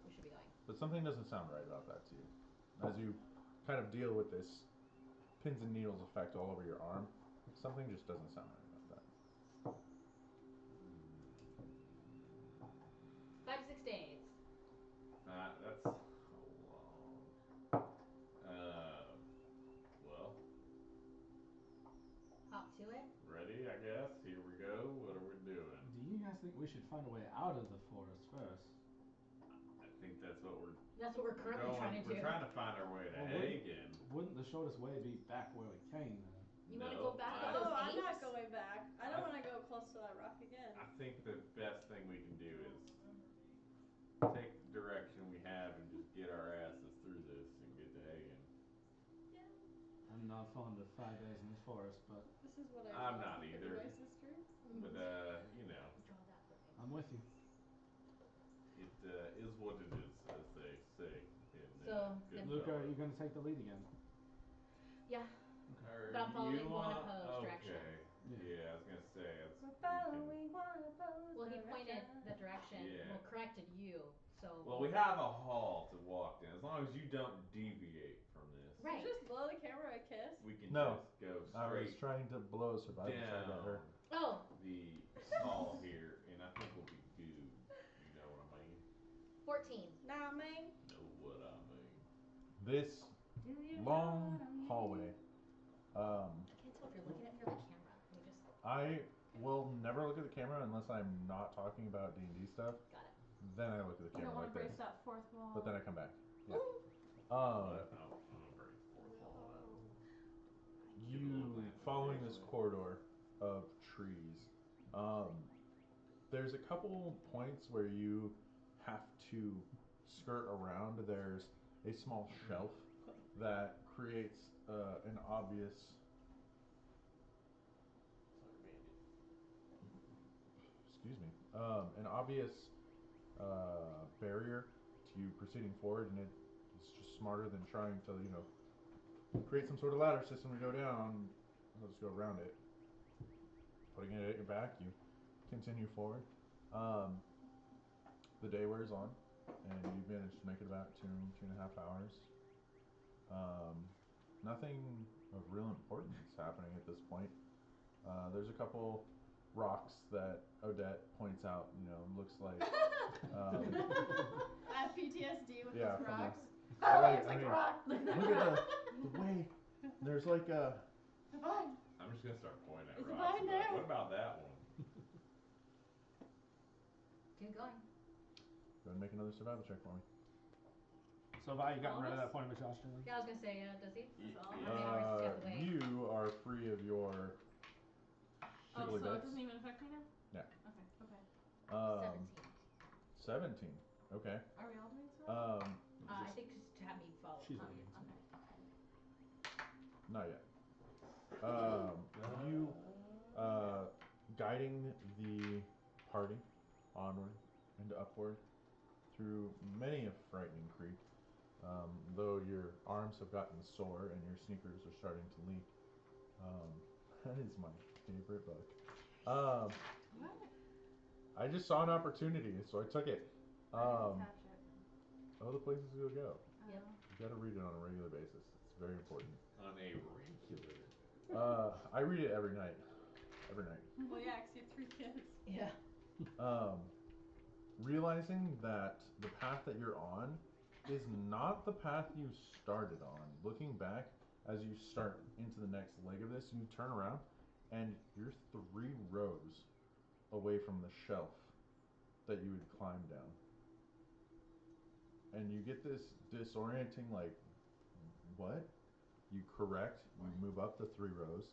we should be going. But something doesn't sound right about that to you. As you kind of deal with this pins and needles effect all over your arm, something just doesn't sound right about that. 5 to 6 days. That's long. Well, Hop to it. ready, I guess. Here we go. What are we doing? Do you guys think we should find a way out of the forest first? I think that's what we're That's what we're currently going. trying to We're do. trying to find our way to Well, Hagen. Wouldn't the shortest way be back where we came then? You want to No, go back I- with those Oh, I'm apes? not going back. I don't want to go close to that rock again. I think the best thing we can do is take the direction we have and just get our asses through this and get to Hagen. I'm not fond of 5 days in the forest, but This is what I I'm love not with either. my sisters. But you know, Draw that for me. I'm with you. it is what it is, as they say in So, Goodfellas. Luca, are you going to take the lead again? Yeah. Are But I'm following you Wanapo's on? direction. Okay. Yeah, I was gonna say it's. We're we can- following Wanapo's Well, he pointed direction. the direction. Yeah. Well, corrected you. So. Well, we have a hall to walk down. As long as you don't deviate from this, Right. Did you just blow the camera a kiss? we can No. just go I was straight trying to blow a survival check at her. down Oh. the hall here, and I think we'll be good. You know what I mean? 14. Nah, man. Know what I mean? This Do you long know what I mean? hallway. I can't tell if you're looking at me or the camera. Let me just. I will never look at the camera unless I'm not talking about D&D stuff. Got it. Then I look at the You camera don't want like to break this. that fourth wall. But then I come back. Yeah. But I'm gonna break the fourth wall out. Give it a little You bit following of this engagement. corridor of trees. There's a couple points where you have to skirt around. There's a small shelf that creates an obvious excuse me, an obvious barrier to you proceeding forward, and it's just smarter than trying to, create some sort of ladder system to go down. I'll just go around it. Putting it at your back, you continue forward. The day wears on, and you've managed to make it about 2.5 hours. Nothing of real importance happening at this point. There's a couple rocks that Odette points out, looks like. I have PTSD with Yeah, those from rocks. Like, It's like I mean, rock. look at the way. There's like a. Divine. I'm just gonna start pointing at Is the rocks. vine and be like, there? what about that one? Keep going. Go ahead and make another survival check for me. So have I gotten rid of All that point of exhaustion? Yeah, I was gonna say, does he? That's all. I mean, I already skipped away. You are free of your Oh, fiddly so it bits. doesn't even affect me now? Yeah. Okay, okay. 17. 17. Okay. Are we all doing so? I think just to have me follow. She's on. leaving. Okay. Not yet. You guiding the party onward and upward through many a frightening creek. Though your arms have gotten sore and your sneakers are starting to leak. That is my favorite book. What? I just saw an opportunity, so I took it. I didn't catch it. Other places you'll go. Yep. You gotta read it on a regular basis. It's very important. On a regular. I read it every night. Every night. Well, yeah, 'cause you have 3 kids. Yeah. Realizing that the path that you're on is not the path you started on. Looking back, as you start into the next leg of this, you turn around and you're 3 rows away from the shelf that you would climb down. And you get this disorienting, like, what? You correct, you move up the 3 rows,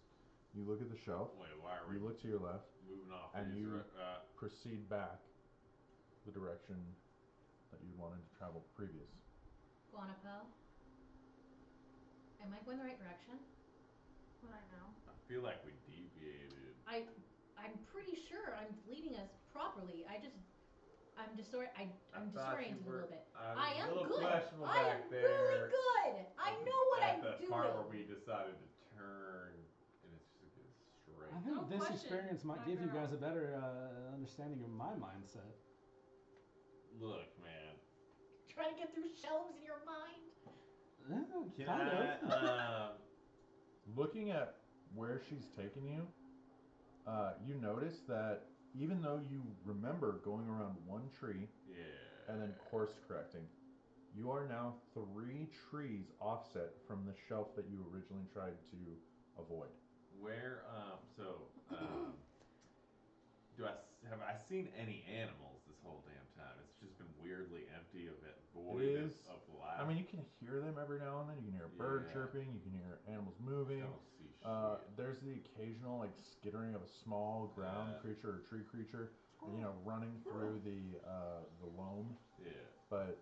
you look at the shelf, Wait, why are we you look to your left, moving off and these? you proceed back the direction that you wanted to travel previous. Guanapo. Am I going the right direction? Would I know? I feel like we deviated. I'm pretty sure I'm leading us properly. I'm disoriented a little bit. I am a little good. questionable I am back there. really good. I know what I'm At the doing. part where we decided to turn, and it's just straight. I think No this question, experience might my give you girl. guys a better understanding of my mindset. Look, man. Trying to get through shelves in your mind. Can Kind of. I, Looking at where she's taken you, you notice that even though you remember going around one tree yeah. and then course correcting, you are now 3 trees offset from the shelf that you originally tried to avoid. Where, have I seen any animals this whole damn time? It's just been weirdly empty of it, void of life. I mean, you can hear them every now and then. You can hear a bird Yeah. chirping. You can hear animals moving. Don't see shit. There's the occasional like skittering of a small ground creature or tree creature, running through the loam. Yeah. But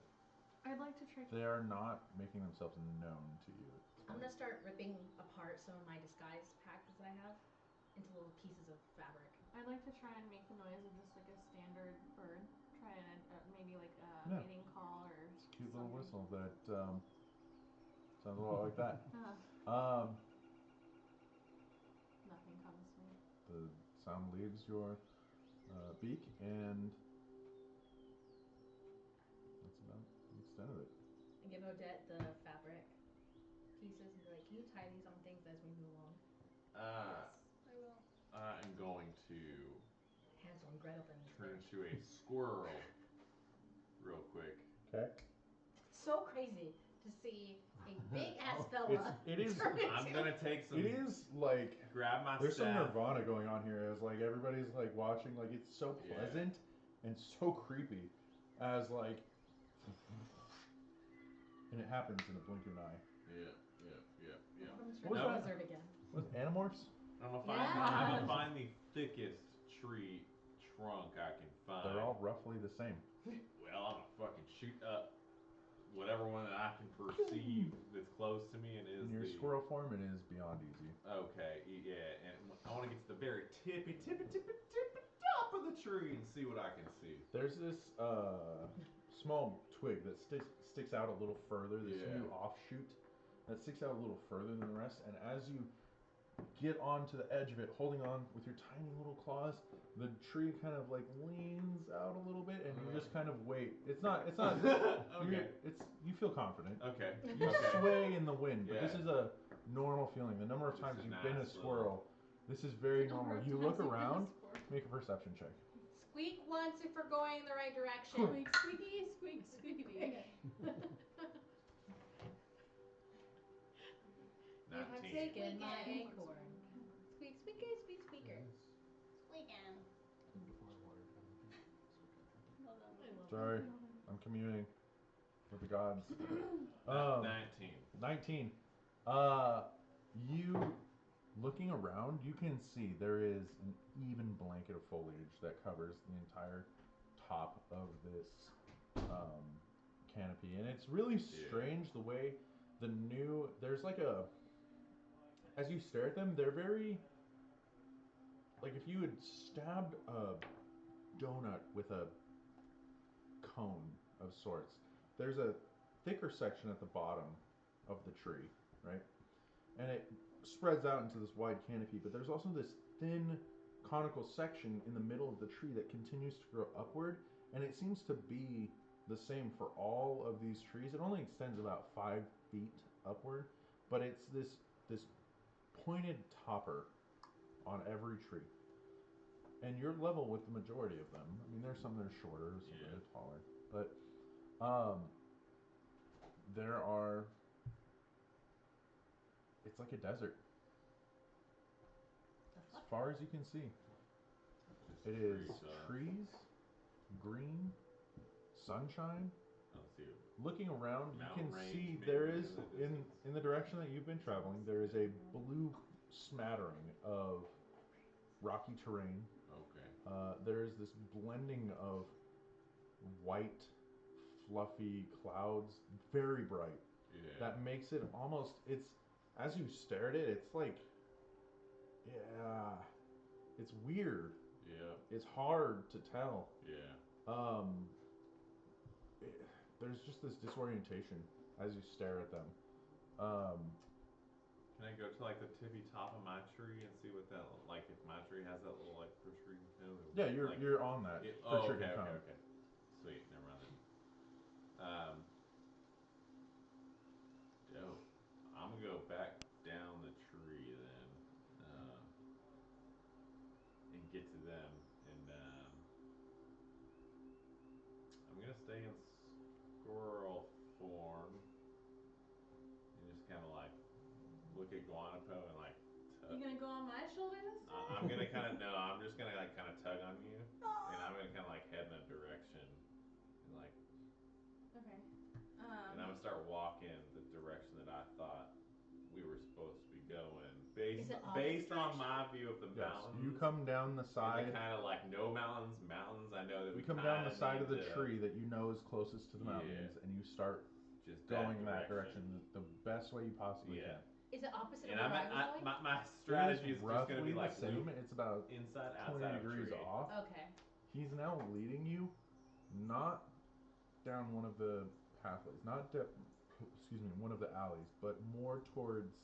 I'd like to try. they are not making themselves known to you. I'm gonna start ripping apart some of my disguise packets that I have into little pieces of fabric. I'd like to try and make the noise of just like a standard bird. Try and maybe like a mating call or It's a cute little something. whistle that sounds a lot like that. Nothing comes to me. The sound leaves your beak, and that's about the extent of it. And give Odette the fabric pieces and be like, can you tie these on things as we move along? I will. I'm going to Hansel and Gretel them. turn into a squirrel real quick. Okay. So crazy to see a big ass fella. It is. I'm gonna take some. It is like grab my there's some staff. Nirvana going on here. As like everybody's like watching, like it's so pleasant and so creepy, as like, and it happens in a blink of an eye. Yeah. What was that? Lizard again. Was it Animorphs? I'm gonna find the thickest tree trunk I can find. They're all roughly the same. Well, I'm gonna fucking shoot up whatever one that I can perceive that's close to me and is In your squirrel form, it is beyond easy. Okay, yeah, and I want to get to the very tippy top of the tree and see what I can see. There's this small twig that sticks out a little further. This new offshoot that sticks out a little further than the rest, and as you get onto the edge of it, holding on with your tiny little claws, the tree kind of like leans out a little bit, and you just kind of wait. It's not. Okay. You feel confident. Okay. You sway in the wind, but this is a normal feeling. The number of times you've been a squirrel, this is very normal. You look around, make a perception check. Squeak once if we're going in the right direction. Squeak, squeaky, squeak, squeaky. You have taken my acorn. Squeak, squeaky, squeak, squeaker. Squeakin'. Sorry, I'm commuting. with the gods. 19. 19. You looking around, you can see there is an even blanket of foliage that covers the entire top of this canopy, and it's really strange the way there's like a as you stare at them, they're very like if you had stabbed a donut with a cone of sorts. There's a thicker section at the bottom of the tree, right? And it spreads out into this wide canopy, but there's also this thin conical section in the middle of the tree that continues to grow upward, and it seems to be the same for all of these trees. It only extends about 5 feet upward, but it's this pointed topper on every tree. And you're level with the majority of them. I mean, there's some that are shorter, some that are taller, but there are. It's like a desert. As far as you can see, it is trees, green, sunshine. Looking around, you can see there is in the direction that you've been traveling. There is a blue smattering of rocky terrain. Okay. There is this blending of white, fluffy clouds, very bright. Yeah. That makes it almost. It's as you stare at it, it's like, yeah, it's weird. Yeah. It's hard to tell. Yeah. There's just this disorientation as you stare at them. Can I go to like the tippy top of my tree and see what that like if my tree has that little like protruding cone? Yeah, you're on that. Okay. Sweet, never mind then. Dope. I'm gonna go back down the tree then, and get to them, and I'm gonna stay in squirrel form and just kind of like look at Guanapo and like. You gonna go on my shoulder this time? I'm gonna kind of no. I'm just gonna like kind of tug on you, and I'm gonna kind of like head in a direction, and like. Okay. And I'm gonna start walking the direction that I thought we were supposed to be going, based on my view of the mountains. You come down the side. Kind of like no mountains. I know that you come down the side of the tree that you know is closest to the mountains, and you start just going in that direction the best way you possibly can. Is it opposite and of where I was going? My strategy is just roughly gonna be like the same. It's about inside, 20 outside degrees of tree. off. Okay. He's now leading you, not down one of the pathways, not one of the alleys, but more towards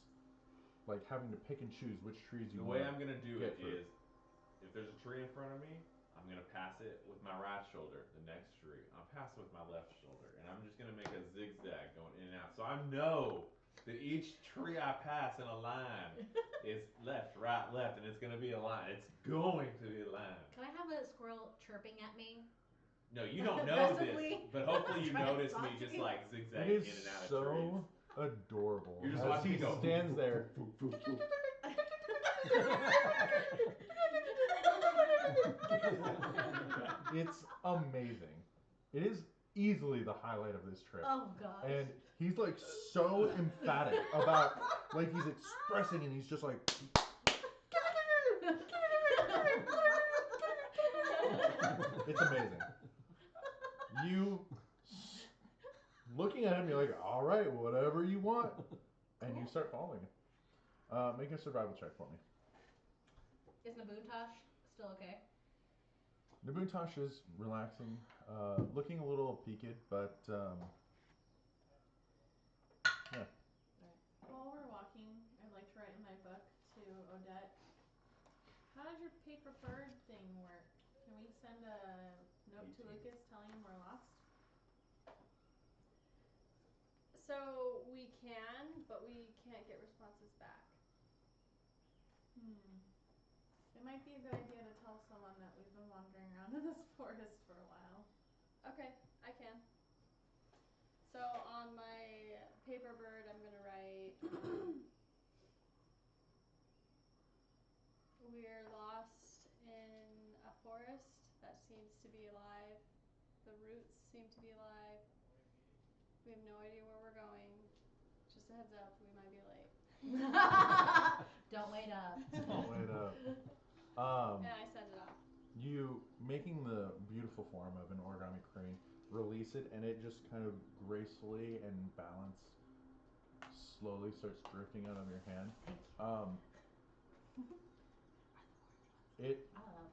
like having to pick and choose which trees you. The way I'm gonna do it is, if there's a tree in front of me, I'm gonna pass it with my right shoulder. The next tree, I'll pass it with my left shoulder, and I'm just gonna make a zigzag going in and out. So I know that each tree I pass in a line is left, right, left, and it's gonna be a line. It's going to be a line. Can I have a squirrel chirping at me? No, you don't know this, but hopefully you notice me just like zigzag in and out of trees. It is so adorable. You're just watching he stands there. It's amazing. It is easily the highlight of this trip. Oh gosh. And he's like so emphatic about like he's expressing and he's just like it's amazing. You looking at him, you're like, all right, whatever you want, and you start following him. Make a survival check for me. Is Nabuntosh still okay? Nabuntosh is relaxing, looking a little peaked, but yeah. While we're walking, I'd like to write in my book to Odette. How does your paper bird thing work? Can we send a note to Lucas telling him we're lost? So we can, but we can't get responses back. It might be a good idea to tell someone that we've been wandering around in this forest for a while. Okay, I can. So on my paper bird, I'm gonna write, we're lost in a forest that seems to be alive. The roots seem to be alive. We have no idea where we're going. Just a heads up, we might be late. Don't wait up. Don't wait up. And I set it off. You making the beautiful form of an origami crane, release it, and it just kind of gracefully and balanced slowly starts drifting out of your hand. It I love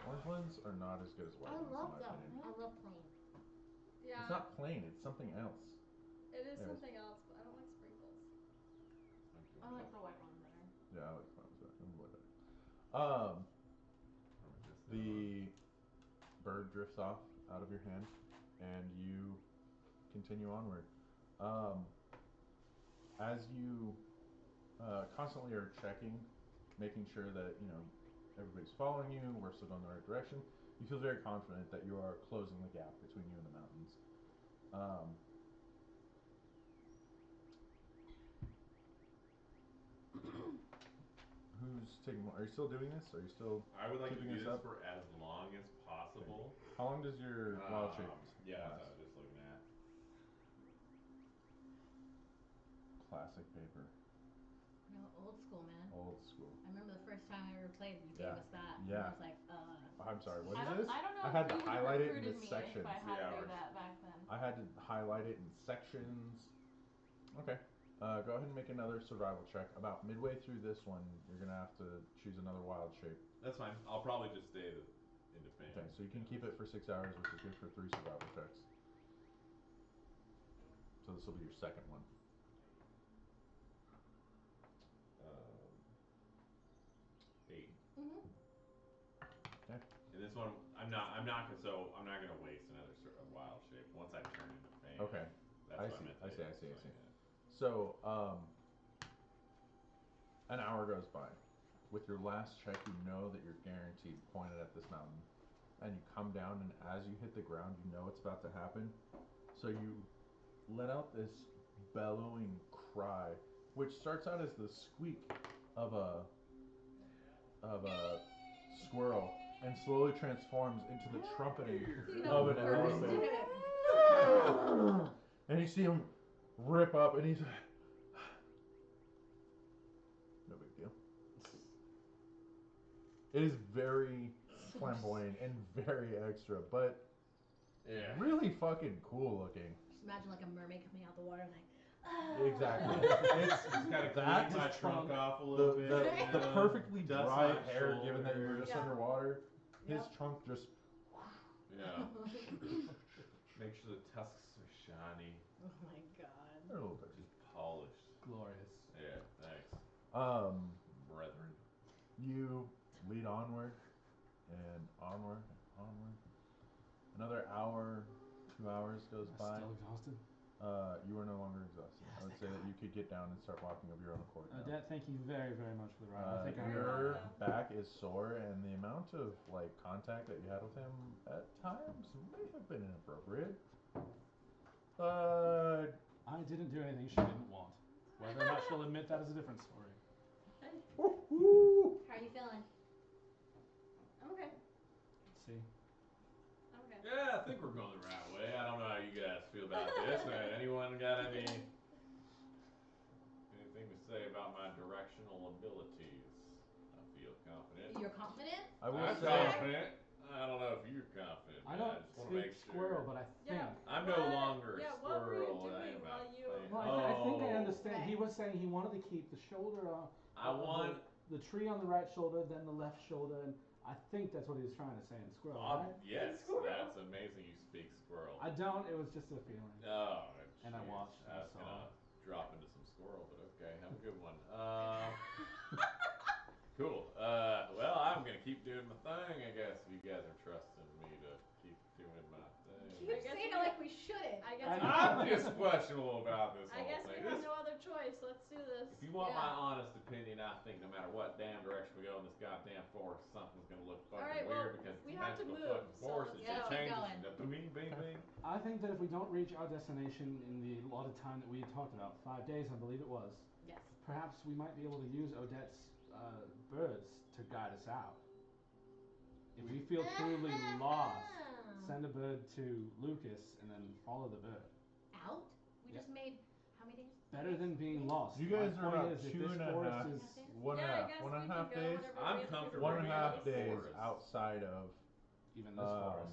orange ones are not as good as white ones in my them. opinion. I love plain. Yeah. It's not plain, it's something else. It is Yes. something else, but I don't like sprinkles. I like the white one better. Yeah, I like white ones better. I'm better. The bird drifts off out of your hand, and you continue onward. As you constantly are checking, making sure that everybody's following you, we're still going the right direction. You feel very confident that you are closing the gap between you and the mountains. Who's taking more? Are you still doing this? Are you still I would like to keeping do this this up? for as long as possible. How long does your wild shape Yeah, that's last? what I was just looking at. Classic paper. Old school, man. Old school. I remember the first time I ever played, you Yeah. gave us that. Yeah. And I was like, I'm sorry, what I is don't, this? I don't know I if had you to would have highlight it in recruited the me sections. if I had 3 to do hours. that back then. I had to highlight it in sections. Okay. Go ahead and make another survival check. About midway through this one, you're gonna have to choose another wild shape. That's fine. I'll probably just stay in defense. Okay, so you can keep it for 6 hours, which is good for 3 survival checks. So this will be your second one. 8. mm-hmm. Okay. And this one, I'm not gonna waste another wild shape once I turn into fan. Okay. That's I what see, meant I to see, do, I see, I so, see. yeah. So, an hour goes by. With your last check, you know that you're guaranteed pointed at this mountain. And you come down, and as you hit the ground, you know it's about to happen. So you let out this bellowing cry, which starts out as the squeak of a squirrel, and slowly transforms into the trumpeting of an elephant. And you see him rip up, and he's no big deal. It is very flamboyant and very extra, but Yeah. really fucking cool looking. Just imagine like a mermaid coming out the water, like. Exactly. It's just gotta clean my trunk off a little bit. The perfectly Dust dry my hair, given that you were just Yeah. underwater. His Yep. trunk just. Yeah. Make sure the tusks are shiny, Oh my god. They're a little dirty. just polished. Glorious. Yeah, thanks, brethren. You lead onward and onward and onward. Another hour, 2 hours goes by. Still exhausted. You are no longer exhausted. Yes, I would thank say that God. you could get down and start walking of your own accord now. Odette, thank you very, very much for the ride. I think I'm Your welcome. back is sore, and the amount of contact that you had with him at times may have been inappropriate. But I didn't do anything she didn't want. Whether or not she'll admit that is a different story. woo-hoo. How are you feeling? I'm okay. Let's see. I'm okay. Yeah, I think we're going the right way. I don't know how you guys feel about this. Anyone got anything to say about my directional abilities? I feel confident. You're confident? I will I'm say, confident. I don't know if you're confident. I man. don't just want to make speak squirrel, sure. but I think. Yeah. I'm no longer a Yeah, squirrel. what were you I doing am while a you- fan. Well, I think I Oh. understand. He Right. was saying he wanted to keep the shoulder I want. the tree on the right shoulder, then the left shoulder, and I think that's what he was trying to say in squirrel, right? Yes, Squirrel. that's amazing. You speak squirrel. I don't. It was just a feeling. Oh, And I jeez. watched and I I was saw. gonna drop into some squirrel, but okay, have a good one. Cool. Well, I'm gonna keep doing my thing, I guess, if you guys are trusting me to keep doing my You thing. keep saying it like we shouldn't. I guess. I know. I'm just questionable about this I whole guess we thing. have This- no other choice. Let's do this. If you want Yeah. my honest opinion, I think no matter what damn direction we go in this goddamn forest, something's gonna look fucking Alright, well, weird because we it's have to magical move, fucking so forest. let's It get just going. changes. Bing, bing, bing. I think that if we don't reach our destination in the allotted time that we had talked about, 5 days, I believe it was, Yes. perhaps we might be able to use Odette's birds to guide us out. If we feel truly lost, send a bird to Lucas and then follow the bird. Out? We Yep. just made how many days? Better than being lost. You guys My are point about is, if two this and a forest half, is one and a Yeah, I half, guess 1.5 we can go days. whenever I'm we have to comfortable One and a being in half the days forest. outside of even this forest.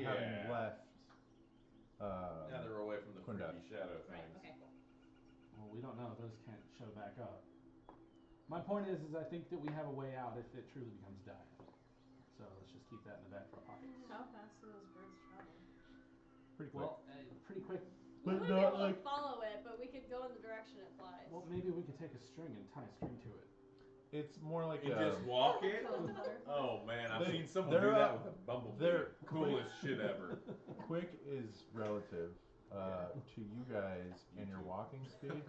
having Yeah. left. Now they're away from the Quindeath. freaky shadow Right. things. Okay. Well, we don't know. Those can't show back up. My point is I think that we have a way out if it truly becomes dire. So let's just keep that in the back of our pockets. How fast do those birds travel? Pretty quick. Well, pretty quick. We But wouldn't be not able like to follow it, but we could go in the direction it flies. Well, maybe we could take a string and tie a string to it. it's more like And just walk it? Kill the butterfly. Oh man, I've They- seen someone they're, do that uh, with a bumblebee. they're Coolest shit ever. quick is relative Yeah. to you guys and your too. walking speed.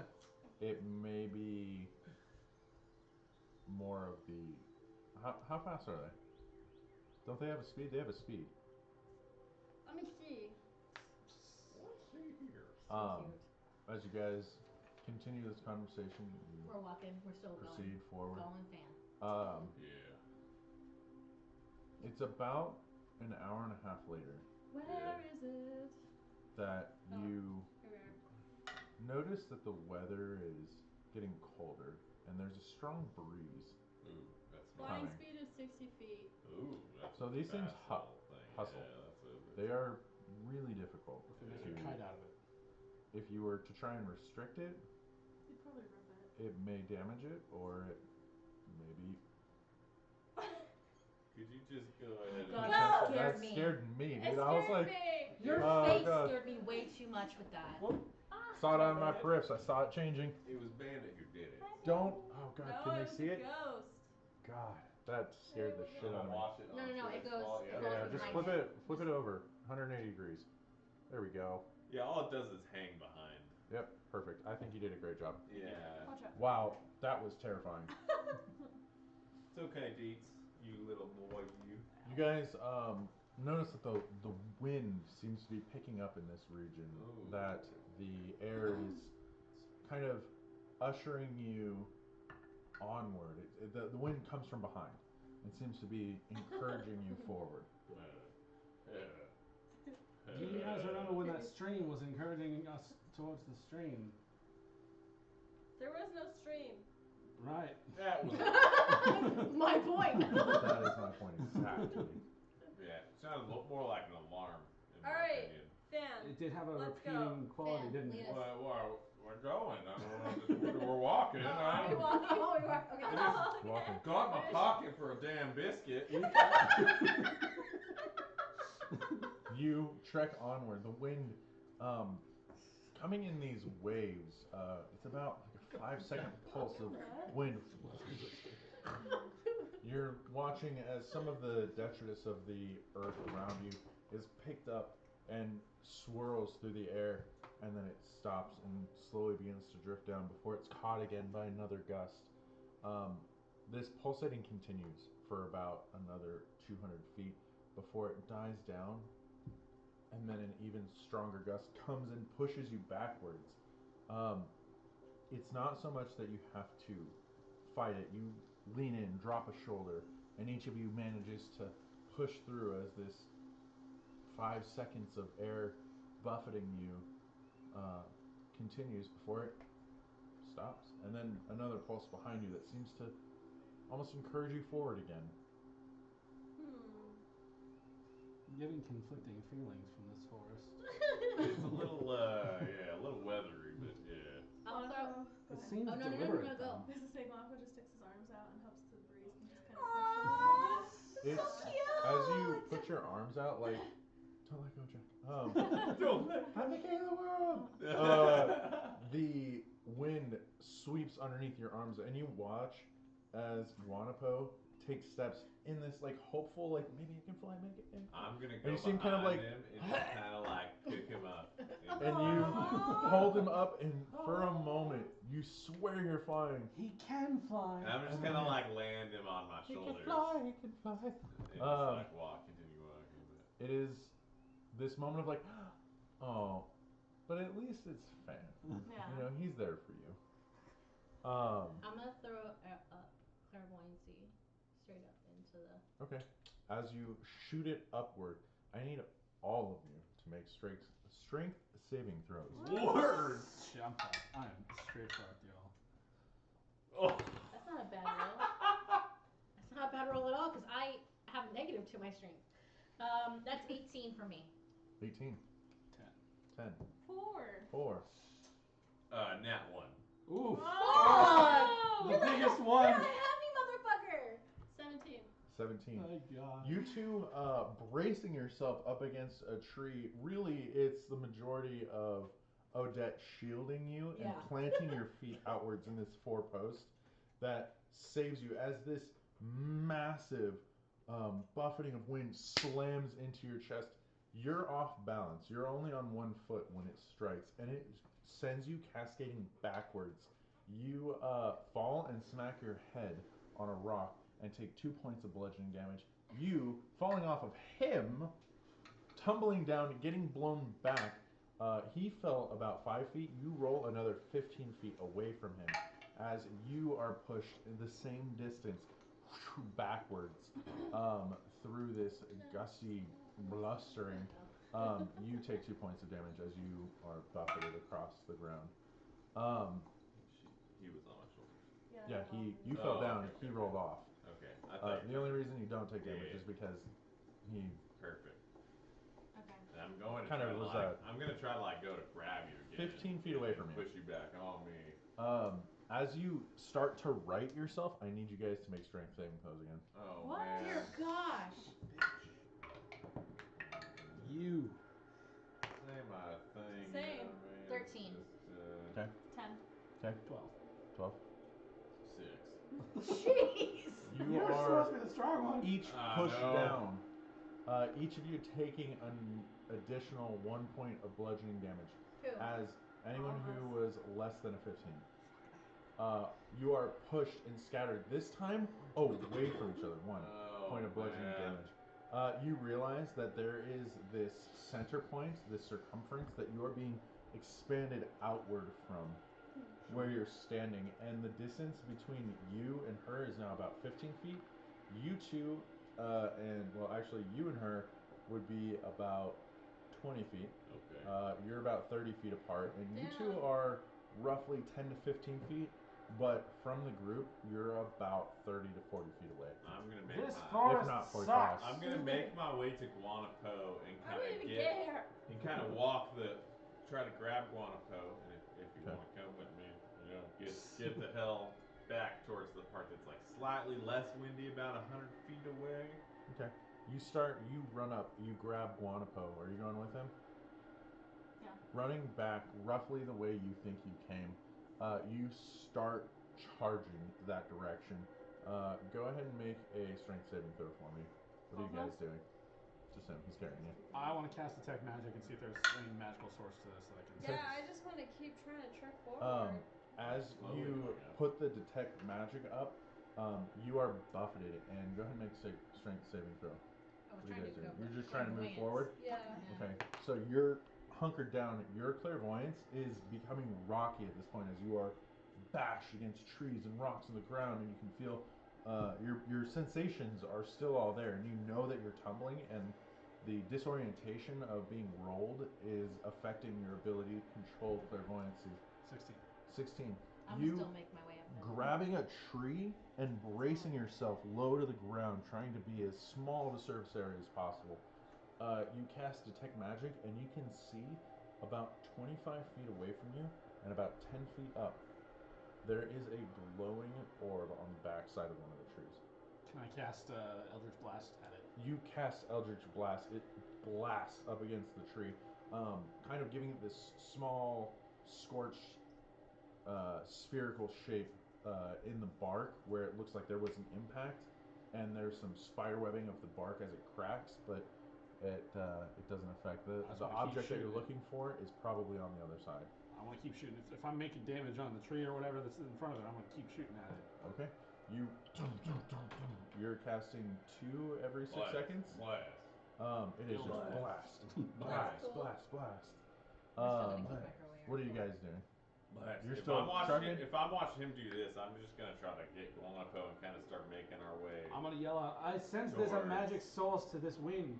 It may be more of the how fast are they? Don't they have a speed? They have a speed. Let me see. Let's see here. Um, as you guys continue this conversation, you We're walking. We're still proceed forward. going fan. Yeah. It's about an hour and a half later Where is it? that Oh. you Here we are. notice that the weather is getting colder and there's a strong breeze. Ooh, that's Flying Coming. speed is 60 feet. Ooh, that's So a these things fast little thing. hustle. Yeah, that's a, They are really difficult. If we make to- a kite out of it. If you were to try and restrict it, You'd probably rip it. it may damage it or it maybe. Could you just go ahead God, and that that scared me. scared me, It dude. I was scared like, me. Your Oh, face God. scared me way too much with that. whoop. Saw it on my periffs. I saw it changing. It was Bandit who did it. Don't. Oh God, No, can it they was see a it? ghost. God, that scared the shit out of me. Watch it No, on no, no, it Twitch goes- while- it yeah. goes Yeah, just behind flip it. it. Flip it over 180 degrees. There we go. Yeah, all it does is hang behind. Yep, perfect. I think you did a great job. Yeah. Watch out. Wow, that was terrifying. It's okay, Deets. You little boy, you. You guys notice that the wind seems to be picking up in this region. Ooh. That the air is kind of ushering you onward. The wind comes from behind and seems to be encouraging you forward. Do you guys remember when that stream was encouraging us towards the stream? There was no stream. Right. That was. My point. That is my point exactly. Yeah, it sounded more like an alarm, in my Alright. opinion. Fan. It did have a Let's repeating quality, Fan, didn't lead it? us. Well, we're going. I don't know, we're walking. Oh, I are we don't- walking? Oh, we were- okay. I just Walking. got in my pocket for a damn biscuit. You trek onward. The wind, coming in these waves. It's about like a 5-second pulse of wind. You're watching as some of the detritus of the earth around you is picked up and swirls through the air, and then it stops and slowly begins to drift down before it's caught again by another gust. This pulsating continues for about another 200 feet before it dies down, and then an even stronger gust comes and pushes you backwards. It's not so much that you have to fight it. You lean in, drop a shoulder, and each of you manages to push through as this 5 seconds of air buffeting you continues before it stops. And then another pulse behind you that seems to almost encourage you forward again. I'm getting conflicting feelings from this forest. It's a little, yeah, a little weathery, but yeah. I'll throw. It seems Oh, no, no, no, deliberate. no, go. though. I was gonna say Blanco just sticks his arms out and hopes the breeze can just kind of push him a little bit. It's So cute. as you put your arms out, like, don't let go, Jack. I'm the king of the world. The wind sweeps underneath your arms, and you watch as Guanapo takes steps in this like hopeful, like maybe you can fly, make it. I'm gonna And go you seem kind of behind like- him and just kind of like pick him up. And you hold him up, and for a moment, you swear you're flying. He can fly. And I'm just And gonna then- like land him on my He shoulders. can fly, he can fly. And just Um, like continue walking. But It is this moment of like, oh, but at least it's Fan. Yeah. You know, he's there for you. I'm gonna throw up clairvoyancy straight up into the. Okay. As you shoot it upward, I need all of you to make strength strength saving throws. Word! Shit, I'm straight fucked, y'all. Oh. That's not a bad roll. That's not a bad roll at all because I have negative to my strength. That's 18 for me. 18. 10. 4. 4. Nat 1. Ooh. Oh! The biggest one. You're a heavy motherfucker. 17. 17. My God. You two bracing yourself up against a tree. Really, it's the majority of Odette shielding you and Yeah. planting your feet outwards in this four-post that saves you as this massive buffeting of wind slams into your chest. You're off balance. You're only on one foot when it strikes, and it sends you cascading backwards. You fall and smack your head on a rock and take 2 points of bludgeoning damage. You, falling off of him, tumbling down, getting blown back. He fell about 5 feet. You roll another 15 feet away from him as you are pushed in the same distance backwards through this gusty blustering. You take 2 points of damage as you are buffeted across the ground. He was on my shoulders. Yeah, you fell down. He rolled off. Okay. I thought The only reason you don't take damage Yeah. is because he Perfect. Okay. And I'm going to Kind try of to was I'm gonna try to go to grab you again. 15 feet away from you. Push you back on me. As you start to right yourself, I need you guys to make strength saving throws again. Oh What? man. Dear gosh. You. Say my thing. Same. Man. 13. Just, 10. 10. Okay. 12. 12. 6. Jeez. You You're are supposed to be the strong one. each I pushed know. down. Each of you taking an additional 1 point of bludgeoning damage. Who? As anyone All of who us. was less than a 15. You are pushed and scattered. This time, away from each other. 1 point of bludgeoning man. damage. You realize that there is this center point, this circumference that you are being expanded outward from where you're standing, and the distance between you and her is now about 15 feet. You two, actually you and her would be about 20 feet. Okay. You're about 30 feet apart, and you two Damn. are roughly 10 to 15 feet, but from the group, you're about 30 to 40 feet away. I'm gonna make This my, forest If not 45. sucks. I'm gonna make my way to Guanapo and I kind don't of even get care. and kind of walk try to grab Guanapo, and if you Okay. want to come with me, get the hell back towards the part that's slightly less windy, about 100 feet away. Okay. You run up, you grab Guanapo. Are you going with him? Yeah. Running back roughly the way you think you came, you start charging that direction. Go ahead and make a strength saving throw for me. What are you guys doing? Just him, he's carrying you. I want to cast detect magic and see if there's any magical source to this that I can. Yeah, I just want to keep trying to trek forward. As Slowly you going up. put the detect magic up, you are buffeted, and go ahead and make a strength saving throw. I was What are you trying guys to doing? go You're with just trying to move clairvoyance. forward? Yeah. Yeah. Okay, so you're hunkered down. Your clairvoyance is becoming rocky at this point as you are bashed against trees and rocks on the ground, and you can feel your sensations are still all there, and you know that you're tumbling, and the disorientation of being rolled is affecting your ability to control clairvoyancy. 16. 16. I'm You gonna still make my way up. Though. grabbing a tree and bracing yourself low to the ground, trying to be as small of a surface area as possible. You cast Detect Magic, and you can see about 25 feet away from you and about 10 feet up. There is a glowing orb on the back side of one of the trees. Can I cast Eldritch Blast at it? You cast Eldritch Blast. It blasts up against the tree, kind of giving it this small, scorched, spherical shape in the bark where it looks like there was an impact, and there's some spider webbing of the bark as it cracks, but it doesn't affect I just the wanna keep object that you're shooting it. looking for is probably on the other side. I want to keep shooting. If I'm making damage on the tree or whatever that's in front of it, I'm going to keep shooting at it. Okay, you're casting 2 every 6 seconds. Blast. It is just Blast. blast, Cool. blast. We're still gonna keep my way What are you around. guys doing? Blast. You're If still I'm watching him do this, I'm just gonna try to get Guanapo and kind of start making our way I'm going to yell out, I sense there's a Towards- magic source to this wind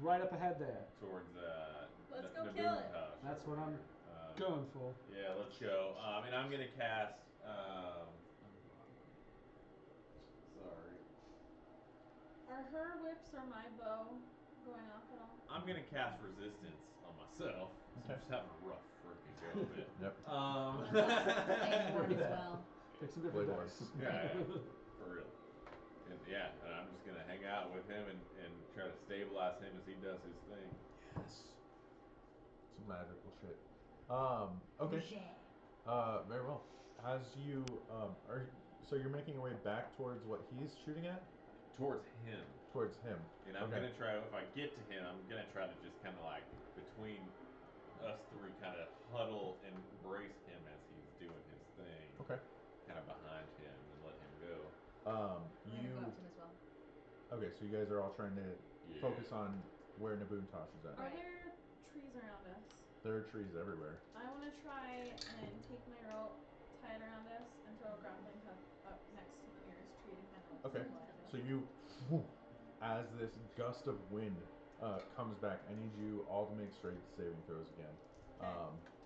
right up ahead there. towards Let's go kill it. Nabuntosh That's over what I'm here. going for. Yeah, let's go. And I'm gonna cast. Sorry. Are her whips or my bow going off at all? I'm gonna cast resistance on myself. So Okay. I'm just having a rough freaking go of it. Yep. Flame ward as well. Pick some different Blade dice. Yeah, for real. And yeah, and I'm just gonna hang out with him and try to stabilize him as he does his thing. Yes. Some magical shit. Okay. Very well. As you so you're making your way back towards what he's shooting at? Towards him. Towards him. And I'm Okay. gonna try, if I get to him, I'm gonna try to just kind of like between us three, kind of huddle and embrace him as he's doing his thing. Okay. Kind of behind him and let him go. I'm gonna go up to him as well. Okay, so you guys are all trying to focus on where Nabuntosh is at. Are there trees around us? There are trees everywhere. I want to try and take my rope, tie it around us, and throw a grappling hook up next to the nearest tree to kind of like Okay. stabilize it. So you, as this gust of wind comes back, I need you all to make strength saving throws again. Do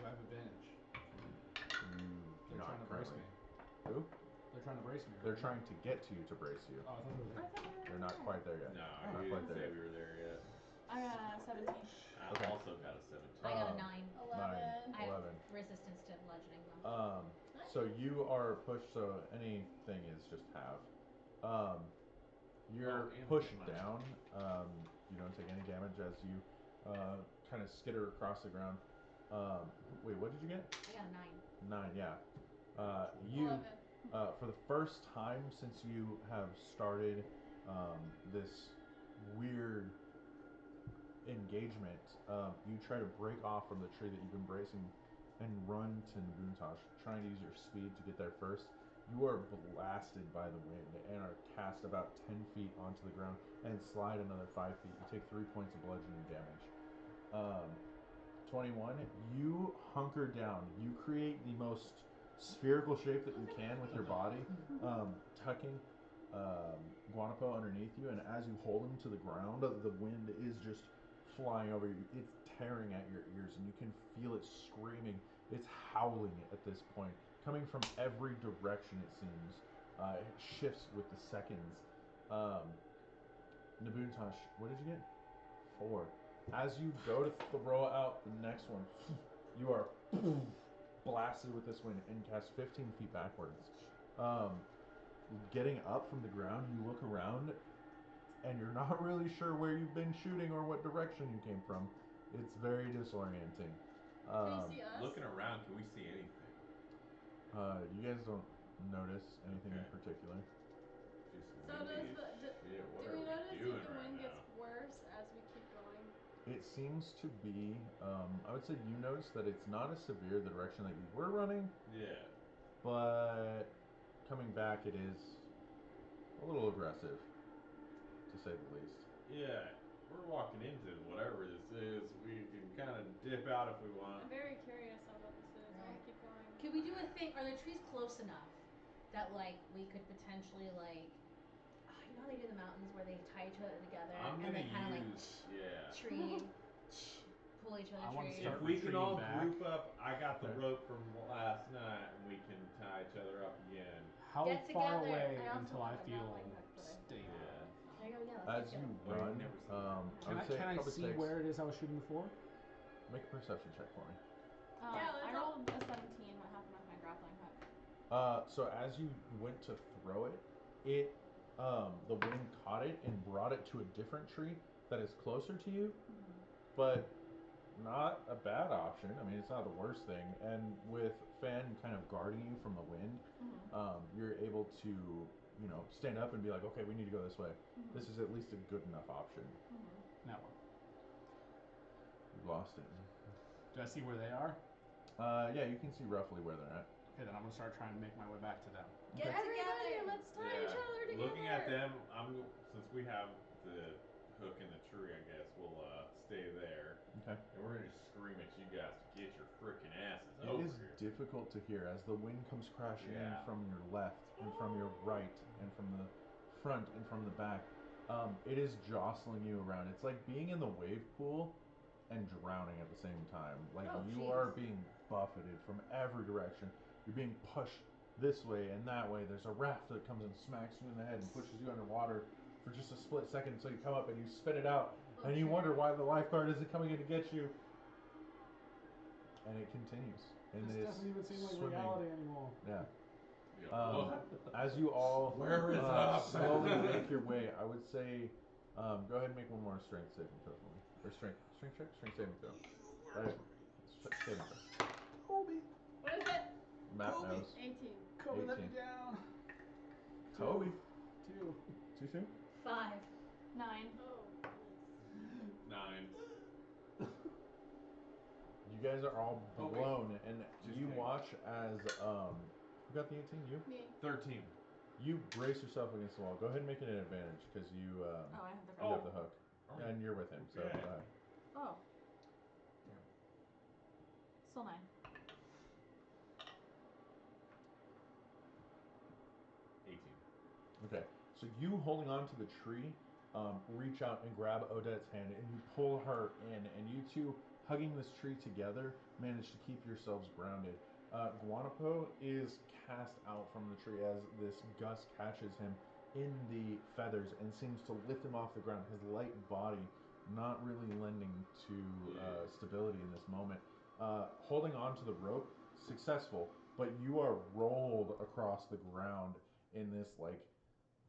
I have advantage? They're Not trying to brace currently. me. Who? They're trying to brace me. They're right? trying to get to you to brace you. Oh, I thought they were there. They're not quite there yet. No, not you quite didn't say there we were there yet. I got a 17. I Okay. also got a 17. I got a 9. 11. I have 11. resistance to bludgeoning though. So you are pushed. So anything is just half. You're and pushed get down. You don't take any damage as you kind of skitter across the ground. Wait, what did you get? I got a 9. 9. Yeah. You 11. for the first time since you have started this weird engagement, you try to break off from the tree that you've been bracing and run to Nabuntosh, trying to use your speed to get there first. You are blasted by the wind and are cast about 10 feet onto the ground and slide another 5 feet. You take 3 points of bludgeoning damage. 21, you hunker down. You create the most spherical shape that you can with your body, tucking Guanapo underneath you, and as you hold him to the ground, the wind is just flying over you. It's tearing at your ears, and you can feel it screaming. It's howling at this point, coming from every direction, it seems. It shifts with the seconds. Nabuntosh, what did you get? 4. As you go to throw out the next one, you are blasted with this wind and cast 15 feet backwards. Getting up from the ground, you look around, and you're not really sure where you've been shooting or what direction you came from. It's very disorienting. Can you see us? Looking around, can we see anything? You guys don't notice anything in Okay. particular. Just So windy does as the, shit. What do are we notice if doing the right wind now? gets worse as we keep going? It seems to be, I would say you notice that it's not as severe the direction that you were running, Yeah. but coming back it is a little aggressive, to say the least. Yeah. We're walking into whatever this is. We can kind of dip out if we want. I'm very curious on what this is. I want to Right. keep going. Could we do a thing? Are the trees close enough that like we could potentially like, you know how they do in the mountains where they tie each other together I'm and gonna they kind of like yeah. tree, pull each I other wanna trees. start If we can all retreating back. group up, I got the Okay. rope from last night, and we can tie each other up again. How Get far together. away I also until I have a feel grappling hook, but I stable? Yeah. There you go. Yeah. Let's As get you together. run, never seen I Can would say I it probably see takes, where it is I was shooting before? make a perception check for me. I Yeah, let's all- rolled a 17. What happened with my grappling hook? So as you went to throw it, the wind caught it and brought it to a different tree that is closer to you, but not a bad option. I mean, it's not the worst thing. And with Fan kind of guarding you from the wind, you're able to, stand up and be like, okay, we need to go this way. This is at least a good enough option. Now what? You've lost it. Do I see where they are? Yeah, you can see roughly where they're at. Okay, then I'm gonna start trying to make my way back to them. Get Everybody, together. let's tie each other together. Looking at them, since we have the hook in the tree, I guess we'll stay there. Okay. And we're gonna just scream at you guys to get your freaking asses It over is here. difficult to hear as the wind comes crashing in Yeah. from your left and from your right and from the front and from the back. It is jostling you around. It's like being in the wave pool and drowning at the same time. Like Oh, you jeez. are being buffeted from every direction. You're being pushed this way and that way. There's a raft that comes and smacks you in the head and pushes you underwater for just a split second until you come up and you spit it out. And you wonder why the lifeguard isn't coming in to get you. And it continues. And This doesn't even seem like swimming. reality anymore. Yeah. Yeah. As you all Where is up? slowly make your way, I would say, go ahead and make one more strength saving throw for me. Or strength check? Strength saving throw. Saving throw. Kobe, What is it? Map Kobe. knows. 18. Kobe, let me 18. down. Toby. 2. Too soon? 5. 9. Oh. 9. You guys are all Oh, wait. blown, and Just you kidding. watch as, who got the 18? You? Me. 13. You brace yourself against the wall. Go ahead and make it an advantage, because you, Oh, I have the you front. have the hook. Oh. And you're with him, so Yeah. go ahead. Oh. Still 9. 18. Okay, so you holding on to the tree, reach out and grab Odette's hand, and you pull her in, and you two, hugging this tree together, manage to keep yourselves grounded. Guanapo is cast out from the tree as this gust catches him in the feathers and seems to lift him off the ground. His light body not really lending to stability in this moment. Holding on to the rope, successful, but you are rolled across the ground in this like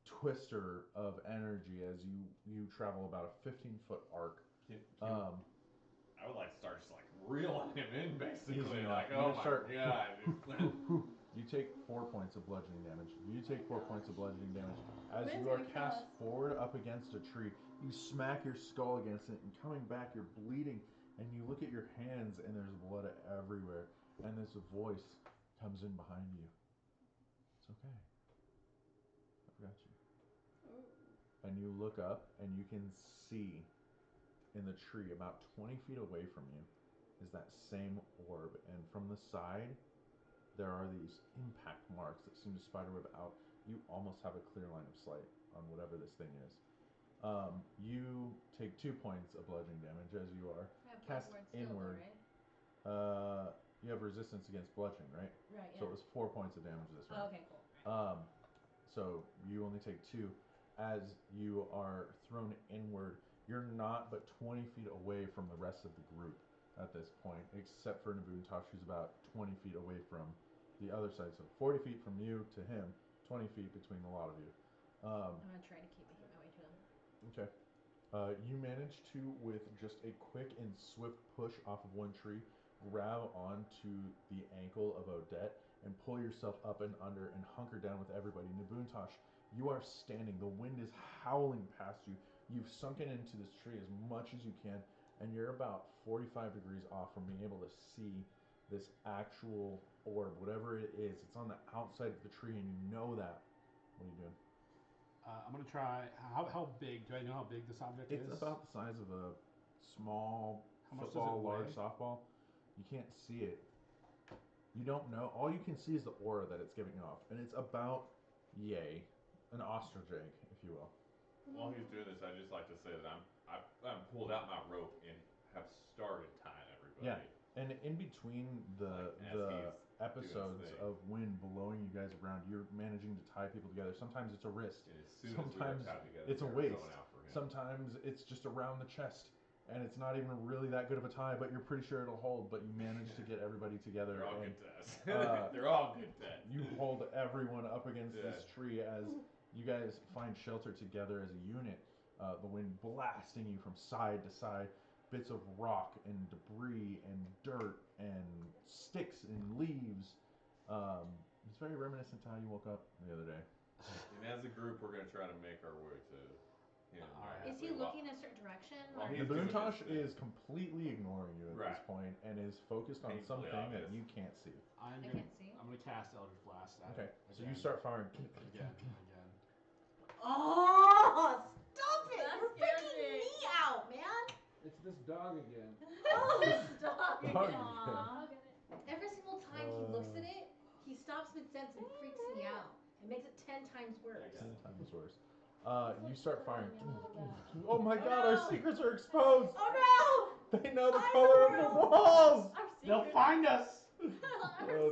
twister of energy as you travel about a 15-foot arc. I would like to start just like reeling him in, basically. Easy Like, enough. oh You're my gonna god. You take 4 points of bludgeoning damage. You take 4 points of bludgeoning damage. As When's you are it gonna cast kill us? forward up against a tree, you smack your skull against it, and coming back, you're bleeding, and you look at your hands, and there's blood everywhere. And this voice comes in behind you. It's okay. I've got you. And you look up, and you can see in the tree about 20 feet away from you is that same orb, and from the side there are these impact marks that seem to spiderweb out. You almost have a clear line of sight on whatever this thing is. You take 2 points of bludgeoning damage as you are I have cast Bloodborne still, inward. though, right? You have resistance against bludgeoning, right? Right, yeah. So it was 4 points of damage this Oh, round. okay, cool. Right. So you only take 2. As you are thrown inward, you're not but 20 feet away from the rest of the group at this point, except for Nabuntosh, who's about 20 feet away from the other side. So 40 feet from you to him, 20 feet between the lot of you. I'm gonna try to keep making my way to him. Okay. You manage to, with just a quick and swift push off of one tree, grab onto the ankle of Odette and pull yourself up and under and hunker down with everybody. Nabuntosh, you are standing. The wind is howling past you. You've sunken into this tree as much as you can, and you're about 45 degrees off from being able to see this actual orb, whatever it is. It's on the outside of the tree, and you know that. What are you doing? I'm gonna try. How big? Do I know how big this object is? It's about the size of a small How much does football, it weigh? large softball. You can't see it. You don't know. All you can see is the aura that it's giving off, and it's about, an ostrich egg, if you will. While he's doing this, I'd just like to say that I'm pulled out my rope and have started tying everybody. Yeah, and in between the Like, as he's episodes doing his thing. of wind blowing you guys around, you're managing to tie people together. Sometimes it's a wrist. And as soon Sometimes as we got tied together, it's a they were waist. going out for him. Sometimes it's just around the chest, and it's not even really that good of a tie, but you're pretty sure it'll hold. But you manage to get everybody together. They're all and good tests. uh, They're all good tests. you hold everyone up against Yeah. this tree as you guys find shelter together as a unit. The wind blasting you from side to side, bits of rock and debris and dirt and sticks and leaves. It's very reminiscent to how you woke up the other day. And as a group, we're gonna try to make our way to him. Alright. Is he looking in a certain direction? Well, or- he's doing Nabuntosh his thing. is completely ignoring you at this Right. point and is focused on Painfully something that obvious. you can't see. I can't see. I'm gonna cast Eldritch Blast. At Okay, it so again. you start firing. again. Oh, stop it! That You're scared freaking me. me out, man! It's this dog again. Oh, stop it! Dog. I'll get it. Every single time he looks at it, he stops mid-sentence and freaks me out. It makes it 10 times worse. 10 times worse. You start firing. Pulling him out of that. Oh my Oh god, no. our secrets are exposed! Oh no! They know the color of the walls. Our They'll secrets, find us. our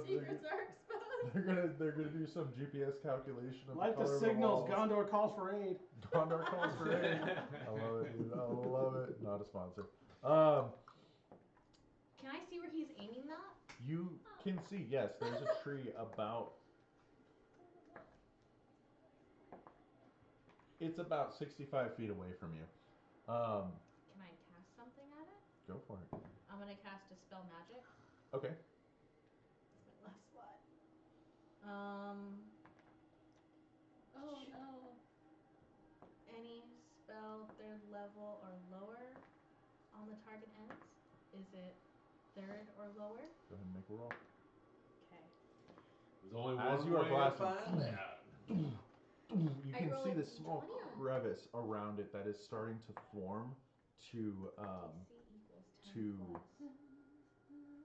secrets are exposed. They're gonna do some GPS calculation of Like the the color signals, of the walls. Gondor calls for aid. Gondor calls for aid. I love it, dude. I love it. Not a sponsor. Can I see where he's aiming that? You can see, yes, there's a tree about. It's about 65 feet away from you. Can I cast something at it? Go for it. I'm gonna cast Dispel Magic. Okay. That's my last slot. Oh no. Any spell 3rd level or lower on the target ends? Is it 3rd or lower? Go ahead and make a roll. Okay. There's only As one you are way blasting, to find out. you I can roll see a the small D20 or? crevice around it that is starting to form to DC equals 10 to plus.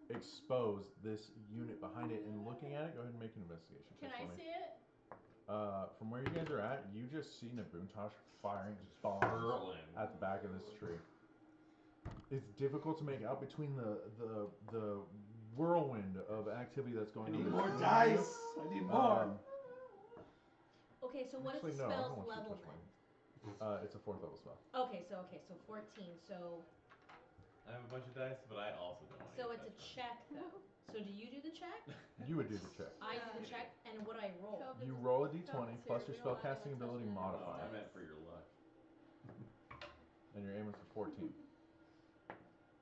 expose this unit behind it. And looking at it, go ahead and make an investigation Can check I for me. see it? From where you guys are at, you just see Nabuntosh firing bombs Hurling. at the back of this tree. It's difficult to make out between the whirlwind of activity that's I going need on. more between dice. I need you. more. Okay, so what is the Actually, no, I spell's don't want you to level touch then? mine. It's a 4th level spell. Okay, so 14. So I have a bunch of dice, but I also don't want so you it's to a touch check though. So do you do the check? You would do the check. I do the check, and what do I roll? Phil, You does- roll a Phil, d20 it's plus here. your We don't want spellcasting anyone ability touching mine. No, modifier, I meant for your luck. and you're aiming for 14. I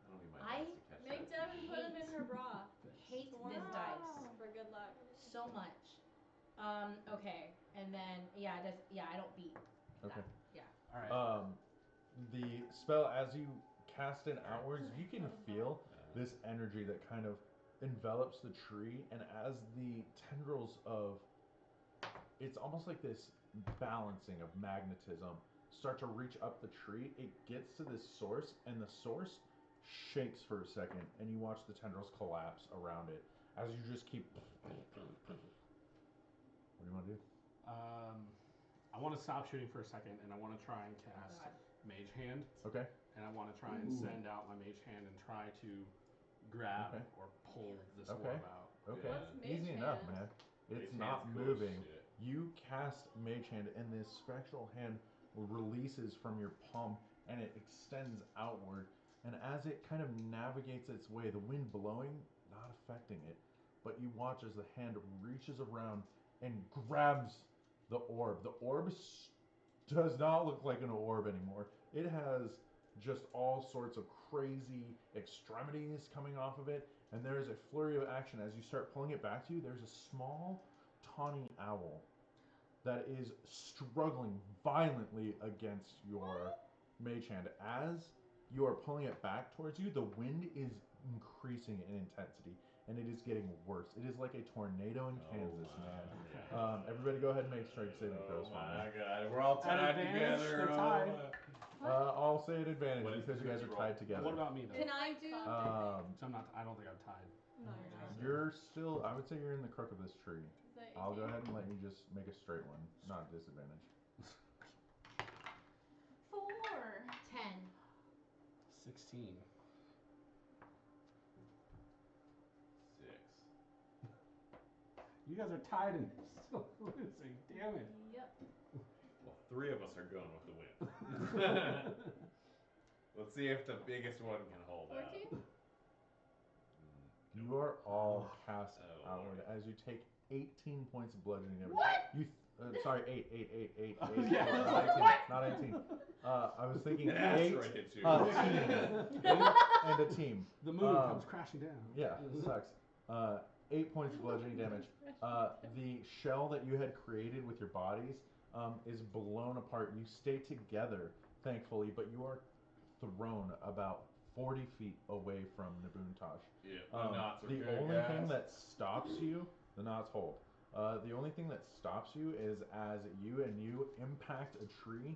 don't need my I dice to catch Make that. Devin put him in her bra. Hate Wow. this dice For good luck. so much. Okay, and then yeah, it does. Yeah, I don't beat. Okay. That. Yeah. All right. The spell, as you cast it outwards, you can feel this energy that kind of envelops the tree, and as the tendrils of, it's almost like this balancing of magnetism start to reach up the tree, it gets to this source, and the source shakes for a second, and you watch the tendrils collapse around it as you just keep. What do you want to do? I want to stop shooting for a second, and I want to try and cast God. Mage Hand, Okay. and I want to try and send out my Mage Hand and try to grab Okay. or pull this Okay. orb out. Okay. What's Mage Easy enough, Hand? man. It's Mage not Hand's cool as moving. shit. You cast Mage Hand, and this spectral hand releases from your palm, and it extends outward. And as it kind of navigates its way, the wind blowing, not affecting it, but you watch as the hand reaches around and grabs the orb. The orb does not look like an orb anymore. It has just all sorts of crazy extremities coming off of it, and there is a flurry of action as you start pulling it back to you. There's a small tawny owl that is struggling violently against your mage hand. As you are pulling it back towards you, the wind is increasing in intensity, and it is getting worse. It is like a tornado in Kansas, man. God. Everybody go ahead and make strength saving throws Oh for me. my god, we're all tied advantage, together. they're oh tied. my- I'll say an advantage What is because the you guys are roll? tied together. What about me though? Can I do? Um, I don't think I'm tied. No, you're not. you're still. I would say you're in the crook of this tree. Is that I'll go 18? ahead and let you just make a straight one, not a disadvantage. 4. 10. 16. 6. You guys are tied and still losing. Damn it. Yep. Well, 3 of us are going with the wind. Let's see if the biggest one can hold 14? out. You are all cast Oh, outward Lord. as you take 18 points of bludgeoning damage. What? You sorry, 8, Oh, 8, yeah. not 18, not 18. I was thinking An 8, asteroid hits you. team, 8 and a team. The moon comes crashing down. Yeah, it sucks. 8 points of bludgeoning damage. The shell that you had created with your bodies is blown apart. You stay together, thankfully, but you are thrown about 40 feet away from Nabuntosh. Yeah, the knots are The good, only guys. thing that stops you, the knots hold. The only thing that stops you is as you impact a tree,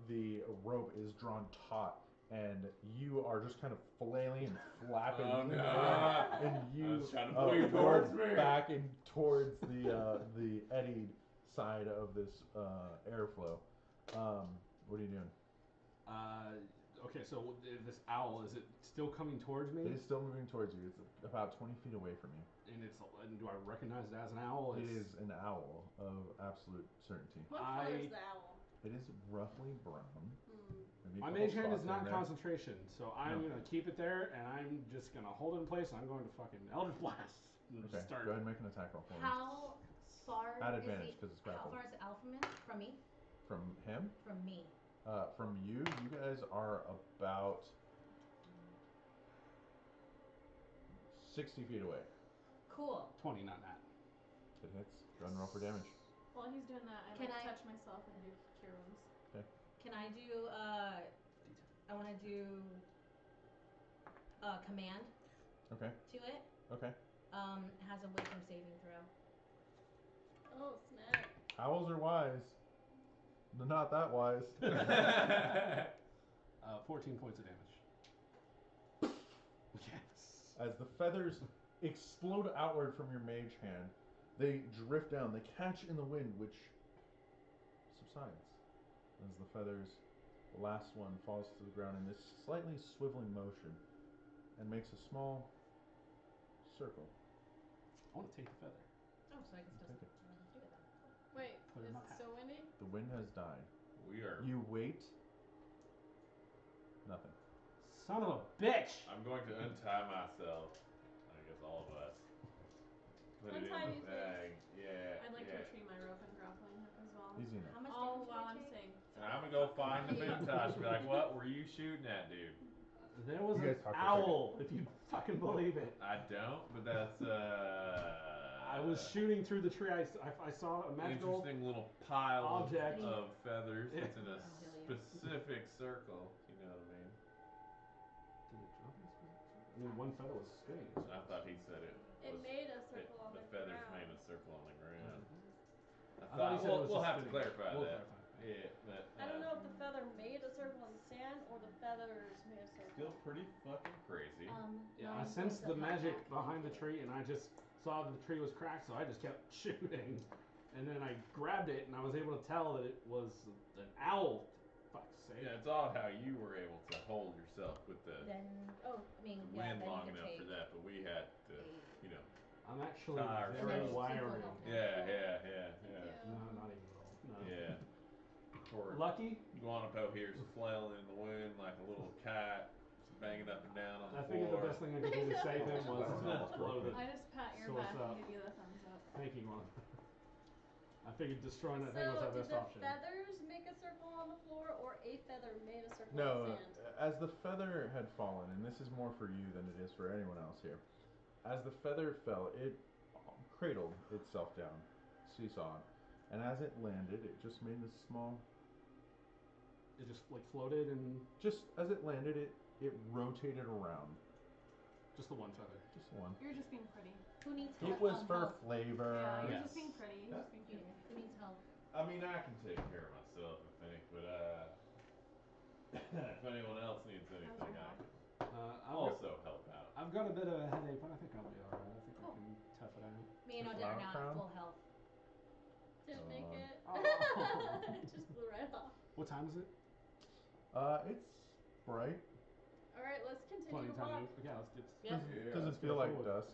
the rope is drawn taut, and you are just kind of flailing and flapping Oh, in the God. air, and you I was trying to pull you roll towards me. back and towards the eddied side of this airflow. What are you doing? Okay, so this owl, is it still coming towards me? It is still moving towards you. It's about 20 feet away from you. And do I recognize it as an owl? It is an owl of absolute certainty. What color is the owl? It is roughly brown. Maybe a My couple mage hand spots is in not there. concentration, so I'm No. gonna keep it there, and I'm just gonna hold it in place. And I'm going to fucking Eldritch Blast. And Okay, start. go ahead and make an attack roll for me. How far At is advantage, the, 'cause it's how grappled. far is the owl from me? From him? From me. From you guys are about 60 feet away. Cool. 20, not that. It hits. Go ahead and roll for damage. While he's doing that, I Can like I- touch myself and do cure wounds. Okay. Can I do I want to do command Okay. to it. Okay. It has a wisdom saving throw. Oh snap! Owls are wise. They're not that wise. 14 points of damage. Yes. As the feathers explode outward from your mage hand, they drift down. They catch in the wind, which subsides as the feathers, the last one, falls to the ground in this slightly swiveling motion and makes a small circle. I want to take the feather. Oh, so I can still Take it. do it then. Wait, Put it in is my it pack. still windy? The wind has died. We are. You wait. Nothing. Son of a bitch! I'm going to untie myself. I guess all of us. Put it Untie in me, the bag. Yeah. I'd like yeah. to retrieve my rope and grappling hook as well. Easy enough. How much All damage while do I I'm take? saying. And I'm gonna go find the Boomtosh and be like, what were you shooting at, dude? There was You an guys talk for a owl, if you fucking believe it. I don't, but that's I was shooting through the tree. I saw a magical interesting little pile object. of feathers. Yeah. It's in a Oh, hell yeah. specific circle. You know what I mean? Did it drop in a specific circle? I mean, one feather was spinning. So I thought he said it. It was- made a it- circle on the the feathers ground. made a circle on the ground. I thought he said it was we'll just have to spinning. clarify We'll that. clarify. Yeah, but I don't know if the feather made a circle in the sand or the feathers made a circle. Still pretty fucking crazy. Yeah, nine I sensed points the of my magic attack. behind the tree, and I just saw the tree was cracked, so I just kept shooting. And then I grabbed it, and I was able to tell that it was an owl. Fuck's sake. Yeah, it's odd how you were able to hold yourself with the Then, I mean, the yeah, wind then long you can enough take for that, but we had to, you know. I'm actually Tired. very And then wiry. Yeah. Yeah. No, not even at all. No. Yeah. Poor Lucky? Guanapo here's flailing in the wind like a little kite, banging up and down on the I floor. figured the best thing I could do to save him was to blow the. I just pat your Source back up. and give you the thumbs up. Thank you, Mom. I figured destroying that thing was So, our did best the option. feathers make a circle on the floor, or a feather made a circle No, on the sand? as the feather had fallen, and this is more for you than it is for anyone else here. As the feather fell, it cradled itself down, seesawed, and as it landed, it just made this small. It just like floated and Just as it landed, it rotated around. just the one feather. Just one. You're just being pretty. Who needs It was for help? flavor. Yeah, you're Yes. just being pretty. You're just being pretty. Who needs help? I mean, I can take care of myself, I think, but if anyone else needs anything, How's your I health? can I've also help out. I've got a bit of a headache, but I think I'll be alright. I think Cool. I can tough it out. Me and The Odette are flower now crown? at full health. Didn't make it. Oh. It just blew right off. What time is it? It's bright. Alright, let's continue Plenty to of time walk. to move. Yeah, let's get. Yeah. Yeah, Doesn't let's feel go like forward. dusk.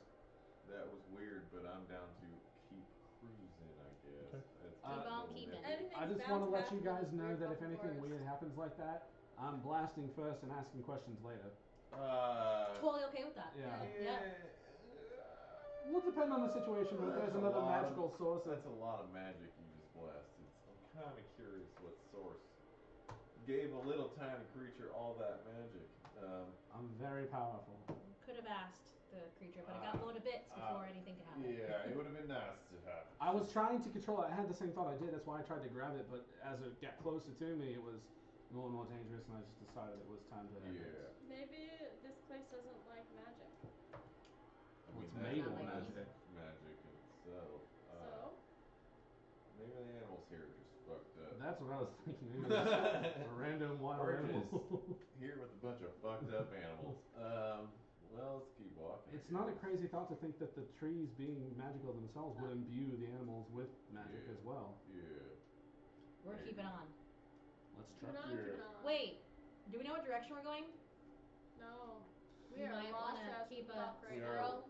That was weird, but I'm down to keep cruising, I guess. Okay. It's Keep a on little keeping. heavy. Anything's I just bound want to to let you happen guys in know this that if weird anything forest. weird happens like that, I'm blasting first and asking questions later. Totally okay with that. Yeah. Yeah. Will depend on the situation, but if there's That's a another lot of- magical source, That's a lot of magic you just blasted. I'm kind of curious what source gave a little tiny creature all that magic. I'm very powerful. Could have asked the creature, but it got blown to bits before anything could happen. Yeah, it would have been nice to have. I was trying to control it. I had the same thought I did. That's why I tried to grab it. But as it got closer to me, it was more and more dangerous, and I just decided it was time to. Yeah. Maybe this place doesn't like magic. I mean, It's that's made of magic. magic. Magic in itself. So? Maybe the animals here are just fucked up. That's what I was thinking. Maybe it was a random wild We're animal. just here with a bunch of fucked up animals. Well, let's keep walking. It's not a crazy thought to think that the trees, being magical themselves, would imbue the animals with magic Yeah. as well. Yeah. We're Maybe. keeping on. Let's Keep try. it on, keep it on. Wait, Do we know what direction we're going? No. We You are might lost wanna as keep a fuck right We are- now.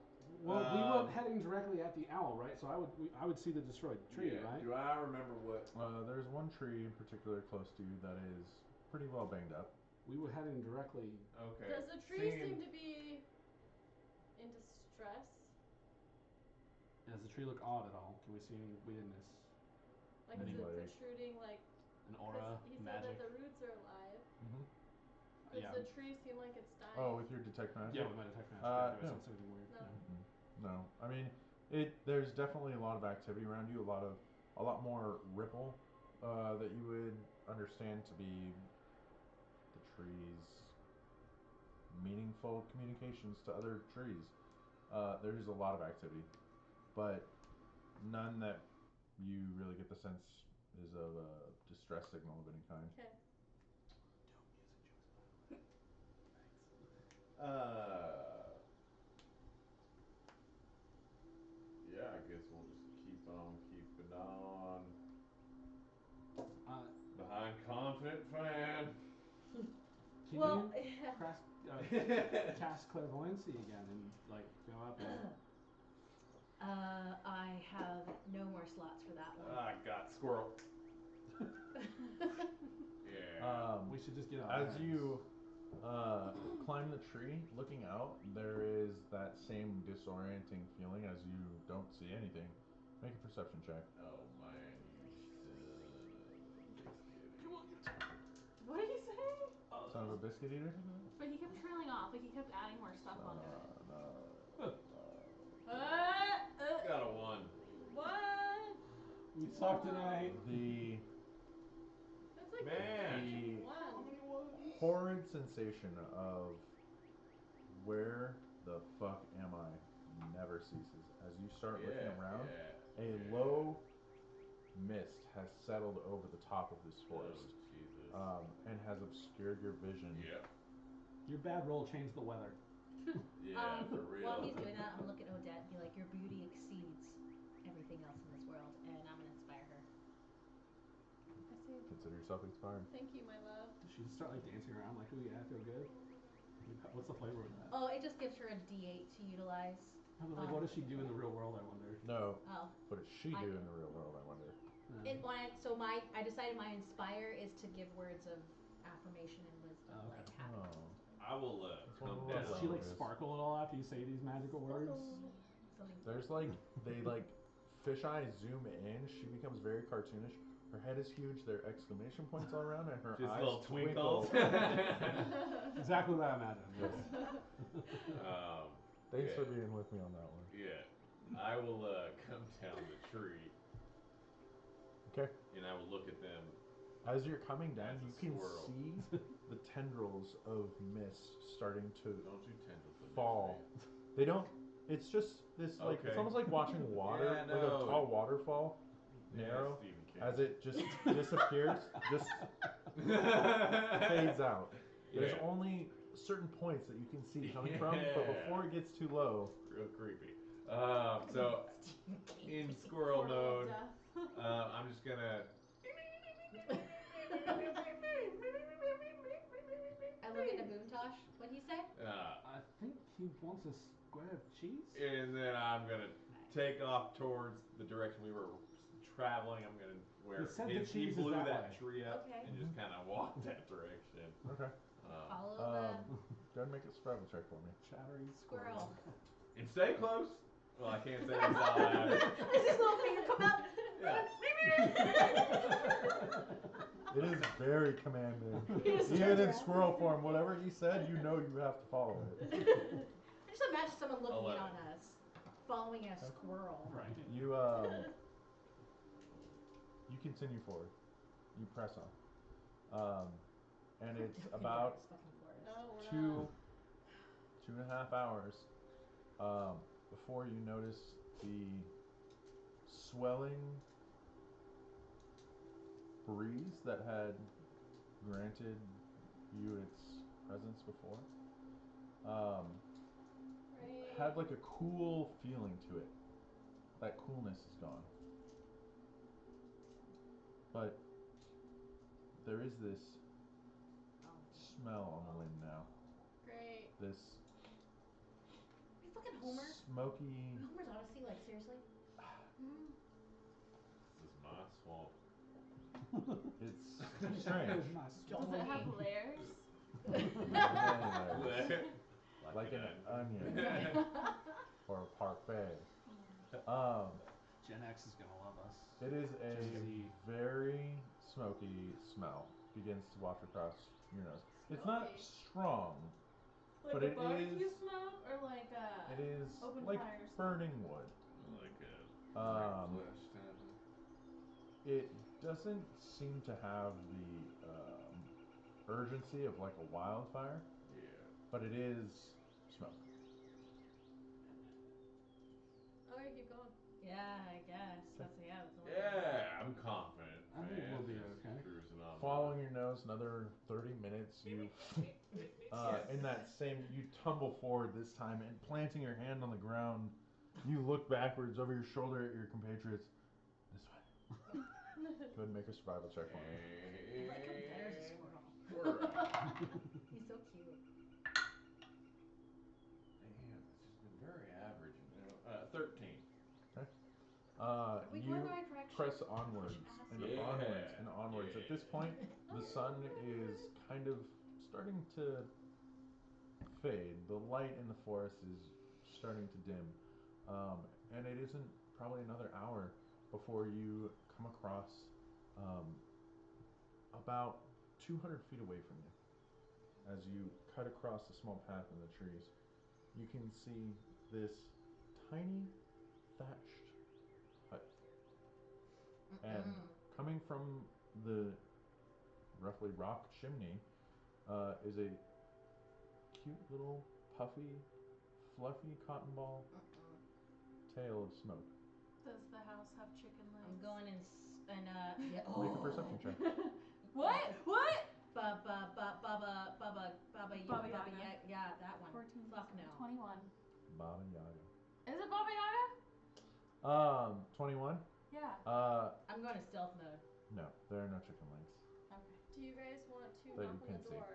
Well, we were heading directly at the owl, right? So I would see the destroyed tree, Yeah. right? Do I remember what? There's one tree in particular close to you that is pretty well banged up. We were heading directly. Okay. Does the tree seem to be in distress? Does the tree look odd at all? Can we see any weirdness? Like is Anyway. it protruding like An 'cause aura, he magic? said that the roots are alive. Mm-hmm. Does Yeah. the tree seem like it's dying? Oh, with your detect magic? Yeah, with my detect magic. Do I no. sense anything weird? No. No, I mean, there's definitely a lot of activity around you, a lot more ripple that you would understand to be the tree's meaningful communications to other trees. There's a lot of activity, but none that you really get the sense is of a distress signal of any kind. Okay. Yeah, I guess we'll just keep on keeping on. Behind confident fan. Can Well, you cast clairvoyancy again and like go up and I have no more slots for that one. I got squirrel. Yeah. we should just get on As you climb the tree, looking out, there is that same disorienting feeling as you don't see anything. Make a perception check. Oh man, you Come on. What did he say? Son of a biscuit eater? But he kept trailing off, like he kept adding more stuff onto it. got a 1. What? we suck tonight. The That's like Man. a one. horrid sensation of where the fuck am I never ceases. As you start looking around, a low mist has settled over the top of this forest Jesus. and has obscured your vision. Yep. Your bad roll changed the weather. Yeah, for real. While he's doing that, I'm gonna look at Odette and be like, your beauty exceeds everything else in this world, and I'm gonna inspire her. I see. Consider yourself inspired. Thank you, my love. Does she just start like dancing around like, oh yeah, I feel good? What's the flavor of that? Oh, it just gives her a D8 to utilize. I was like, what does she do in the real world, I wonder? No. Oh. What does she do in the real world, I wonder? I decided my inspire is to give words of affirmation and wisdom, Oh, okay. like happiness. I will come one down. of Does she like sparkle at all after you say these magical words? Something. There's they fisheye zoom in. She becomes very cartoonish. Her head is huge. There are exclamation points all around, and her Just eyes little twinkle. twinkles. Exactly what I imagined. Yes. Thanks for yeah. being with me on that one. Yeah. I will come down the tree. Okay. And I will look at them. As you're coming down, As a you can squirrel. see the tendrils of mist starting to Don't you tendrils of fall. They don't. It's just this like it's Okay. almost like watching water, Yeah, like no. a tall waterfall, narrow, Stephen King. as it just disappears, just fades out. There's only certain points that you can see coming from, but before it gets too low, Real creepy. So in squirrel mode, I'm just gonna. I look into Boomtosh. What'd he say? I think he wants a square of cheese. And then I'm gonna take off towards the direction we were traveling. I'm gonna He said the cheese blew is that that way. tree up Okay. and just kind of walk that direction. okay. Follow Go ahead and make a survival check for me. Chattery the squirrel. And stay close. Well, I can't say this out loud. Does his little finger come out? Yeah. It is very commanding. He just Even turns in around. squirrel form, whatever he said, you know you have to follow it. I just imagine someone looking 11. on us, following a squirrel. Right. You you continue forward. You press on. And it's about No, we're 2.5 hours before you notice the swelling breeze that had granted you its presence before had like a cool feeling to it. That coolness is gone. But there is this smell on the wind now. Great. This You fucking Homer. smoky. Homer's Odyssey, like seriously. This is my swamp. It's strange. Does it have layers? Many layers. Like an onion. onion or a parfait. Gen X is gonna love us. It is a Gen Z. very smoky smell. Begins to waft across your nose. It's not Smoky. strong, Like but a it barbecue is. smoke or like a It is open like fire smoke? burning wood. Like a Um, flesh kind of. It doesn't seem to have the urgency of like a wildfire, Yeah. but it is smoke. Okay, keep going. Yeah, I guess. That's the only Yeah, I'm confident. I think man. we'll be Just okay. Cruising on. Following your nose, another 30 minutes. You, in that same, you tumble forward this time and planting your hand on the ground, you look backwards over your shoulder at your compatriots. This way. Go ahead and make a survival check for me. Like a bear's a squirrel. He's so cute. Man, it's just been very average. 13. Are we You going the right direction? press onwards and Yeah. onwards and onwards. At this point, the sun is kind of starting to fade. The light in the forest is starting to dim. And it isn't probably another hour before you come across about 200 feet away from you. As you cut across the small path in the trees, you can see this tiny thatched hut. And coming from the roughly rock chimney is a cute little puffy, fluffy cotton ball tail of smoke. Does the house have chicken legs? I'm going yeah. Make a perception check. What? What? Baba Yaga. Yeah, that one. 14. Fuck no. 21. Baba Yaga. Is it Baba Yaga? 21? Yeah. I'm going to stealth mode. No, there are no chicken legs. Okay. Do you guys want to That knock you on can the see. door?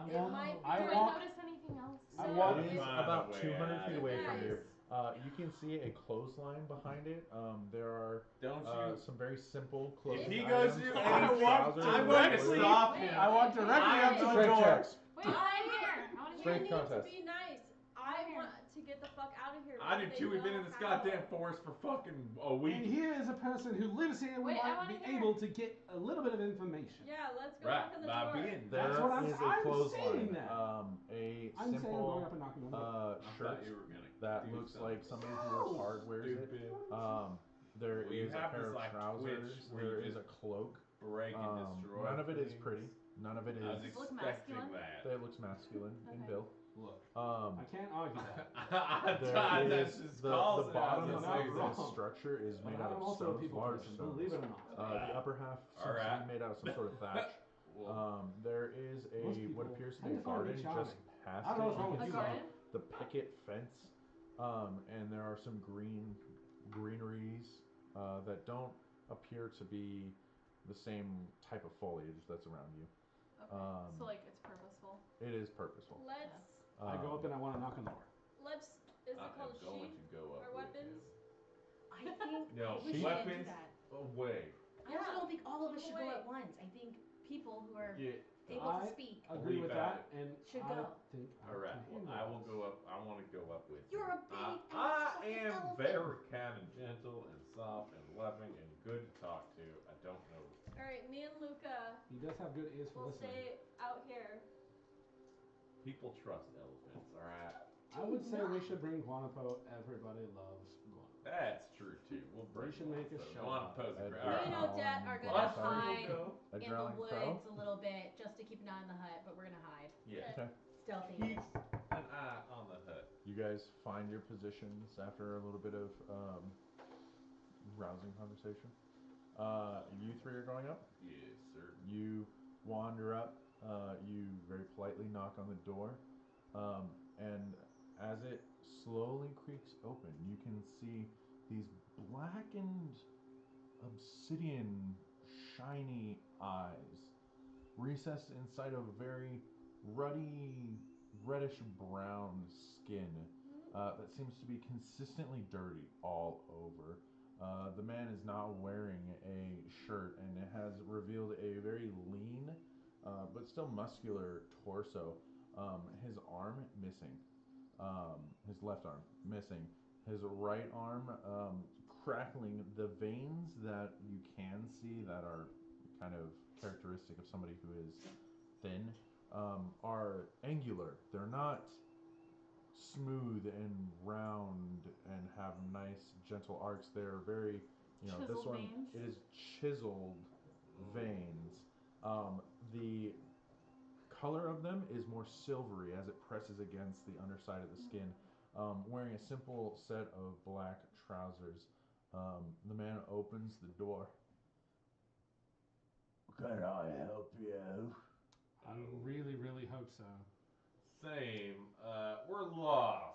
It might be. Do I walk. notice anything else? I So walk. It is Find a about way 200 out. feet away from you. Guys. You can see a clothesline behind it. There are Don't you? some very simple clothing If he goes items. through Some any trousers I'm and going to shorts. stop Wait, him. I want directly up to the Strength door. checks. Wait, I'm here. I want to Strength You need contest. to be nice. I Come here. want to get the fuck out of here. I do but too. they We've been in know this how. goddamn forest for fucking a And week. here is a person who lives here and Wait, I might wanna be hear. able to get a little bit of information. Yeah, let's go Right, knock on the by door. being There That's what I'm is saying a clothesline. that. A I'm saying going simple up and knocking on the door. I shirt thought you were gonna that do looks something like somebody who works hard wears it. stupid. There Well, you is a have pair this, of like, trousers. twitch where There you is a just cloak. Break and destroy. None of it is things. pretty. None of it I was is. Look expecting masculine? that. It looks masculine in Okay. build. Look, Um, I can't argue that. there That's is just the calls it bottom out. of Not this wrong. structure is But made out I'm of also a stones, people large person, stones. believe it or not. The upper half seems to Alright. be made out of some sort of thatch. Well, There is Most a people what appears to tend be a to find me garden charming. just past I don't know what's it. wrong You with can A you. see garden? the picket fence, and there are some greeneries that don't appear to be the same type of foliage that's around you. Okay. So like it's purposeful. It is purposeful. Let's I go up and I want to knock on the door. let's is it I called am going sheep? to go up or with weapons? I think No, we should do weapons that. away. I also don't think all of us should go Wait. at once. I think people who are Get able to I speak. agree with Leave that, and Should I go. think I Alright, can well, handle I will this. go up. I want to go up with You're you. a big I fucking am elephant. very kind and gentle and soft and loving and good to talk to. I don't know. Alright, me and Luca He does have good ears for will listening. stay out here. People trust elephants, alright? I would say we should bring Guanapo. Everybody loves Guanapo. That's true too. We'll bring should make a show out of Guanapo's it. great. Edgar Me and Alright. Odette are Well, gonna that's hide A in the growling woods crow. a little bit just to keep an eye on the hut, but we're gonna hide. Yeah. Okay. Stealthy. Keep an eye on the hut. You guys find your positions after a little bit of rousing conversation. You three are going up. Yes, sir. You wander up. You very politely knock on the door, and as it slowly creaks open, you can see these blackened, obsidian, shiny eyes recessed inside of very ruddy, reddish brown skin that seems to be consistently dirty all over. The man is not wearing a shirt and it has revealed a very lean but still muscular torso. His arm missing, his left arm missing, his right arm crackling. The veins that you can see that are kind of characteristic of somebody who is thin are angular. They're not smooth and round and have nice gentle arcs. They're very, this Chiseled one veins? it is chiseled veins. The color of them is more silvery as it presses against the underside of the skin. Wearing a simple set of black trousers. The man opens the door. Can I help you? I really, really hope so. Same. We're lost.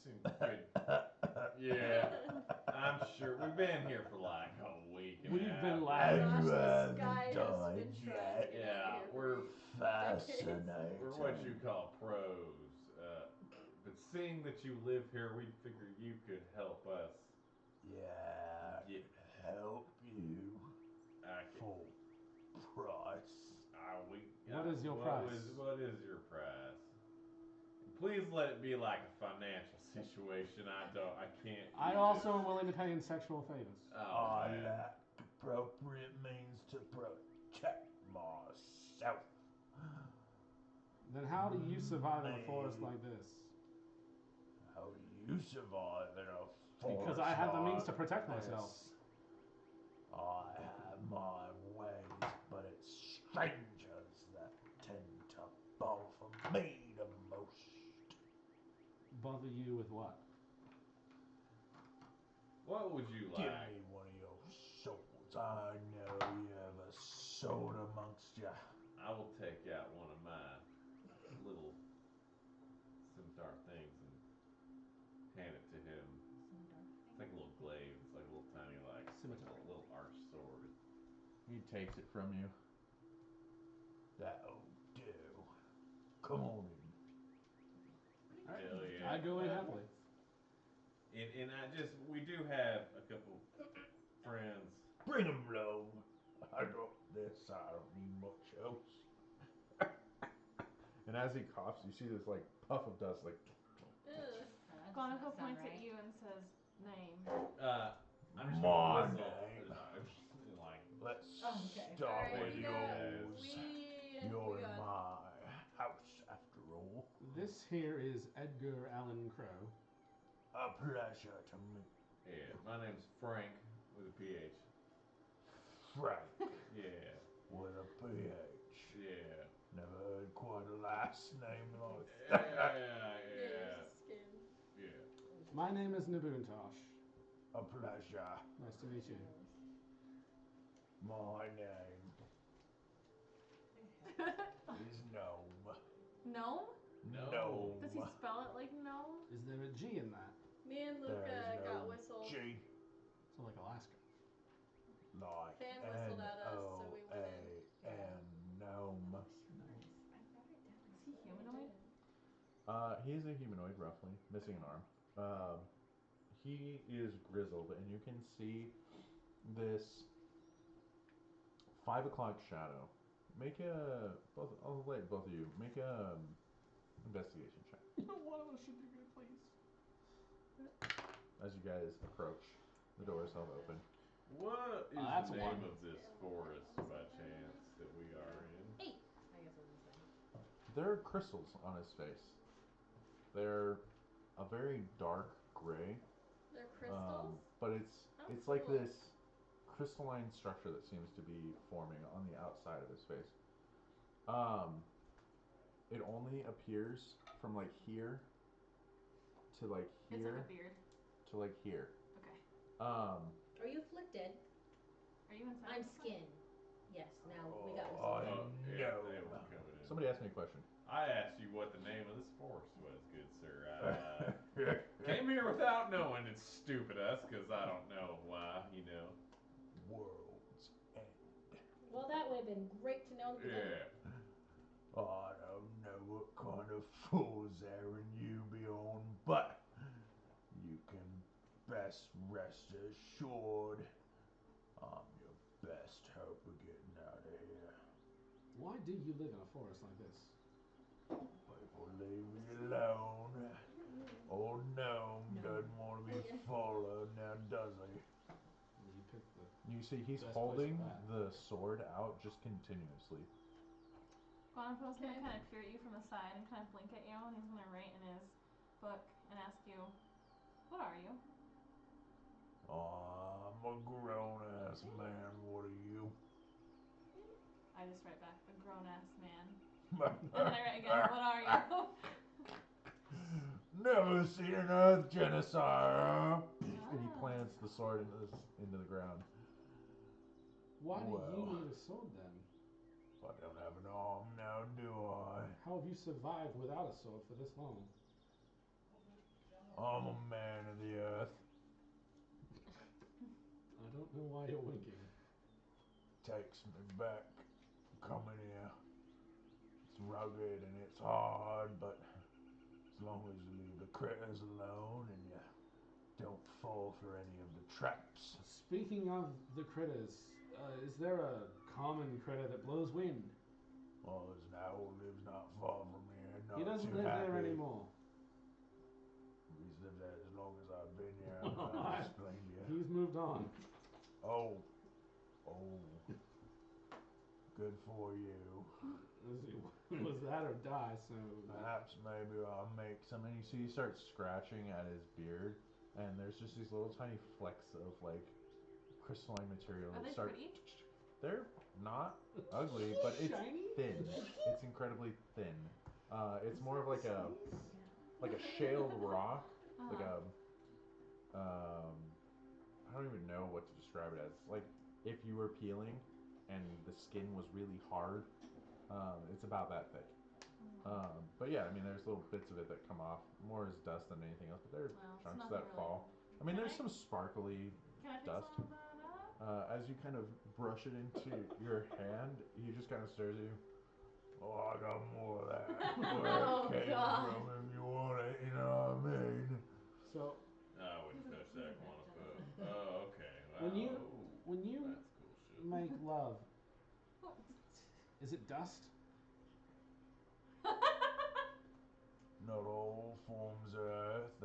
Seems good. Yeah, I'm sure. We've been here for like a week and a We've half. been Oh laughing. gosh, You this haven't guy has died been trying yet. to get Yeah, out of here we're for Fascinating. We're what you call pros. But seeing that you live here, we figured you could help us. Yeah, I Yeah. can help you. I can, Full price. What is your price? What is your price? Please let it be like a financial situation. I can't. I do also this. am willing to pay in sexual favors. Oh, I man. lack appropriate means to protect myself. Then how do you survive in a forest like this? How do you survive in a forest? Because I have the means to like protect this? myself. I have my ways, but it's strangers that tend to bother me the most. Bother you with what? What would you Give like? me one of your swords. I know you have a sword amongst you. I will take out one of my little scimitar things and hand it to him. It's like a little glaive. It's like a little tiny, like Scimitar. a little arch sword. He takes it from you. That'll do. Come on in. Hell yeah. I go in happily. And we do have a couple friends. Bring him along. I got this. I don't need much else. And as he coughs, you see this like puff of dust, like. Guanaco points at you and says, "Name." I'm just My gonna whistle. name. Like, Let's Okay. start Alright, with we got- yours. You're in my house after all. This here is Edgar Allan Crow. A pleasure to meet yeah, my name's Frank with a PH. Frank Yeah, with a PH. yeah. Never heard quite a last name like Yeah, that. yeah, Skin. yeah. My name is Nabuntosh. A pleasure. Nice to meet you. My name is Gnome. Gnome? No. Does he spell it like gnome? Is there a G in that? Me and Luca There's got no whistled. G So like Alaska. like Fan whistled at us, so we went in. N-O-A-N, gnome. Is he humanoid? He is a humanoid, roughly, missing an arm. He is grizzled, and you can see this 5 o'clock shadow. I'll let both of you make a investigation check One of us should do good, please. as you guys approach. The doors held open. What is that's the a name one. of this forest by chance that we are in? 8. I guess what I'm saying. There are crystals on his face. They're a very dark gray, They're crystals? but Oh, it's like cool. this crystalline structure that seems to be forming on the outside of his face. It only appears from like here to like It's here like a beard. to like here. Okay. Are you afflicted? Are you inside? I'm this one? skin. Yes, now we got Oh, whistled. yeah, no. they were coming in. Somebody asked me a question. I asked you what the name of this forest was, good sir. Came here without knowing. It's stupid us, because I don't know why, World's End. Well, that would have been great to know. Yeah. I don't know fool's errand you be on, but you can best rest assured I'm your best hope of getting out of here. Why do you live in a forest like this? People leave me alone. Old gnome doesn't want to be followed now, does he? You pick the. You see, he's Best place holding for that. the sword out just continuously. Guanapo's gonna kind of peer at you from the side and kind of blink at you, and he's gonna write in his book and ask you, "What are you?" Oh, I'm a grown ass man. What are you? I just write back, "A grown-ass man." And then I write again, "What are you?" Never seen an earth genocide. And he plants the sword into the ground. Why do Well. you need a sword then? I don't have an arm now, do I? How have you survived without a sword for this long? I'm a man of the earth. I don't know why you're winking. Takes me back coming here. It's rugged and it's hard, but as long as you leave the critters alone and you don't fall for any of the traps. Speaking of the critters, is there a common critter that blows wind? Oh, there's an owl who lives not far from here. Not He doesn't too live happy. there anymore. He's lived there as long as I've been here. I'll explain to you. He's moved on. Oh. Good for you. Was that or die, so. Perhaps maybe I'll make some. And you see he starts scratching at his beard, and there's just these little tiny flecks of like crystalline material Are that they start. pretty? They're not ugly, but it's Shiny? thin. It's incredibly thin. It's more of like a shaled rock, like a I don't even know what to describe it as. Like if you were peeling and the skin was really hard, it's about that thick. But yeah, I mean, there's little bits of it that come off, more as dust than anything else. But there are Well, it's chunks nothing that really. fall. I mean, Can there's I- some sparkly Can I pick dust. some of that up? As you kind of brush it into your hand, he just kind of stares at you. Oh, I got more of that. Where Oh, it came God. from if you want it, you know what I mean? So, I wouldn't touch that Guanapo. Oh, okay. Wow. when you That's cool shit. make love, is it dust? Not all forms of earth,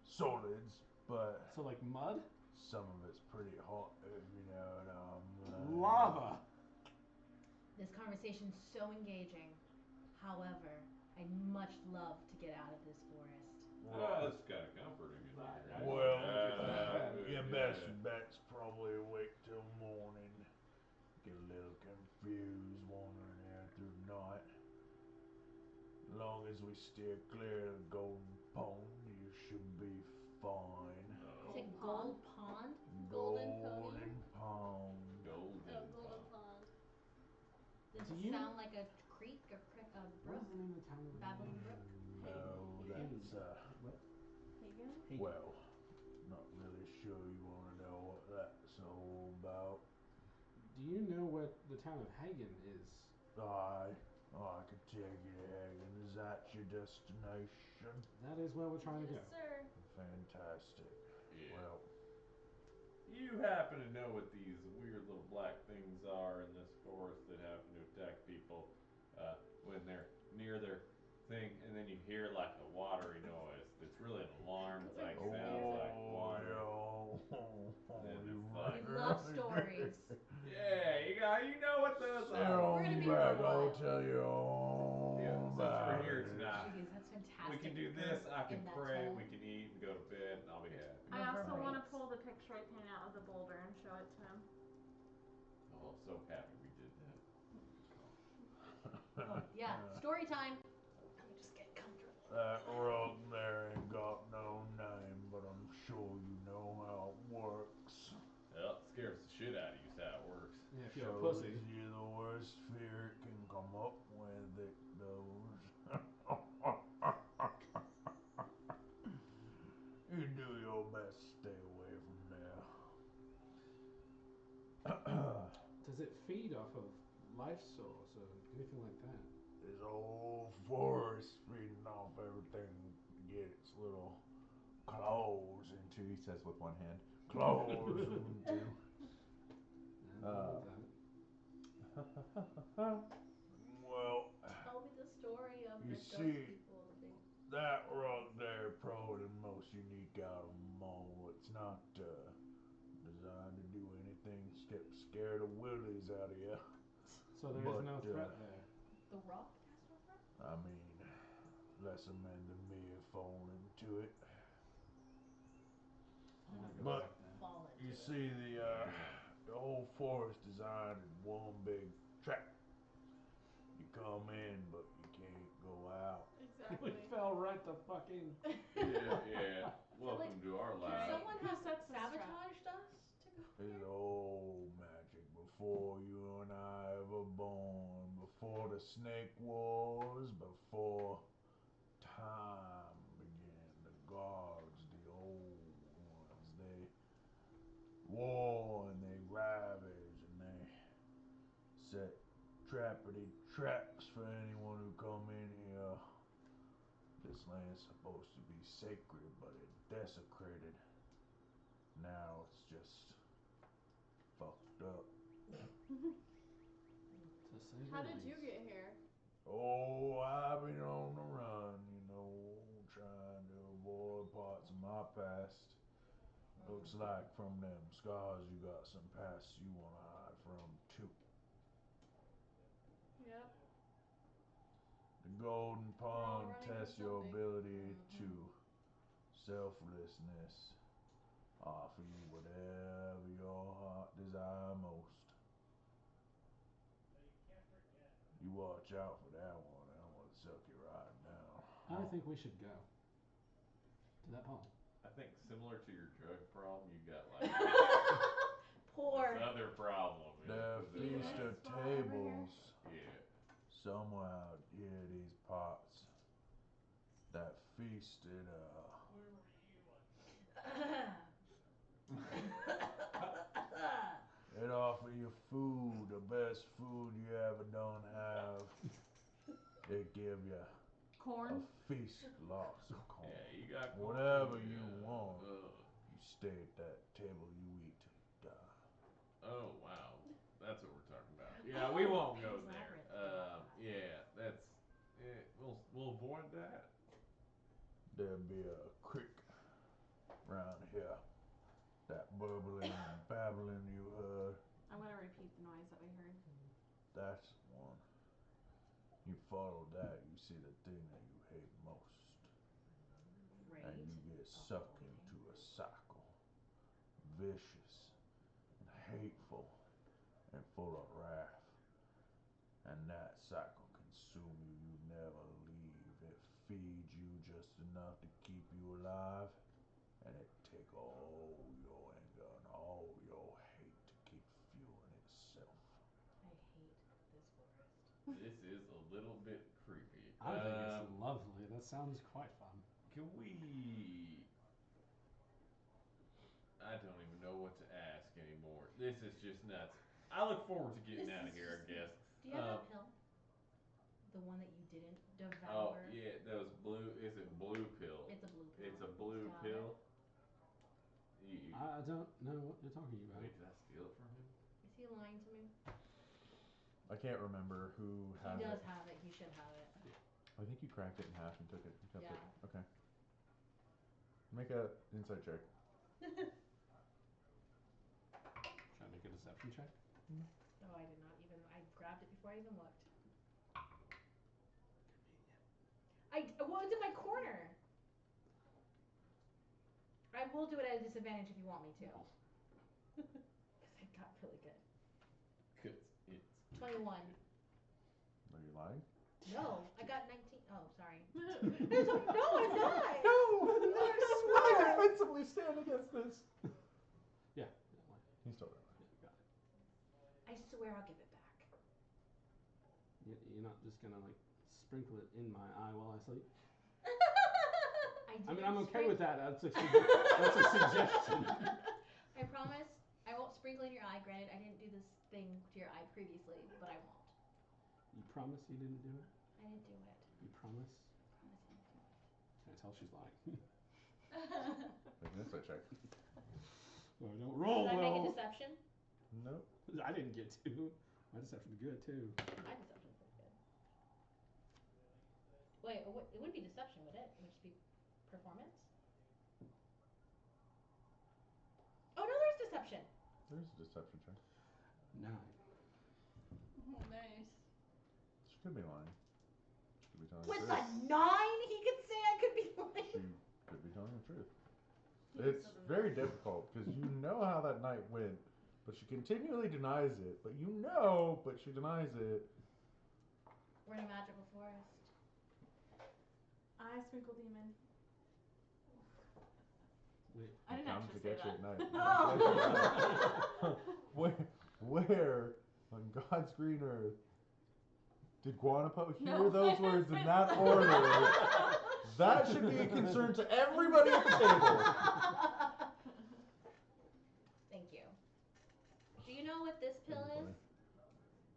solids, but So, like mud? some of it's pretty hot, if you know what I mean. Lava! This conversation's so engaging. However, I'd much love to get out of this forest. That's kind of comforting. Well, good, your good. best bet's probably wait till morning. Get a little confused wandering there through the night. As long as we steer clear of the Golden Pond, you should be fine. Is it Gold Pond? Golden Pony? Golden Pond. Golden Oh, Golden Pond. Pond. Does Do it you- sound like a creek, a What brook? is the name of the town? Babbling Brook? No, that's What? Hagen? well, not really sure you want to know what that's all about. Do you know what the town of Hagen is? I could take you to Hagen. Is that your destination? That is where we're trying to go. Yes, sir. Fantastic. Yeah. Well, You happen to know what these weird little black things are in this forest that happen to attack people when they're near their thing, and then you hear like a watery noise that's really an alarm. It's like sounds like water. Then you it's like- We love stories. Yeah, you know what those Sit are. We're gonna on be here back, for a I'll while. tell you all Yeah, since about we're here it. tonight, Jeez, that's fantastic. we can do this. I can In that pray. tone. We can eat and go to bed, and I'll be happy. I also want to Reverberates. pull the picture I painted out of the boulder and show it to him. Oh, so happy we did that. Oh, yeah, story time. Let me just get comfortable. That rock there ain't got no name, but I'm sure you know how it works. Well, it scares the shit out of you. Is how it works. Yeah, if you're a Shows pussy. you the worst fear it can come up with it goes. You do your best to stay away from there. Does it feed off of life source or anything like that? this whole forest feeding off everything to get its little claws into. He says with one hand. Claws into. Well, Tell me the story of you the ghost see, people. that rock there probably the most unique out of them all. It's not designed to do anything except scare the willies out of you. So there is no threat there. The rock has no threat? I mean, lesser men than me have fallen into it. I'm gonna go But back there. Fall into you it. see, the whole forest designed as one big trap. You come in, but you can't go out. Exactly. We fell right to fucking. Yeah. Welcome to our life. Someone Who has sets this trap? sabotaged us to go It's here? old magic before you and I ever born, before the snake wars, before time began. The gods, the old ones, they war and they ravage and they set trappity traps for anyone who come in here. This land's supposed to be sacred, but it desecrated. Now it's just fucked up. To say the How did you least. get here? Oh, I've been on the run, trying to avoid parts of my past. Looks like from them scars you got some past you wanna hide from too. Yep. The golden We're all pond running tests from your something. ability to selflessness. Offer you whatever your heart desire most. You watch out for that one. That one suck you right down. I think we should go to that pond. I think similar to your drug problem, you got like Poor. this other problem. The Feast of spot over here? Tables. Yeah. Somewhere out here, these parts. That feasted, it offer you food, the best food you ever done have. It give you a Corn. feast, lots of corn. Yeah, you got corn, Whatever yeah. you want. Ugh. You stay at that table, you eat till you die. Oh wow, that's what we're talking about. Yeah, we won't go Pan's there. Labyrinth. Yeah, that's. We'll avoid that. There'll be a creek round here. That bubbling and babbling you heard, I'm gonna repeat the noise that we heard. that's the one. You follow that, you see the thing that you hate most. Great. And you get sucked into a cycle. Vicious and hateful and full of wrath. And that cycle consume you, you never leave. It feeds you just enough to keep you alive. And it take all your anger and all your hate to keep fueling itself. I hate this forest. This is a little bit creepy. I think it's lovely. That sounds quite fun. Can we? I don't even know what to ask anymore. This is just nuts. I look forward to getting This out of is here. I just guess. Do you have that pill? The one that you didn't Oh devour? yeah, those blue. Is it blue pill? It's a blue pill. It's a blue Got pill. it. I don't know what you're talking about. Wait, did I steal it from him? Is he lying to me? I can't remember who has He does it. have it. He should have it. I think you cracked it in half and took it and kept Yeah. it. Okay. Make a insight check. Trying to make a deception check. Oh, I did not even. I grabbed it before I even looked. Well, it's in my corner. I will do it at a disadvantage if you want me to. Because I got really good. Cause it's 21. Are you lying? No, I got 19. Oh, sorry. No, I'm not. No! I I swear. defensively stand against this. Yeah. He's still there. Yeah, got it. I swear I'll give it back. You're not just gonna like sprinkle it in my eye while I sleep? I mean, didn't I'm okay with sprinkle- that. That's a suggestion. I promise I won't sprinkle in your eye. Granted, I didn't do this thing to your eye previously, but I won't. You promise you didn't do it? I I didn't do it. You promise? I promise I didn't do it. Can I tell she's lying? Make an insight check. Oh, I don't roll Should I well. make a deception? Nope. I didn't get to. My deception's good too. My deception's pretty good. Wait, it wouldn't be deception, would it? It would just be performance? Oh no, there's deception! There's a deception check. 9. Nice. She could be lying. She could be telling With the the truth. 9, he could say I could be lying. She could be telling the truth. He It's still doesn't very know. difficult because you know how that night went, but she continually denies it. But you know, but she denies it. We're in a magical forest. I sprinkle demon. Wait. I didn't Comes actually to say get you that. at night. Oh. Where on God's green earth did Guanapo hear No, those I words in didn't that say order? that. That should be a concern to everybody at the table. Thank you. Do you know what this pill That'd be is?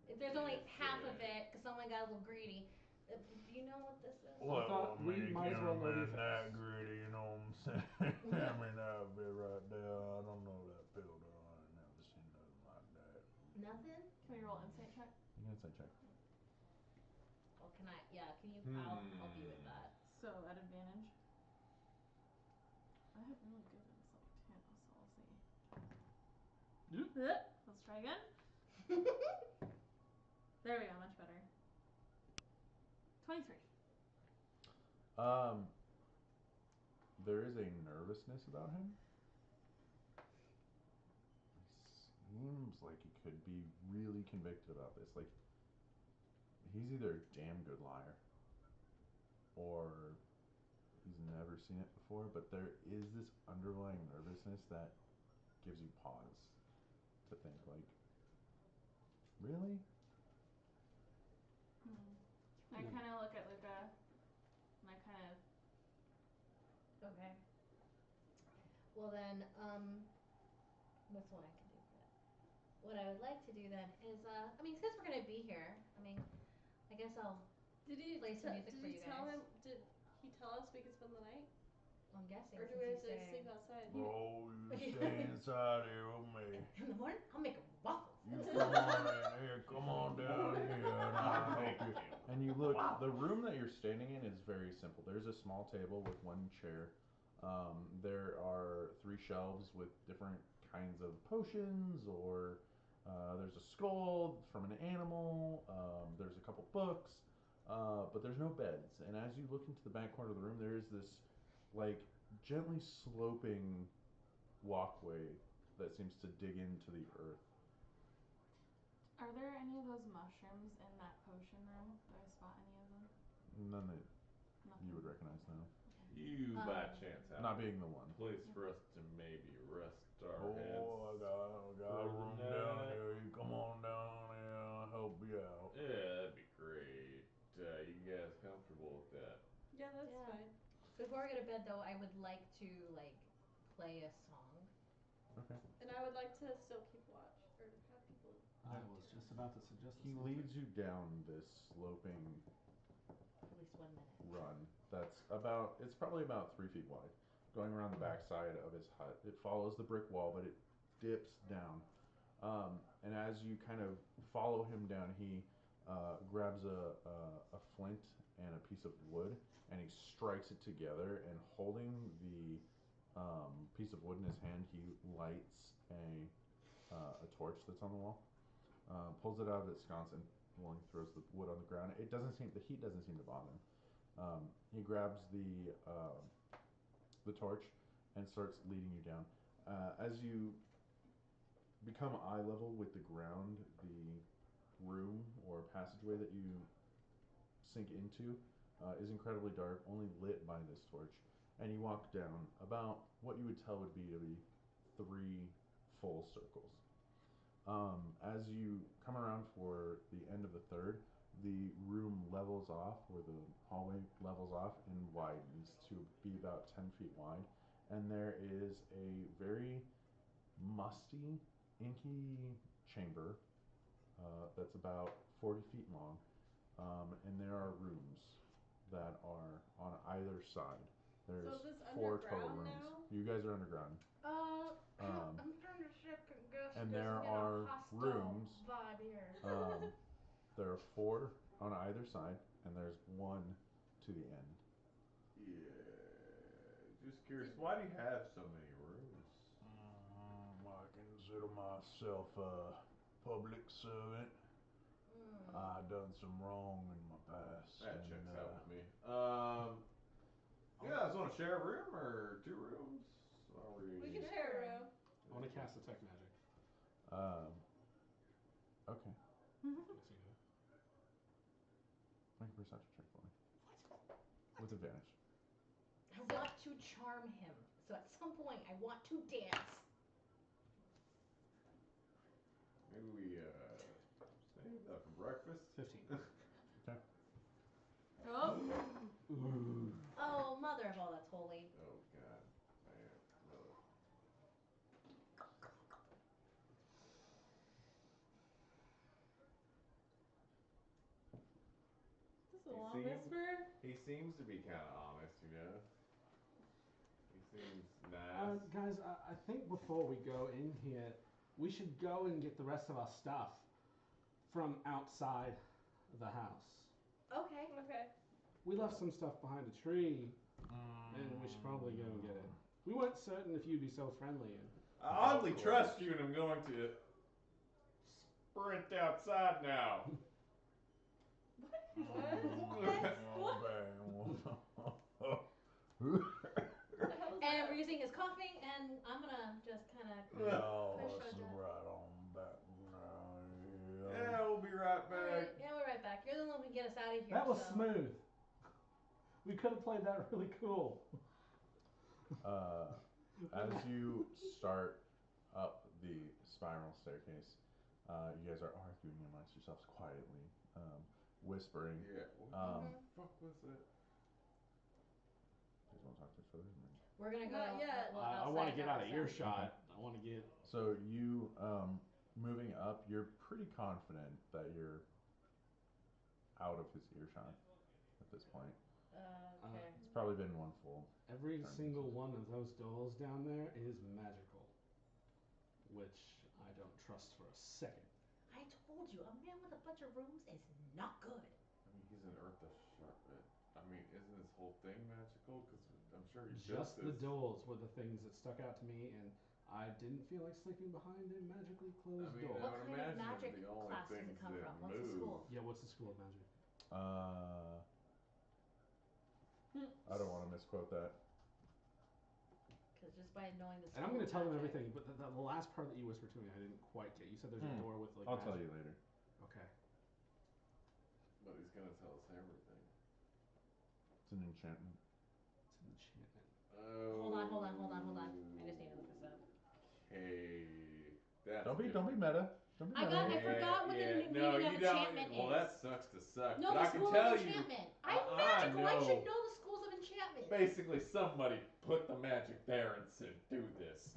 If there's only It's, half of it, because someone got a little greedy. Do you know what this is? Well, thought I we mean, might as you well can't know the been that effects. greedy, you know what I'm saying? I mean, that bit right there, I don't know that pill, though. I ain't never seen nothing like that. Nothing? Can we roll insight check? Make an insight check. Well, can I? Yeah, can you? I'll be with that. So at advantage. I have really good insight too, so we'll see. Let's try again. There we go, much better. 23. There is a nervousness about him. He seems like he could be really convicted about this. Like, he's either a damn good liar or he's never seen it before, but there is this underlying nervousness that gives you pause to think, like, really? I kind of look at Luca and I kind of. Okay. Well then, what's what I can do for that? What I would like to do then is, I mean, since we're gonna be here, I mean, I guess I'll Did he play some music did for he you tell guys. him? Did he tell us we could spend the night, I'm guessing or do since we he's have to saying sleep outside? Oh, you stay inside here with me. in the morning I'll make waffles. You come on in here, come on down here, and I'll help you. And you look, the room that you're standing in is very simple. There's a small table with one chair. There are 3 shelves with different kinds of potions, or there's a skull from an animal. There's a couple books, but there's no beds. And as you look into the back corner of the room, there is this, like, gently sloping walkway that seems to dig into the earth. Are there any of those mushrooms in that potion room? Do I spot any of them? None that Nothing. you would recognize now. You by chance have Not being the one. a place for us to maybe rest our Oh, heads? I got a for the room down night? here. You come on down here, I'll help you out. Yeah, that'd be great. You guys comfortable with that? Yeah, that's Yeah. fine. Before I go to bed though, I would like to like play a song. Okay. And I would like to still keep watch or have people. I was just about to suggest He the same leads thing. you down this sloping For at least 1 minute. run that's about, it's probably about 3 feet wide, going around the back side of his hut. It follows the brick wall, but it dips down. And as you kind of follow him down, he grabs a flint and a piece of wood, and he strikes it together, and holding the piece of wood in his hand, he lights a torch that's on the wall, pulls it out of its sconce, and throws the wood on the ground. It doesn't seem, the heat doesn't seem to bother him. He grabs the torch and starts leading you down. As you become eye level with the ground, the room or passageway that you sink into is incredibly dark, only lit by this torch. And you walk down about what you would tell would be to be 3 full circles. As you come around for the end of the third, the room levels off, or the hallway levels off and widens to be about 10 feet wide. And there is a very musty, inky chamber that's about 40 feet long. And there are rooms that are on either side. There's So is this 4 total underground rooms. now? You guys are underground. I'm trying to second guess. And this there get a are hostile rooms. vibe here. There are 4 on either side, and there's 1 to the end. Yeah. Just curious, why do you have so many rooms? I consider myself a public servant. I done some wrong in my past. That and, checks out with me. You guys want to share a room or 2 rooms? We can share a room. I want to cast detect magic. Okay. Yes, you do. Make a perception check for me. With advantage. I want to charm him. So at some point, I want to dance. Maybe we save that for breakfast. 15. Okay. Oh. Ooh. Oh, mother of all that's holy. Oh God, man, mother. This is a long whisper. He seems to be kind of honest, you know. He seems nice. Guys, I think before we go in here, we should go and get the rest of our stuff from outside the house. Okay. Okay. We left some stuff behind a tree, and we should probably go and get it. We weren't certain if you'd be so friendly. I oddly trust you, and I'm going to sprint outside now. And we're using his coughing, and I'm gonna just kind of No, push that's Roger. right on back. Yeah, we'll be right back. Alright, yeah, we're right back. You're the one who can get us out of here. That was so. smooth. We could have played that really cool. As you start up the spiral staircase, you guys are arguing amongst yourselves quietly, whispering. Yeah. What the fuck was that? You guys want to talk to each other? We're gonna go. Not yet. I want to get out of earshot. I want to get. So you, moving up, you're pretty confident that you're out of his earshot at this point. Okay. It's probably been one full. Every single one of those doors down there is magical, which I don't trust for a second. I told you, a man with a bunch of rooms is not good. I mean, he's an Earth Sharpet. I mean, isn't this whole thing magical? Because I'm sure he Just built the this. doors were the things that stuck out to me, and I didn't feel like sleeping behind a magically closed door. I What would kind of imagine magic the only class does things it come that from? What's the move. school? Yeah, what's the school of magic? I don't want to misquote that. Because just by knowing the And I'm going to tell them everything, but the last part that you whispered to me, I didn't quite get. You said there's a door with like. I'll magic. tell you later. Okay. But he's gonna tell us everything. It's an enchantment. It's an enchantment. Oh. Hold on. I just need to look this up. Okay. That's Don't be different. meta. Don't be meta. I forgot what the meaning of enchantment Well, is. that sucks to suck. No, but the I can school tell of you. enchantment. I'm magical. I know. should know the schools of enchantment. Basically, somebody put the magic there and said, "Do this."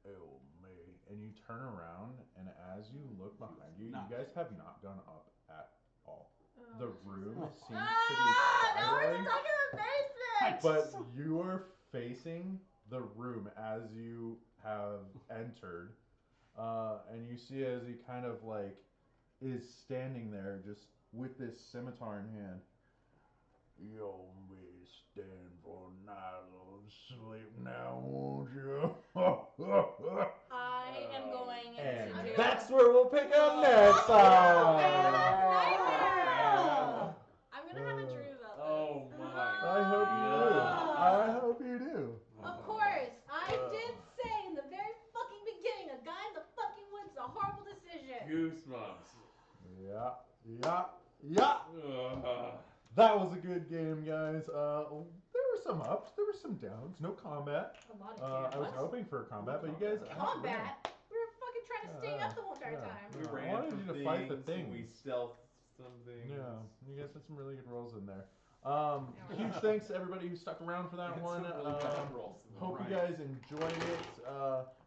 Oh me. And you turn around, and as you look behind you, you guys have not gone up at all. The room seems to be Now we're spiraling, stuck in the basement. but you are facing the room as you have entered, and you see as he kind of like is standing there just with this scimitar in hand. You'll be staying for a night of sleep now, won't you? I am going And to do. that's where we'll pick up next time. I'm gonna have a dream about this. Oh my! I hope you do. I hope you do. Of course, I did say in the very fucking beginning, a guy in the fucking woods is a horrible decision. Goosebumps. Yeah. That was a good game, guys. There were some ups, there were some downs. No combat. A lot of I was hoping for a combat, but you guys. combat. We were fucking trying to stay up the whole entire yeah. time. We I ran wanted from you to fight the things, and we things. stealthed some things. Yeah, you guys had some really good rolls in there. Huge thanks to everybody who stuck around for that one. Really bad rolls. Hope you guys enjoyed it.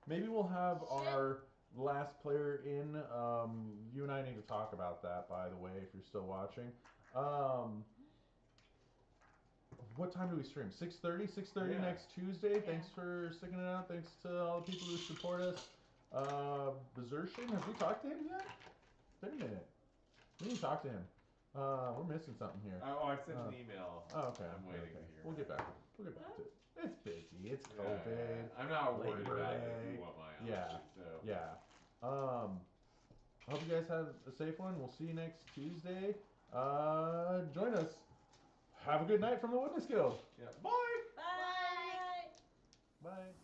Maybe we'll have our last player in. You and I need to talk about that, by the way, if you're still watching. What time do we stream? 6:30? 6:30 Yeah. next Tuesday. Thanks for sticking it out. Thanks to all the people who support us. Bersertion, have we talked to him yet? It's been a minute. We didn't talk to him. We're missing something here. Oh, I sent an email. Oh, okay. I'm waiting to hear. We'll get back. We'll get back to it. It's busy. It's Yeah, COVID. I'm not worried Labor about it Day. if you want my honesty, Yeah. so. Yeah. I hope you guys have a safe one. We'll see you next Tuesday. Join us. Have a good night from the Witness Guild. Yeah. Bye. Bye. Bye.